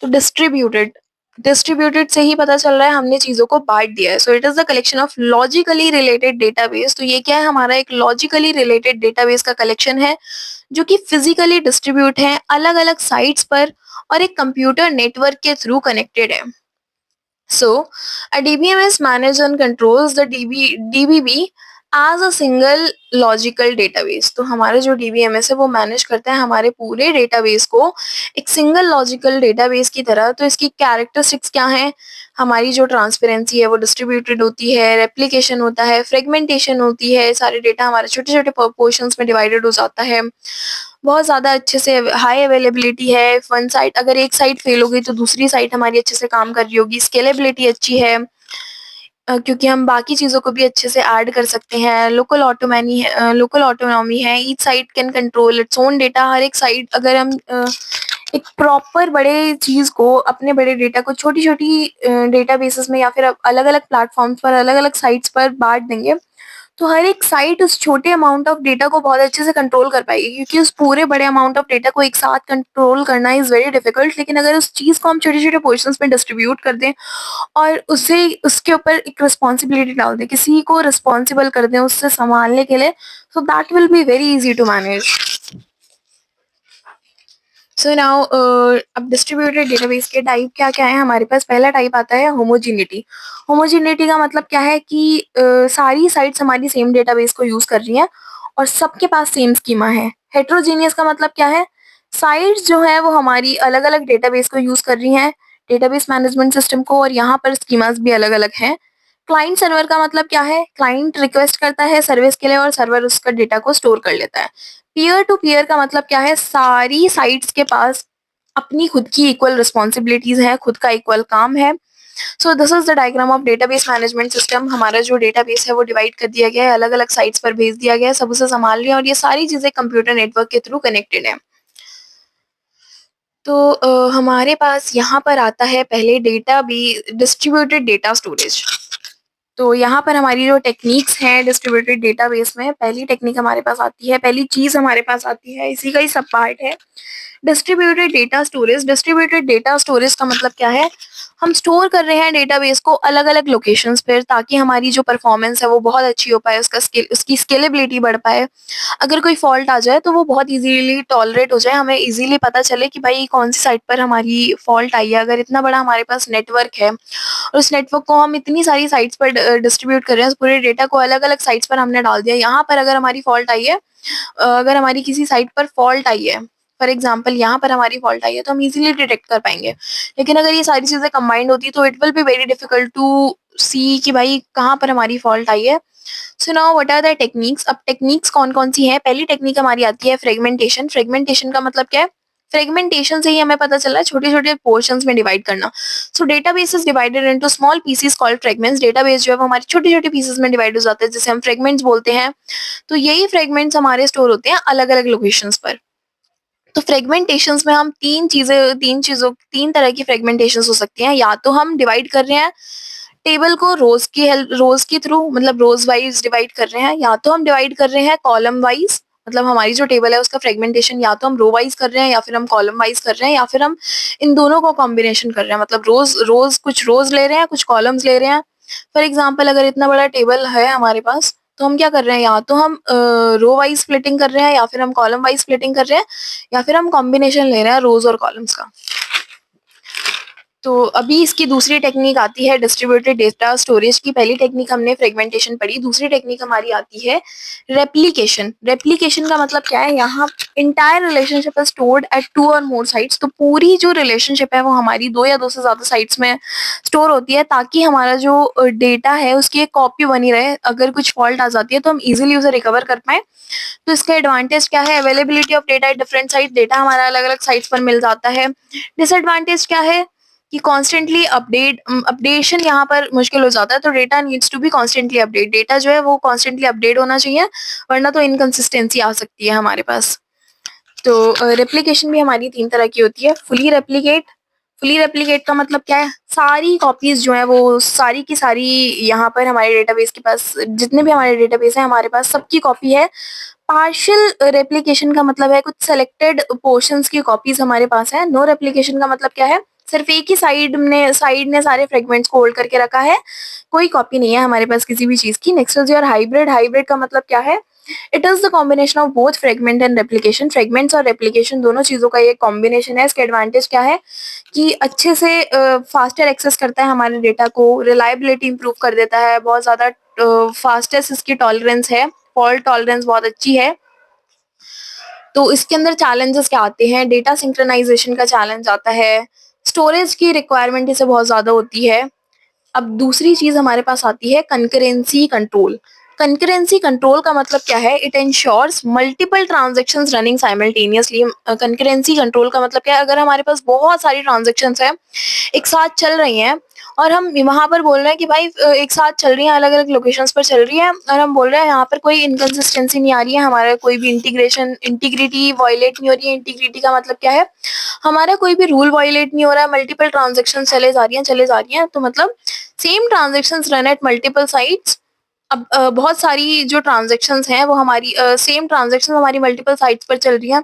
तो डिस्ट्रीब्यूटेड से ही पता चल रहा है हमने चीजों को बांट दिया है। So it is the collection of logically related database. तो ये क्या है, हमारा एक लॉजिकली रिलेटेड डेटाबेस का कलेक्शन है जो कि फिजिकली डिस्ट्रीब्यूट है अलग अलग साइट्स पर और एक कंप्यूटर नेटवर्क के थ्रू कनेक्टेड है। So, a DBMS manages and controls the DBB as a single logical database। तो हमारा जो DBMS है वो मैनेज करता है हमारे पूरे डेटाबेस को एक सिंगल लॉजिकल डेटाबेस की तरह। तो इसकी कैरेक्टरिस्टिक्स क्या हैं, हमारी जो ट्रांसपेरेंसी है वो डिस्ट्रीब्यूटेड होती है, रेप्लिकेशन होता है, फ्रेगमेंटेशन होती है, सारे डेटा हमारे छोटे छोटे पोर्शंस में डिवाइडेड हो जाता है, बहुत ज़्यादा अच्छे से हाई अवेलेबिलिटी है। वन साइट अगर एक साइट फेल हो गई तो दूसरी साइट हमारी अच्छे से काम कर रही होगी। स्केलेबिलिटी अच्छी है क्योंकि हम बाकी चीज़ों को भी अच्छे से ऐड कर सकते हैं। लोकल ऑटोनॉमी है, each site can control its own data. हर एक साइट अगर हम एक प्रॉपर बड़े चीज़ को, अपने बड़े डेटा को छोटी छोटी डेटाबेसेस में या फिर अलग अलग प्लेटफॉर्म्स पर अलग अलग साइट्स पर बांट देंगे, तो हर एक साइट उस छोटे अमाउंट ऑफ डेटा को बहुत अच्छे से कंट्रोल कर पाएगी, क्योंकि उस पूरे बड़े अमाउंट ऑफ डेटा को एक साथ कंट्रोल करना इज वेरी डिफिकल्ट। लेकिन अगर उस चीज को हम छोटे छोटे पोर्शंस में डिस्ट्रीब्यूट कर दें और उसे उसके ऊपर एक रिस्पॉन्सिबिलिटी डाल दें, किसी को रिस्पॉन्सिबल कर दें उससे संभालने के लिए, so that will be very easy to manage. So now अब डिस्ट्रीब्यूटेड डेटाबेस के टाइप क्या क्या है हमारे पास। पहला टाइप आता है होमोजीनिटी। होमोजीनिटी का मतलब क्या है कि सारी साइट्स हमारी सेम डेटाबेस को यूज कर रही हैं और सबके पास सेम स्कीमा है। हेट्रोजीनियस का मतलब क्या है, साइट्स जो है वो हमारी अलग अलग डेटाबेस को यूज कर रही हैं, डेटाबेस मैनेजमेंट सिस्टम को, और यहाँ पर स्कीमास भी अलग अलग हैं। क्लाइंट सर्वर का मतलब क्या है, क्लाइंट रिक्वेस्ट करता है सर्विस के लिए और सर्वर उसका डेटा को स्टोर कर लेता है। पीयर टू पीयर का मतलब क्या है, सारी साइट्स के पास अपनी खुद की इक्वल रिस्पॉन्सिबिलिटीज है, खुद का इक्वल काम है। सो this is the diagram of database management system. हमारा जो डेटाबेस है वो डिवाइड कर दिया गया है, अलग अलग साइट्स पर भेज दिया गया है, सब उसे संभाल रही है और ये सारी चीजें कंप्यूटर नेटवर्क के थ्रू कनेक्टेड है। तो हमारे पास यहाँ पर आता है पहले डेटा भी डिस्ट्रीब्यूटेड डेटा स्टोरेज। तो यहाँ पर हमारी जो टेक्निक्स हैं डिस्ट्रीब्यूटेड डेटाबेस में, पहली टेक्निक हमारे पास आती है, पहली चीज हमारे पास आती है, इसी का ही सब पार्ट है, डिस्ट्रीब्यूटेड डेटा स्टोरेज का मतलब क्या है, हम स्टोर कर रहे हैं डेटाबेस को अलग अलग लोकेशंस पर ताकि हमारी जो परफॉर्मेंस है वो बहुत अच्छी हो पाए, उसकी स्केलेबिलिटी बढ़ पाए। अगर कोई फॉल्ट आ जाए तो वो बहुत इजीली टॉलरेट हो जाए, हमें इजीली पता चले कि भाई कौन सी साइट पर हमारी फॉल्ट आई है। अगर इतना बड़ा हमारे पास नेटवर्क है और उस नेटवर्क को हम इतनी सारी साइट्स पर डिस्ट्रीब्यूट कर रहे हैं, उस पूरे डेटा को अलग अलग साइट्स पर हमने डाल दिया, यहाँ पर अगर हमारी फॉल्ट आई है, अगर हमारी किसी साइट पर फॉल्ट आई है, फॉर एग्जाम्पल यहाँ पर हमारी फॉल्ट आई है, तो हम इजीली डिटेक्ट कर पाएंगे। लेकिन अगर ये सारी चीजें कंबाइंड होती तो it will be very difficult to see कि भाई कहाँ पर हमारी फॉल्ट आई है। So now what are the techniques. अब टेक्निक्स कौन कौन सी हैं। पहली टेक्निक हमारी आती है फ्रेगमेंटेशन। फ्रेगमेंटेशन का मतलब क्या है, फ्रेगमेंटेशन से ही हमें पता चला है छोटे छोटे पोर्शंस में डिवाइड करना। सो database is divided into small pieces called fragments. Database जो है वो हमारे छोटे छोटे पीसेस में डिवाइड हो जाते हैं जिसे हम फ्रेगमेंट्स बोलते हैं। तो यही फ्रेगमेंट्स हमारे स्टोर होते हैं अलग अलग लोकेशंस पर। तो फ्रेगमेंटेशंस में हम तीन तरह की फ्रेगमेंटेशंस हो सकती हैं। या तो हम डिवाइड कर रहे हैं टेबल को रोज के थ्रू, मतलब रोज वाइज डिवाइड कर रहे हैं, या तो हम डिवाइड कर रहे हैं कॉलम वाइज, मतलब हमारी जो टेबल है उसका फ्रेगमेंटेशन या तो हम रो वाइज कर रहे हैं या फिर हम कॉलम वाइज कर रहे हैं, या फिर हम इन दोनों को कॉम्बिनेशन कर रहे हैं, मतलब कुछ रोज ले रहे हैं, कुछ कॉलम्स ले रहे हैं। फॉर एग्जाम्पल अगर इतना बड़ा टेबल है हमारे पास, तो हम क्या कर रहे हैं, या तो हम रो वाइज स्प्लिटिंग कर रहे हैं या फिर हम कॉलम वाइज स्प्लिटिंग कर रहे हैं, या फिर हम कॉम्बिनेशन ले रहे हैं रोज और कॉलम्स का। तो अभी इसकी दूसरी टेक्निक आती है डिस्ट्रीब्यूटेड डेटा स्टोरेज की। पहली टेक्निक हमने फ्रेगमेंटेशन पढ़ी, दूसरी टेक्निक हमारी आती है रेप्लिकेशन। रेप्लिकेशन का मतलब क्या है, यहाँ entire relationship is stored at 2 और मोर साइट्स। तो पूरी जो रिलेशनशिप है वो हमारी 2 या 2 से ज्यादा साइट्स में स्टोर होती है ताकि हमारा जो डेटा है उसकी एक कॉपी बनी रहे। अगर कुछ फॉल्ट आ जाती है तो हम इजिली उसे रिकवर कर पाए। तो इसका एडवांटेज क्या है, availability of data at different site, data हमारा अलग अलग साइट्स पर मिल जाता है। डिसएडवांटेज क्या है कि कॉन्स्टेंटली अपडेशन यहाँ पर मुश्किल हो जाता है। तो data needs to be constantly update, data जो है वो कॉन्स्टेंटली अपडेट होना चाहिए, वरना तो इनकंसिस्टेंसी आ सकती है हमारे पास। तो रेप्लिकेशन भी हमारी 3 तरह की होती है। फुली रेप्लिकेट का मतलब क्या है, सारी कॉपीज जो है वो सारी की सारी यहाँ पर हमारे डेटाबेस के पास, जितने भी हमारे डेटाबेस है हमारे पास सबकी कॉपी है। पार्शियल रेप्लिकेशन का मतलब है कुछ सेलेक्टेड पोर्शंस की कॉपीज हमारे पास है। नो रेप्लिकेशन का मतलब क्या है, सिर्फ एक ही साइड ने सारे फ्रेगमेंट्स को होल्ड करके रखा है, कोई कॉपी नहीं है हमारे पास किसी भी चीज की। Next is your hybrid. Hybrid का मतलब क्या है, it is the combination of both fragment and replication. Fragments और रेप्लिकेशन दोनों चीजों का ये कॉम्बिनेशन है। इसके एडवांटेज क्या है कि अच्छे से फास्टर एक्सेस करता है हमारे डेटा को, रिलायबिलिटी इंप्रूव कर देता है, बहुत ज्यादा फास्टेस्ट इसकी टॉलरेंस है, फॉल्ट टॉलरेंस बहुत अच्छी है। तो इसके अंदर चैलेंजेस क्या आते हैं, डेटा सिंक्रोनाइजेशन का चैलेंज आता है, स्टोरेज की रिक्वायरमेंट इसे बहुत ज्यादा होती है। अब दूसरी चीज हमारे पास आती है कंकरेंसी कंट्रोल। कंकरेंसी कंट्रोल का मतलब क्या है, it ensures multiple transactions running simultaneously. Concurrency control का मतलब क्या है, अगर हमारे पास बहुत सारी ट्रांजैक्शंस हैं एक साथ चल रही हैं और हम वहां पर बोल रहे हैं कि भाई एक साथ चल रही हैं, अलग अलग लोकेशंस पर चल रही है, और हम बोल रहे हैं यहाँ पर कोई इनकंसिस्टेंसी नहीं आ रही है, हमारा कोई भी इंटीग्रिटी वायलेट नहीं हो रही है। इंटीग्रिटी का मतलब क्या है, हमारा कोई भी रूल वायलेट नहीं हो रहा है, मल्टीपल ट्रांजेक्शन चले जा रही हैं, तो मतलब same transactions run at multiple sites. अब बहुत सारी जो ट्रांजेक्शन्स हैं वो हमारी सेम ट्रांजेक्शन हमारी मल्टीपल साइट्स पर चल रही हैं,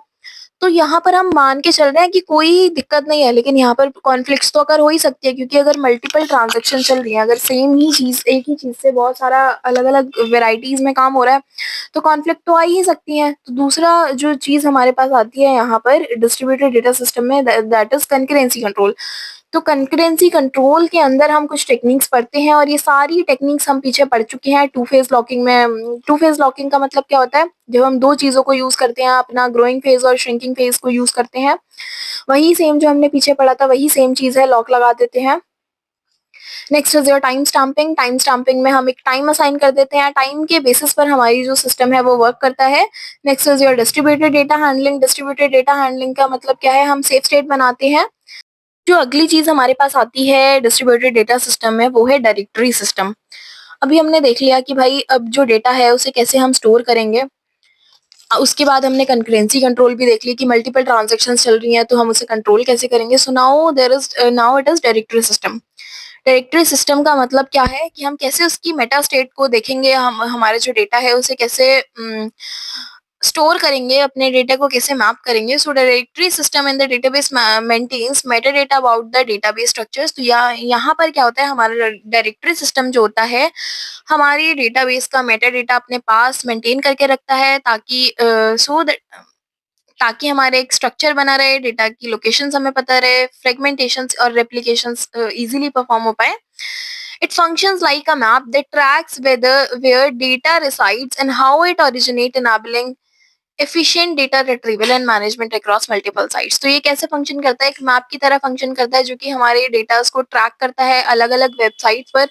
तो यहाँ पर हम मान के चल रहे हैं कि कोई दिक्कत नहीं है। लेकिन यहाँ पर कॉन्फ्लिक्ट्स तो अगर हो ही सकती है, क्योंकि अगर मल्टीपल ट्रांजेक्शन चल रही है, अगर सेम ही चीज एक ही चीज से बहुत सारा अलग अलग वेराइटीज में काम हो रहा है, तो कॉन्फ्लिक्ट तो आ ही सकती है। तो दूसरा जो चीज हमारे पास आती है यहाँ पर डिस्ट्रीब्यूटेड डेटा सिस्टम में, दैट इज कंकरेंसी कंट्रोल। तो कंकरेंसी कंट्रोल के अंदर हम कुछ टेक्निक्स पढ़ते हैं, और ये सारी टेक्निक्स हम पीछे पढ़ चुके हैं टू फेज लॉकिंग में। टू फेज लॉकिंग का मतलब क्या होता है, जब हम दो चीजों को यूज करते हैं, अपना ग्रोइंग फेज और श्रिंकिंग फेज को यूज करते हैं, वही सेम जो हमने पीछे पढ़ा था वही सेम चीज है, लॉक लगा देते हैं। Next is your time stamping. Time stamping में हम एक टाइम असाइन कर देते हैं, टाइम के बेसिस पर हमारी जो सिस्टम है वो वर्क करता है। Next is your distributed data handling. Distributed data handling का मतलब क्या है, हम सेफ स्टेट बनाते हैं। जो अगली चीज हमारे पास आती है डिस्ट्रीब्यूटेड डेटा सिस्टम में, वो है डायरेक्टरी सिस्टम। अभी हमने देख लिया कि भाई अब जो डेटा है उसे कैसे हम स्टोर करेंगे। उसके बाद हमने कंकरेंसी कंट्रोल भी देख ली कि मल्टीपल ट्रांजैक्शंस चल रही हैं तो हम उसे कंट्रोल कैसे करेंगे। So now it is directory system. Directory system का मतलब क्या है कि हम कैसे उसकी मेटा स्टेट को देखेंगे, हम हमारे जो डेटा है उसे कैसे स्टोर करेंगे, अपने डेटा को कैसे मैप करेंगे। So directory system in the database maintains meta data about the database structures. तो यहाँ पर क्या होता है, हमारा डायरेक्टरी सिस्टम जो होता है हमारी डेटाबेस का मेटा डेटा अपने पास मेंटेन करके रखता है, ताकि हमारे एक स्ट्रक्चर बना रहे, डेटा की लोकेशंस हमें पता रहे, फ्रेगमेंटेशंस और रेप्लिकेशंस इजीली परफॉर्म हो पाए। It functions like a map that tracks where data resides and how it originates, enabling efficient data retrieval and management across multiple sites. तो ये कैसे फंक्शन करता है, एक मैप की तरह फंक्शन करता है जो कि हमारे डेटास को ट्रैक करता है अलग अलग वेबसाइट पर।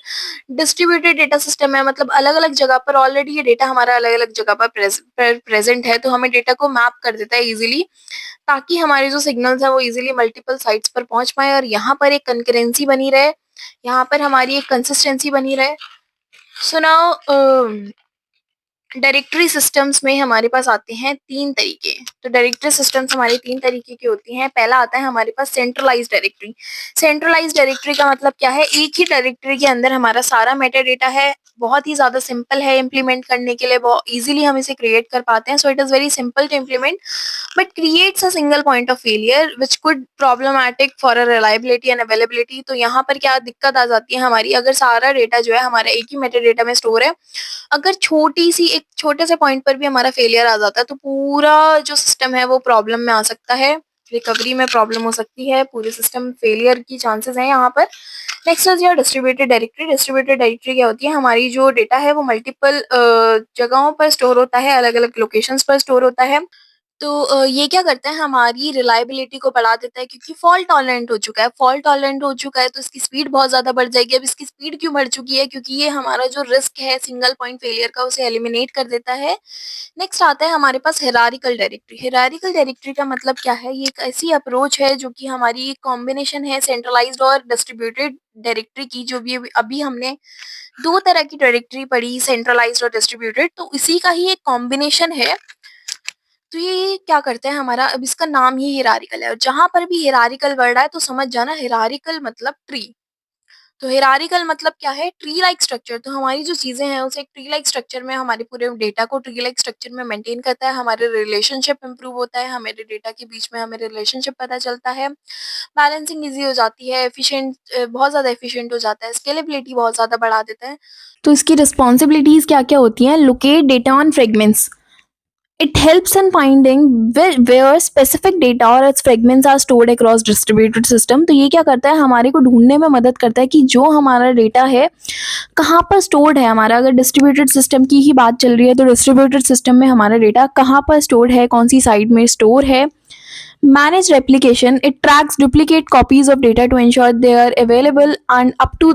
डिस्ट्रीब्यूटेड डेटा सिस्टम है, मतलब अलग अलग जगह पर ऑलरेडी ये डेटा हमारा अलग अलग जगह पर प्रेजेंट है, तो हमें डेटा को मैप कर देता है इजीली, ताकि हमारे जो सिग्नल्स है वो इजीली मल्टीपल साइट्स पर पहुंच पाए और यहाँ पर एक कंकरेंसी बनी रहे, यहाँ पर हमारी एक कंसिस्टेंसी बनी रहे। सो नाउ डायरेक्टरी सिस्टम्स में हमारे पास आते हैं 3 तरीके। तो डायरेक्टरी सिस्टम्स हमारी 3 तरीके की होती हैं। पहला आता है हमारे पास सेंट्रलाइज्ड डायरेक्टरी। सेंट्रलाइज्ड डायरेक्टरी का मतलब क्या है, एक ही डायरेक्टरी के अंदर हमारा सारा मेटा डेटा है, बहुत ही ज्यादा सिंपल है इम्प्लीमेंट करने के लिए, बहुत इजीली हम इसे क्रिएट कर पाते हैं। So it is very simple to implement but creates a single point of failure which could problematic for a reliability and availability. तो यहाँ पर क्या दिक्कत आ जाती है हमारी, अगर सारा डेटा जो है हमारा एक ही मेटा डेटा में स्टोर है, अगर छोटी सी एक छोटे से पॉइंट पर भी हमारा फेलियर आ जाता है तो पूरा जो सिस्टम है वो प्रॉब्लम में आ सकता है, रिकवरी में प्रॉब्लम हो सकती है, पूरे सिस्टम फेलियर की चांसेस हैं यहाँ पर। Next is your distributed directory. Distributed directory क्या होती है, हमारी जो डेटा है वो मल्टीपल जगहों पर स्टोर होता है, अलग अलग लोकेशंस पर स्टोर होता है। तो ये क्या करता है, हमारी रिलायबिलिटी को बढ़ा देता है, क्योंकि फॉल्ट टॉलरेंट हो चुका है। फॉल्ट टॉलरेंट हो चुका है तो इसकी स्पीड बहुत ज़्यादा बढ़ जाएगी। अब इसकी स्पीड क्यों बढ़ चुकी है, क्योंकि ये हमारा जो रिस्क है सिंगल पॉइंट फेलियर का उसे एलिमिनेट कर देता है। नेक्स्ट आता है हमारे पास हिरारिकल डायरेक्टरी। हिरारिकल डायरेक्टरी का मतलब क्या है, ये एक ऐसी अप्रोच है जो कि हमारी कॉम्बिनेशन है सेंट्रलाइज्ड और डिस्ट्रीब्यूटेड डायरेक्टरी की। जो भी अभी हमने 2 तरह की डायरेक्टरी पढ़ी, सेंट्रलाइज्ड और डिस्ट्रीब्यूटेड, तो इसी का ही एक कॉम्बिनेशन है। तो ये क्या करते हैं हमारा, अब इसका नाम ही हिरारिकल है, और जहां पर भी हिरारिकल वर्ड आए तो समझ जाना हिरारिकल मतलब ट्री। तो हिरारिकल मतलब क्या है, ट्री लाइक स्ट्रक्चर। तो हमारी जो चीजें हैं उसे एक ट्री लाइक स्ट्रक्चर में, हमारे पूरे डेटा को ट्री लाइक स्ट्रक्चर में मेंटेन करता है। हमारे रिलेशनशिप इंप्रूव होता है, हमारे डेटा के बीच में हमें रिलेशनशिप पता चलता है, बैलेंसिंग इजी हो जाती है, एफिशिएंट बहुत ज्यादा एफिशिएंट हो जाता है, स्केलेबिलिटी बहुत ज्यादा बढ़ा देता है। तो इसकी रिस्पॉन्सिबिलिटीज क्या क्या होती हैं, locate data on fragments. It helps in finding where specific data or its fragments are stored across distributed system। तो ये क्या करता है, हमारे को ढूंढने में मदद करता है कि जो हमारा डेटा है कहाँ पर स्टोर्ड है। हमारा अगर डिस्ट्रीब्यूटेड सिस्टम की ही बात चल रही है तो डिस्ट्रीब्यूटेड सिस्टम में हमारा डेटा कहाँ पर स्टोर्ड है, कौन सी साइट में स्टोर है। Manage replication. It tracks duplicate copies of data to ensure they are available and up to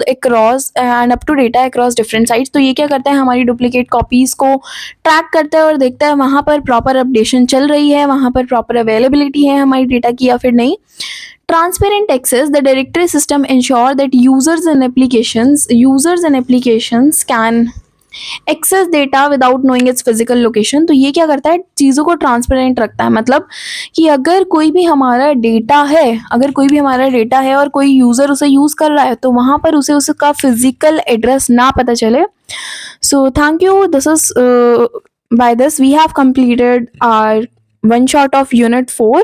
data across different sites। तो ये क्या करता है, हमारी डुप्लीकेट कॉपीज को ट्रैक करता है और देखता है वहाँ पर प्रॉपर अपडेशन चल रही है, वहाँ पर प्रॉपर अवेलेबिलिटी है हमारी डेटा की या फिर नहीं। Transparent access. The directory system ensure that users and applications can access data without knowing its physical location. तो ये क्या करता है, चीज़ों को ट्रांसपेरेंट रखता है, मतलब कि अगर कोई भी हमारा डेटा है और कोई यूज़र उसे यूज़ कर रहा है तो वहाँ पर उसे उसका फिजिकल एड्रेस ना पता चले। So thank you, this is by this we have completed our one shot of unit 4।